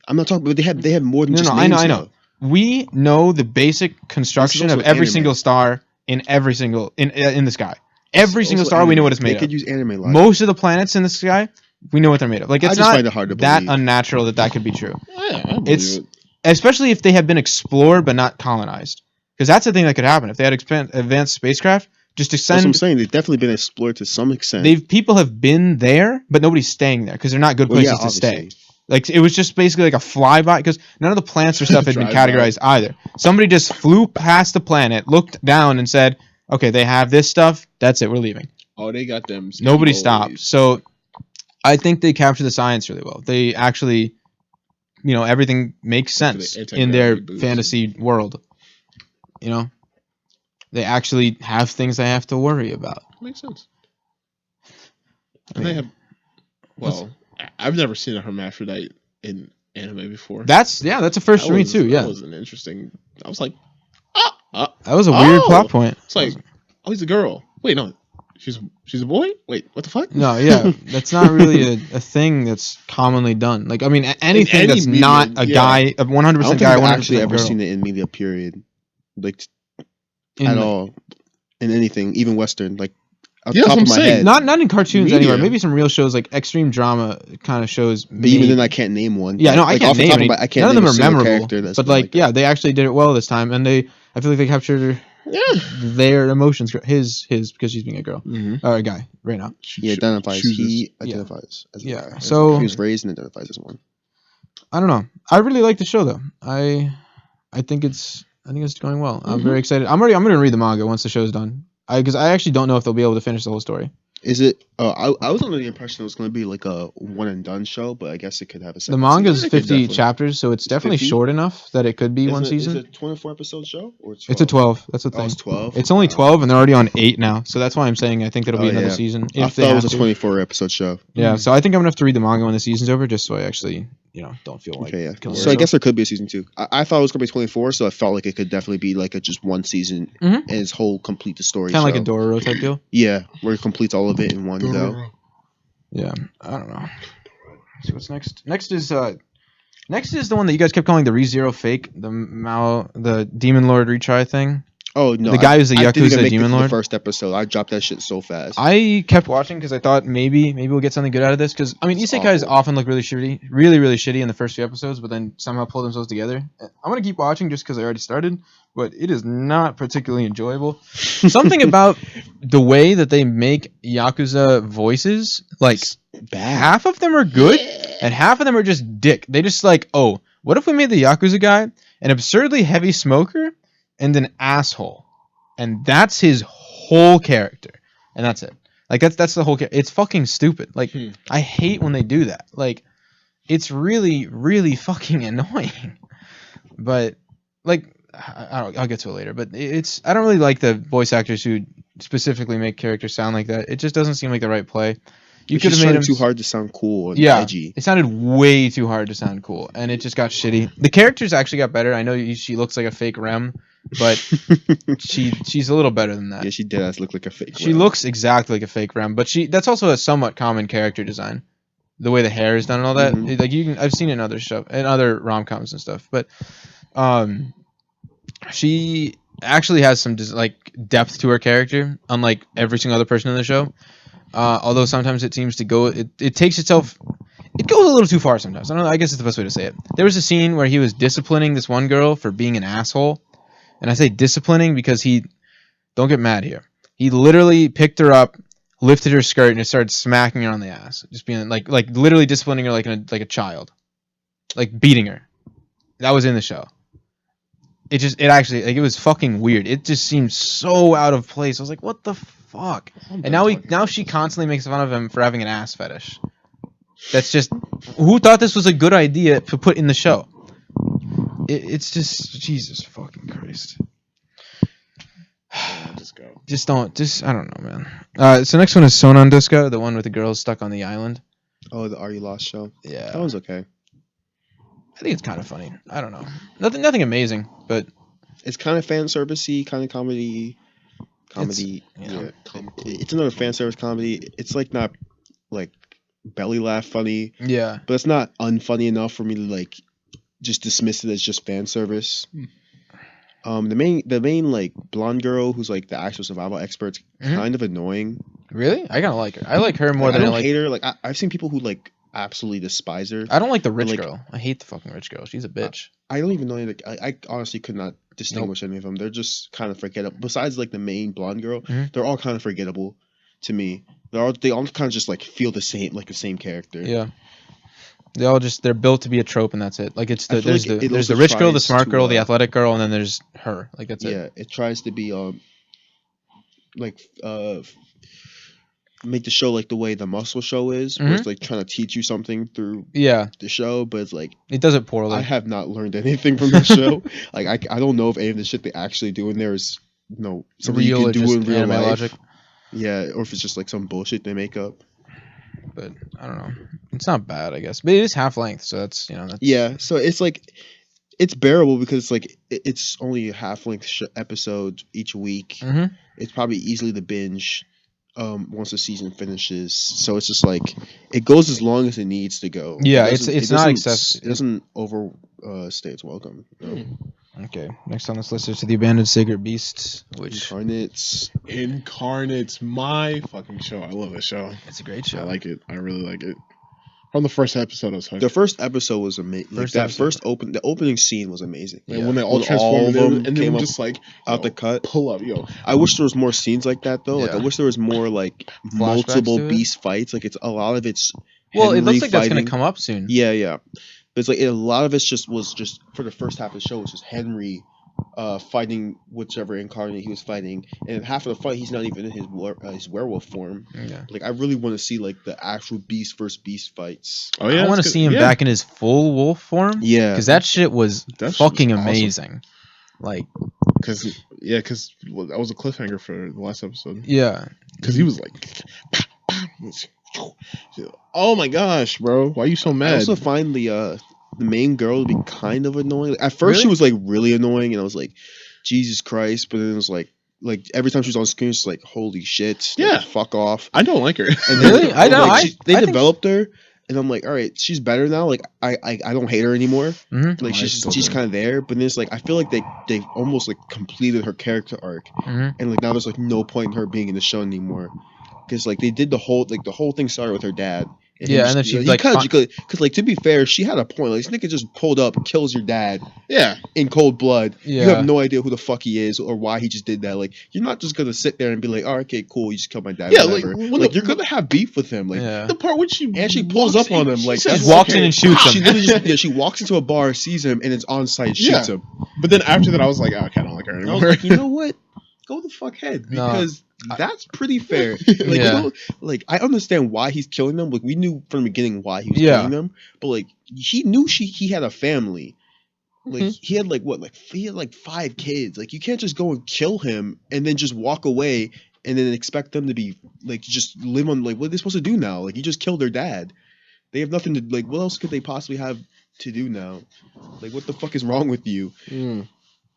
I'm not talking, but they have more than No, just no, names. I know. We know the basic construction also of every anime. single star in every single in the sky. Every It's single also star we know anime. what it's made They of. could use anime logic. Most of the planets in the sky, we know what they're made of. Like I it's just not find it hard to that believe. unnatural that could be true. Yeah, I believe It's it. especially if they have been explored but not colonized, because that's the thing that could happen if they had advanced spacecraft. Just to That's what I'm send, saying. They've definitely been explored to some extent. people have been there, but nobody's staying there because they're not good Well, yeah, places to stay. obviously. Like it was just basically like a flyby because none of the plants or stuff had been Drive-by. categorized either. Somebody just flew past the planet, looked down, and said, "Okay, they have this stuff. That's it. We're leaving." Oh, they got them. Nobody speedy stopped. boys. So I think they capture the science really well. They actually, everything makes After the sense anti-gravity in their boots. fantasy world. They actually have things they have to worry about. Makes sense. I And they mean, have. Well, I've never seen a hermaphrodite in anime before. that's a first for me too. Yeah, that was an interesting. I was like, that was a weird Oh! plot point. it's like, oh, he's a girl. Wait, no, she's a boy. Wait, what the fuck? No, yeah, that's not really a thing that's commonly done. Like, I mean, anything any that's medium, not a yeah. guy, a 100% I don't think guy, I've 100% actually ever girl. seen it in media. Period. Like In at the- all, in anything, even Western. Like off Yeah, the that's top what of I'm my saying. head. Not in cartoons Media. anywhere. Maybe some real shows like extreme drama kind of shows. But even maybe. then, I can't name one. Yeah, no, I Like, can't off the name top of any. my- I can't None of name them a are single memorable. character that's But been like, that. yeah, they actually did it well this time, and I feel like they captured Yeah. their emotions. His because she's being a girl Mm-hmm. or a guy right now. He identifies. He Yeah. identifies as a Yeah, guy. so- he was raised and identifies as one. I don't know. I really like the show though. I think it's going well. I'm very excited. I'm gonna read the manga once the show's done. Because I actually don't know if they'll be able to finish the whole story. Is it? I was under the impression it was going to be like a one and done show, but I guess it could have a The second. manga's It could 50 definitely- chapters, so it's definitely 50? short enough that it could be one Is season. it a 24 episode show or It's a 12. That's the Oh, thing. it's 12. It's only 12, and they're already on 8 now. So that's why I'm saying I think there'll be Oh, another yeah. season. I If they thought it have was a to. 24 episode show. Yeah, so I think I'm gonna have to read the manga when the season's over, just so I actually, don't feel like. Okay, yeah. killing So I myself. guess there could be a season 2. I thought it was going to be 24, so I felt like it could definitely be like a just one season Mhm. and its whole complete the story. Kind of like a show. Dororo type deal. Yeah, where it completes all of it in one go. Yeah, I don't know. So what's next? Next is the one that you guys kept calling the ReZero fake, the Demon Lord retry thing. Oh no, The guy who's the I didn't even Yakuza make Demon it to Lord? the first episode. I dropped that shit so fast. I kept watching because I thought maybe we'll get something good out of this. Because I mean, It's isekais awful. often look really shitty, really shitty in the first few episodes, but then somehow pull themselves together. I'm gonna keep watching just because I already started, but it is not particularly enjoyable. Something about the way that they make Yakuza voices, like Bad. half of them are good and half of them are just dick. They just like, oh, what if we made the Yakuza guy an absurdly heavy smoker and an asshole? And that's his whole character, and that's it. Like that's the whole. It's fucking stupid. Like I hate when they do that. Like it's really fucking annoying. But like I'll get to it later, but I don't really like the voice actors who specifically make characters sound like that. It just doesn't seem like the right play. You could have made him too hard to sound cool and Yeah, edgy. it sounded way too hard to sound cool, and it just got shitty. The characters actually got better. I know she looks like a fake Rem, but she's a little better than that. Yeah, she did look like a fake. She looks exactly like a fake Rem, but that's also a somewhat common character design. The way the hair is done and all that, Mhm. like I've seen it in other rom-coms and stuff, but she actually has some like depth to her character, unlike every single other person in the show. Although sometimes it seems to go, it takes itself, it goes a little too far sometimes. I don't know. I guess it's the best way to say it. There was a scene where he was disciplining this one girl for being an asshole, and I say disciplining because don't get mad here. He literally picked her up, lifted her skirt, and just started smacking her on the ass, just being like literally disciplining her like a child, like beating her. That was in the show. It actually, like, it was fucking weird. It just seemed so out of place. I was like, what the fuck? And now she constantly makes fun of him for having an ass fetish. That's just, who thought this was a good idea to put in the show? It's just, Jesus fucking Christ. Just go. I don't know, man. So next one is Sonon Disco, the one with the girls stuck on the island. Oh, the Are You Lost show. Yeah, That was okay. I think it's kind of funny. I don't know, nothing amazing, but It's kind of fan servicey, kind of comedy. Yeah. It's another fan service comedy. It's like not like belly laugh funny, yeah, but it's not unfunny enough for me to like just dismiss it as just fan service. The main like blonde girl who's like the actual survival expert's kind of annoying. Really, I kind of like her. I like her more Like, than I don't hate her. Like I've seen people who like absolutely despise her. I don't like the rich like- girl. I hate the fucking rich girl. She's a bitch. I don't even know. Like, I honestly could not distinguish any of them. They're just kind of forgettable. Besides, like the main blonde girl, Mhm. they're all kind of forgettable to me. They all kind of just like feel the same, like the same character. Yeah. They're built to be a trope, and that's it. Like it's I feel there's like the it there's the also rich girl, the tries smart to, girl, the athletic girl, and then there's her. Like that's it. Yeah, it tries to be like make the show like the way the Muscle Show is, where it's like trying to teach you something through Yeah, the show, but it's like it does it poorly. I have not learned anything from the show. Like I don't know if any of the shit they actually do in there is something Real you or can just do in real anime life. logic. Yeah, or if it's just like some bullshit they make up. But I don't know. It's not bad, I guess. But it is half length, so that's that's Yeah, so it's like it's bearable because it's like it's only a half length episode each week. Mhm. It's probably easily to binge once the season finishes. So it's just like it goes as long as it needs to go. Yeah, It doesn't- it's it not doesn't- excessive. It doesn't overstay its welcome. Okay. Next on this list is The Abandoned Sacred Beasts, which Incarnate's my fucking show. I love this show. it's a great I show. like it. I really like it. From the first episode, I was hooked. The first episode was amazing. Like First the opening scene was amazing. Like, Yeah. when they all When transformed all of in, them and came then up just like out the cut. pull up, yo. I wish there was more scenes like that though. Like I Yeah. wish there was more like Flashbacks multiple to it? beast fights. Like it's a lot of it's Well, it looks Henry like that's gonna fighting- come up soon. Yeah. But it's like a lot of it's was just for the first half of the show was just Henry fighting whichever incarnate he was fighting, and half of the fight he's not even in his werewolf form. Yeah. Like I really want to see like the actual beast versus beast fights. Oh yeah, I want to that's see him good. back in his full wolf form. Yeah, Because that shit was That shit was fucking awesome. amazing. Like, Because that was a cliffhanger for the last episode. yeah. Because he was like, oh my gosh, bro, why are you so I mad? also find the main girl to be kind of annoying. Like, at first she Really? was like really annoying, and I was like, Jesus Christ! But then it was like every time she was on screen, it's like, holy shit! Like, Yeah. fuck off. I don't like her. And Really? I know, they I think- developed her, and I'm like, all right, she's better now. Like I don't hate her anymore. Mm-hmm. Like I still she's don't. kind of there, but then it's like I feel like they almost like completed her character arc, Mm-hmm. and like now there's like no point in her being in the show anymore, because like they did the whole thing started with her dad. Yeah, and then she, he like, because like to be fair, she had a point. Like this nigga just pulled up, kills your dad Yeah, in cold blood. Yeah. You have no idea who the fuck he is or why he just did that. Like you're not just gonna sit there and be like, oh, okay, cool, you just killed my dad. Yeah, whatever. like, Like, when you're gonna have beef with him. Like Yeah. the part when she And she pulls walks up on in, him, like, she says, Just walks in and shoots she him. literally she walks into a bar, sees him, and it's on site, shoots Yeah. him. But then after that, I was like, oh, okay, I don't like her And I anymore. was like, you know what? Go the fuck ahead, No. because that's pretty fair. Like, Yeah. like I understand why he's killing them. Like we knew from the beginning why he was Yeah. killing them, but like he knew he had a family. Like he had like 5 kids. Like you can't just go and kill him and then just walk away and then expect them to be like just live on like what are they supposed to do now? Like you just killed their dad. They have nothing to like. What else could they possibly have to do now? Like what the fuck is wrong with you?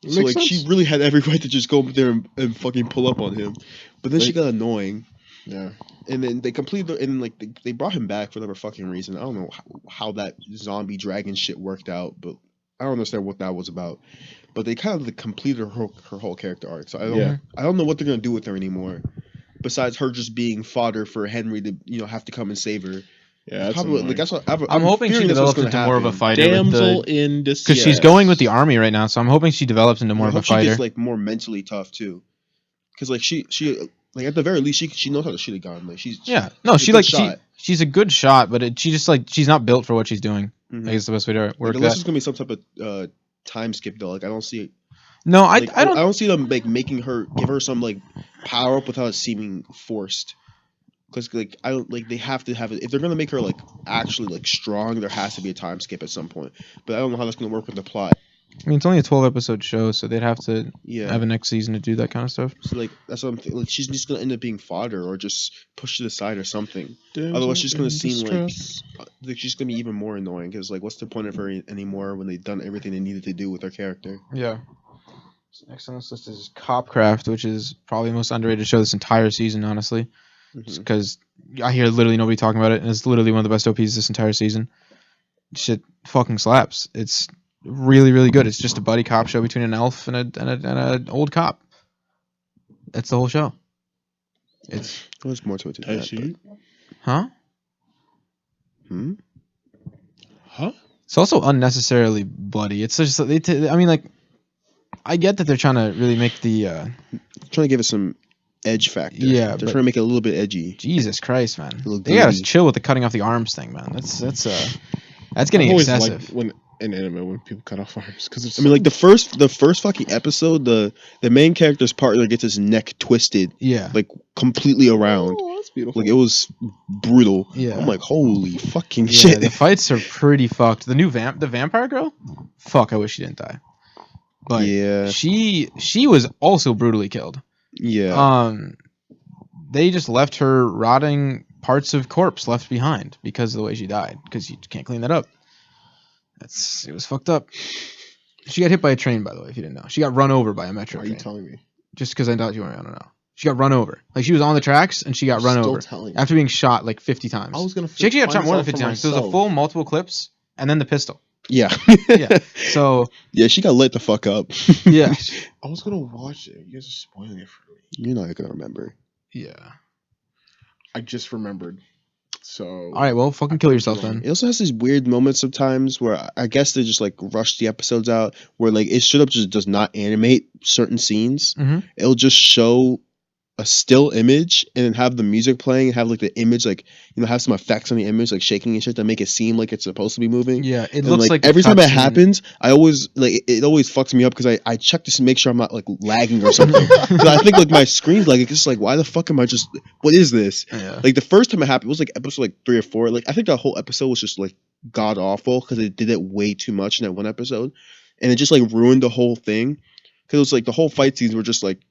So like she really had every right to just go up there and fucking pull up on him, but then she got annoying. Yeah. And then they completely and like they brought him back for whatever fucking reason. I don't know how that zombie dragon shit worked out, but I don't understand what that was about. But they kind of like, completed her whole character arc. So I don't know what they're gonna do with her anymore. Besides her just being fodder for Henry to have to come and save her. Yeah, that's probably like that's what I'm hoping she fearing that's what's develops gonna into more of a happen. fighter. Damsel in distress. Because she's going with the army right now, so I'm hoping she develops into more I of a hope she fighter. gets like more mentally tough too. Because like she like at the very least she knows how to shoot a gun. Like she's she's a good shot, but she's not built for what she's doing. Mm-hmm. I guess the best way to work like, unless it's gonna be some type of time skip though. Like I don't see it. No, like, I don't. I don't see them like making her give her some like power up without it seeming forced. Because like I don't like they have to have it if they're gonna make her like actually like strong. There has to be a time skip at some point. But I don't know how that's gonna work with the plot. I mean, it's only a 12-episode show, so they'd have to have a next season to do that kind of stuff. So like that's what I'm thinking. Like she's just gonna end up being fodder or just pushed to the side or something. Damsel Otherwise, she's gonna seem distress. like she's gonna be even more annoying. Because like, what's the point of her anymore when they've done everything they needed to do with her character? Yeah. So next on this list is Copcraft, which is probably the most underrated show this entire season, honestly. Because I hear literally nobody talking about it, and it's literally one of the best OPs this entire season. Shit fucking slaps. It's really, really good. It's just a buddy cop show between an elf and an old cop. That's the whole show. There's more to it than that. Huh? Huh? It's also unnecessarily bloody. It's just I mean, like, I get that they're trying to really make the trying to give it some edge factor. Yeah, they're trying to make it a little bit edgy. Jesus Christ, man! They gotta chill with the cutting off the arms thing, man. That's getting excessive. Like when in anime when people cut off arms because it's. I mean, like the first fucking episode, the main character's partner gets his neck twisted. Yeah. Like completely around. Oh, that's beautiful. Like it was brutal. Yeah. I'm like, holy fucking shit. The fights are pretty fucked. The new the vampire girl. Fuck, I wish she didn't die. But yeah, she was also brutally killed. Yeah. They just left her rotting parts of corpse left behind because of the way she died. Because you can't clean that up. It was fucked up. She got hit by a train, by the way, if you didn't know. She got run over by a metro train. Why are you telling me? Just because I thought you weren't. I don't know. She got run over. Like she was on the tracks and she got run over after being shot like 50 times. I was gonna. She actually got shot more than 50 times. So it was a full multiple clips and then the pistol. Yeah. Yeah. So. Yeah, she got lit the fuck up. Yeah. I was gonna watch it. You guys are spoiling it for me. You're not gonna remember. Yeah. I just remembered. So. All right. Well, fucking kill yourself then. It also has these weird moments sometimes where I guess they just like rush the episodes out where like it should have just does not animate certain scenes. Mm-hmm. It'll just show a still image and then have the music playing and have like the image like have some effects on the image like shaking and shit to make it seem like it's supposed to be moving. Yeah, it looks like every time it happens, I always like it always fucks me up because I check to make sure I'm not like lagging or something. Because I think like my screen's like it's just like why the fuck am I just what is this? Yeah. Like the first time it happened, it was like episode like 3 or 4. Like I think that whole episode was just like god awful because it did it way too much in that one episode, and it just like ruined the whole thing because it was like the whole fight scenes were just like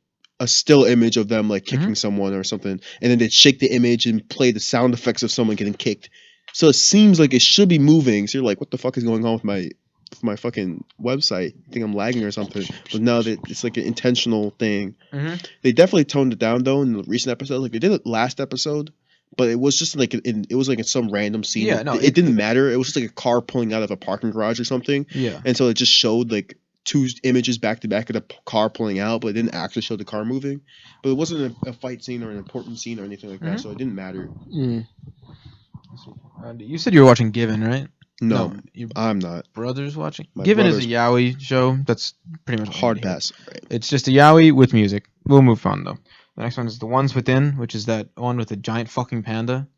a still image of them like kicking someone or something, and then they'd shake the image and play the sound effects of someone getting kicked. So it seems like it should be moving. So you're like, what the fuck is going on with my fucking website? You think I'm lagging or something? But no, it's like an intentional thing. Mm-hmm. They definitely toned it down though in the recent episodes. Like they did it last episode, but it was just like it was like in some random scene. Yeah, no, it didn't matter. It was just like a car pulling out of a parking garage or something. Yeah, and so it just showed like 2 images back to back of the car pulling out, but it didn't actually show the car moving. But it wasn't a fight scene or an important scene or anything like that, so it didn't matter. You said you were watching Given, right? No, I'm not. Brother's watching. My Given brother's is a yaoi show. That's pretty much hard pass. Right. It's just a yaoi with music. We'll move on though. The next one is The Ones Within, which is that one with the giant fucking panda.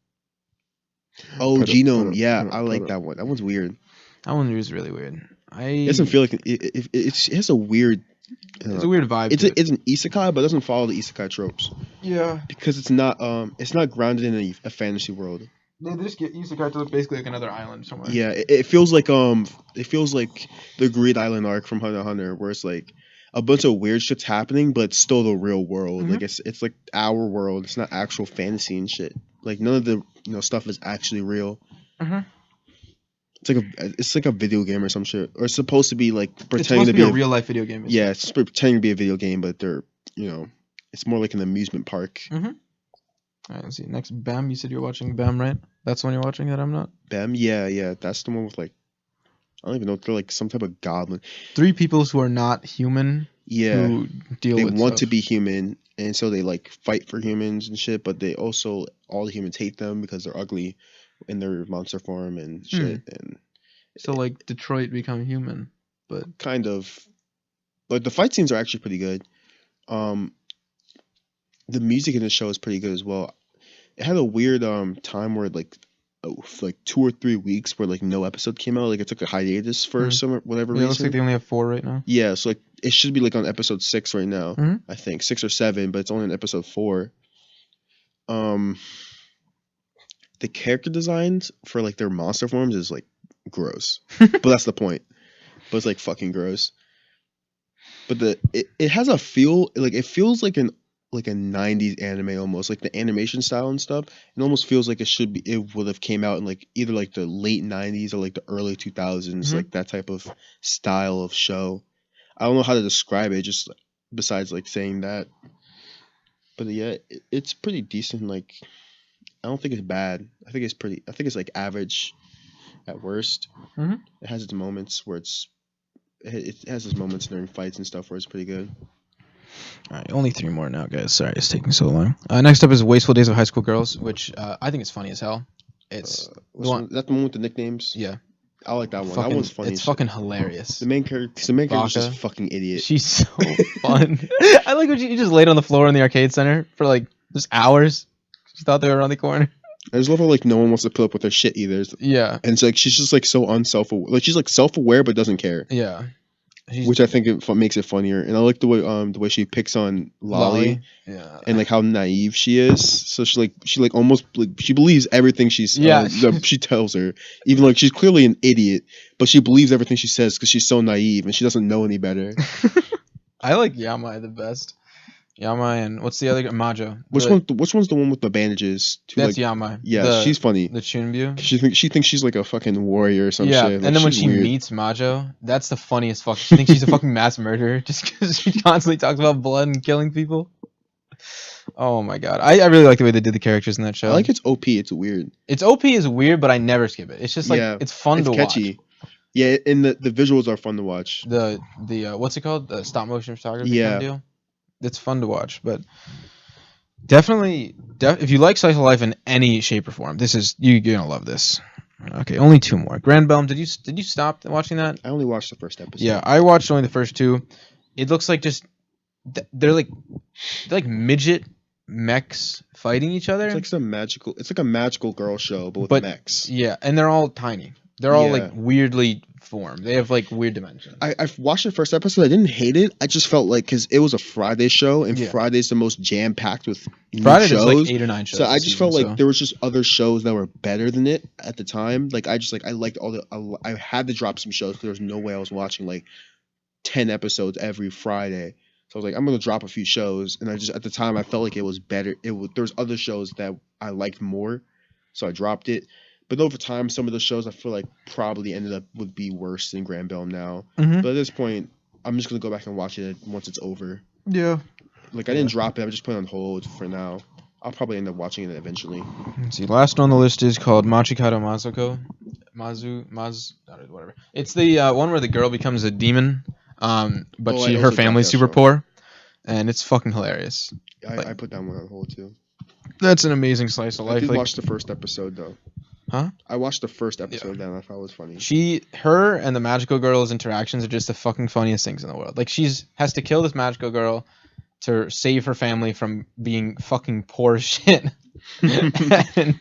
Oh, Genome. Yeah, I like that one. That one's weird. That one is really weird. It doesn't feel like it has a weird. It's a weird vibe. It's an isekai, but it doesn't follow the isekai tropes. Yeah, because it's not grounded in a fantasy world. They just get Isekai to look basically like another island somewhere. Yeah, it feels like the Greed Island arc from Hunter x Hunter, where it's like a bunch of weird shit's happening, but it's still the real world. Mhm. Like it's like our world. It's not actual fantasy and shit. Like none of the stuff is actually real. Mhm. It's like a video game or some shit, or it's supposed to be like It's pretending supposed to to be be a real life video game. yeah, it's pretending to be a video game, but they're it's more like an amusement park. All right, let's see. Next, Bam. You said you're watching Bam, right? That's the one you're watching that I'm not. Bam, yeah, that's the one with like I don't even know. They're like some type of goblin. 3 people who are not human. Yeah, Who deal they with want to stuff. be human, and so they like fight for humans and shit. But they also all the humans hate them because they're ugly in their monster form and shit. And So like Detroit become human, but kind of like the fight scenes are actually pretty good. The music in the show is pretty good as well. It had a weird time where like 2 or 3 weeks where like no episode came out. Like it took a hiatus for some whatever yeah, it looks like reason. they only have 4 right now. Yeah, so like it should be like on episode 6 right now. Mhm. I think 6 or 7, but it's only on episode 4. The character designs for like their monster forms is like gross, but that's the point. But it's like fucking gross. But it has a feel like it feels like a 90s anime almost, like the animation style and stuff. It almost feels like it would have came out in like either like the late 90s or like the early 2000s, like that type of style of show. I don't know how to describe it, just besides like saying that. But yeah, it's pretty decent. Like I don't think it's bad. I think it's like average at worst. It has its moments where it has its moments during fights and stuff where it's pretty good. All right, only 3 more now, guys. Sorry, it's taking so long. Next up is Wasteful Days of High School Girls, which I think is funny as hell. It's Is that the one with the nicknames? yeah, I like that one. That one's funny. It's as shit. fucking hilarious. The main character is just Baka. a fucking idiot. She's so fun. I like when she just laid on the floor in the arcade center for like just hours. She thought they were around the corner. I just love how like no one wants to put up with her shit either. Yeah, And it's like she's just like so unself-aware. Like she's like self-aware but doesn't care. yeah. Which I think makes it funnier. And I like the way she picks on Lolly. Yeah. And like how naive she is. So she almost like she believes everything that she tells her. Even like she's clearly an idiot, but she believes everything she says because she's so naive and she doesn't know any better. I like Yamai the best. Yamai and what's the other guy? Majo. Which one's the one with the bandages? That's Yamai. Yeah, she's funny. The Chunbyu. She thinks she's like a fucking warrior or some shit. Like, and then when she's she weird. meets Majo, that's the funniest fuck. She thinks she's a fucking mass murderer just because she constantly talks about blood and killing people. Oh my god, I really like the way they did the characters in that show. I like its OP. It's weird. Its OP is weird, but I never skip it. It's just like it's fun to catchy. watch. Yeah, and the visuals are fun to watch. The what's it called? The stop motion photography Yeah. kind of deal. It's fun to watch, but definitely, if you like slice of life in any shape or form, this is you're gonna love this. Okay, only 2 more. Grand Belm, did you stop watching that? I only watched the first episode. Yeah, I watched only the first 2. It looks like just they're like midget mechs fighting each other. It's like a magical girl show, but with mechs. Yeah, and they're all tiny. They're all Yeah. like weirdly formed. They have like weird dimensions. I've watched the first episode. I didn't hate it. I just felt like because it was a Friday show, and Friday's the most jam packed with new Friday shows. there's like 8 or 9 shows. So I this just season, felt like there was just other shows that were better than it at the time. Like I liked I had to drop some shows because there was no way I was watching like 10 episodes every Friday. So I was like, I'm gonna drop a few shows, and I just at the time I felt like it was better. There was other shows that I liked more, so I dropped it. But over time, some of the shows I feel like probably ended up would be worse than Grand Bell now. Mhm. But at this point, I'm just gonna go back and watch it once it's over. Yeah. Like I didn't drop it. I just put it on hold for now. I'll probably end up watching it eventually. Let's see. Last on the list is called Machikado Mazuko. Whatever. It's the one where the girl becomes a demon, but I her also family's dropped that super show. poor, and it's fucking hilarious. I put that one on hold too. That's an amazing slice of I life. did Like, watch the first episode though. Huh? I watched the first episode and I thought it was funny. her and the magical girl's interactions are just the fucking funniest things in the world. Like has to kill this magical girl to save her family from being fucking poor as shit. And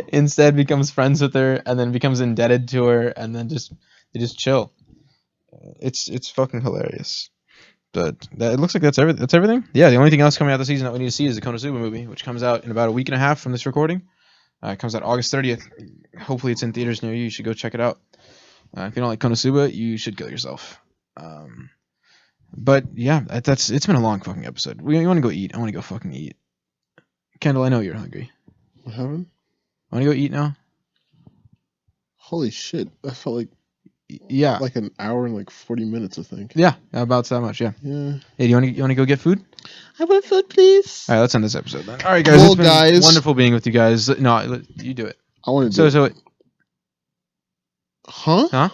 instead becomes friends with her and then becomes indebted to her and then they just chill. It's fucking hilarious. But it looks like that's everything. Yeah, the only thing else coming out this season that we need to see is the Konosuba movie, which comes out in about a week and a half from this recording. It comes out August 30th. Hopefully, it's in theaters near you. You should go check it out. If you don't like Konosuba, you should kill yourself. But yeah, it's been a long fucking episode. You want to go eat? I want to go fucking eat. Kendall, I know you're hungry. What happened? Want to go eat now? Holy shit! That felt Yeah. like an hour and like 40 minutes, I think. Yeah, about that much. Yeah. Yeah. Hey, do you want to go get food? I want food, please. All right, let's end this episode then. All right, guys. Well, It's been guys- wonderful being with you guys. No, you do it. I want to do. So, Huh? huh?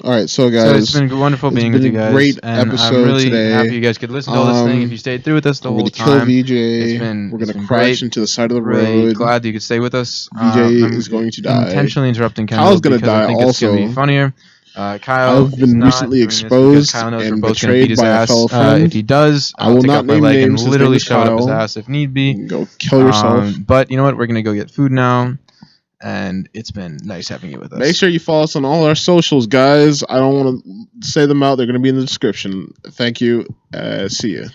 All right, so So guys, it's been wonderful it's being been with you a guys. great and episode I'm really today. happy you guys could listen to all this thing. If you stayed through with us the we're whole gonna kill time, VJ. We're it's gonna been crash great. into the side of the Really road. glad that you could stay with us. VJ I'm is going to die. intentionally interrupting Kendall Kyle's gonna because I die think it's going to also. be funnier. Kyle I've is been not recently doing this because exposed Kyle knows we're and both gonna betrayed beat his by a ass. fellow If friend. he does, I I'll will take not off my name leg and names. His literally name is shove it up his Kyle. ass if need You be. can go kill yourself. But you know what? We're going to go get food now. And it's been nice having you with us. Make sure you follow us on all our socials, guys. I don't want to say them out. They're going to be in the description. Thank you. See you.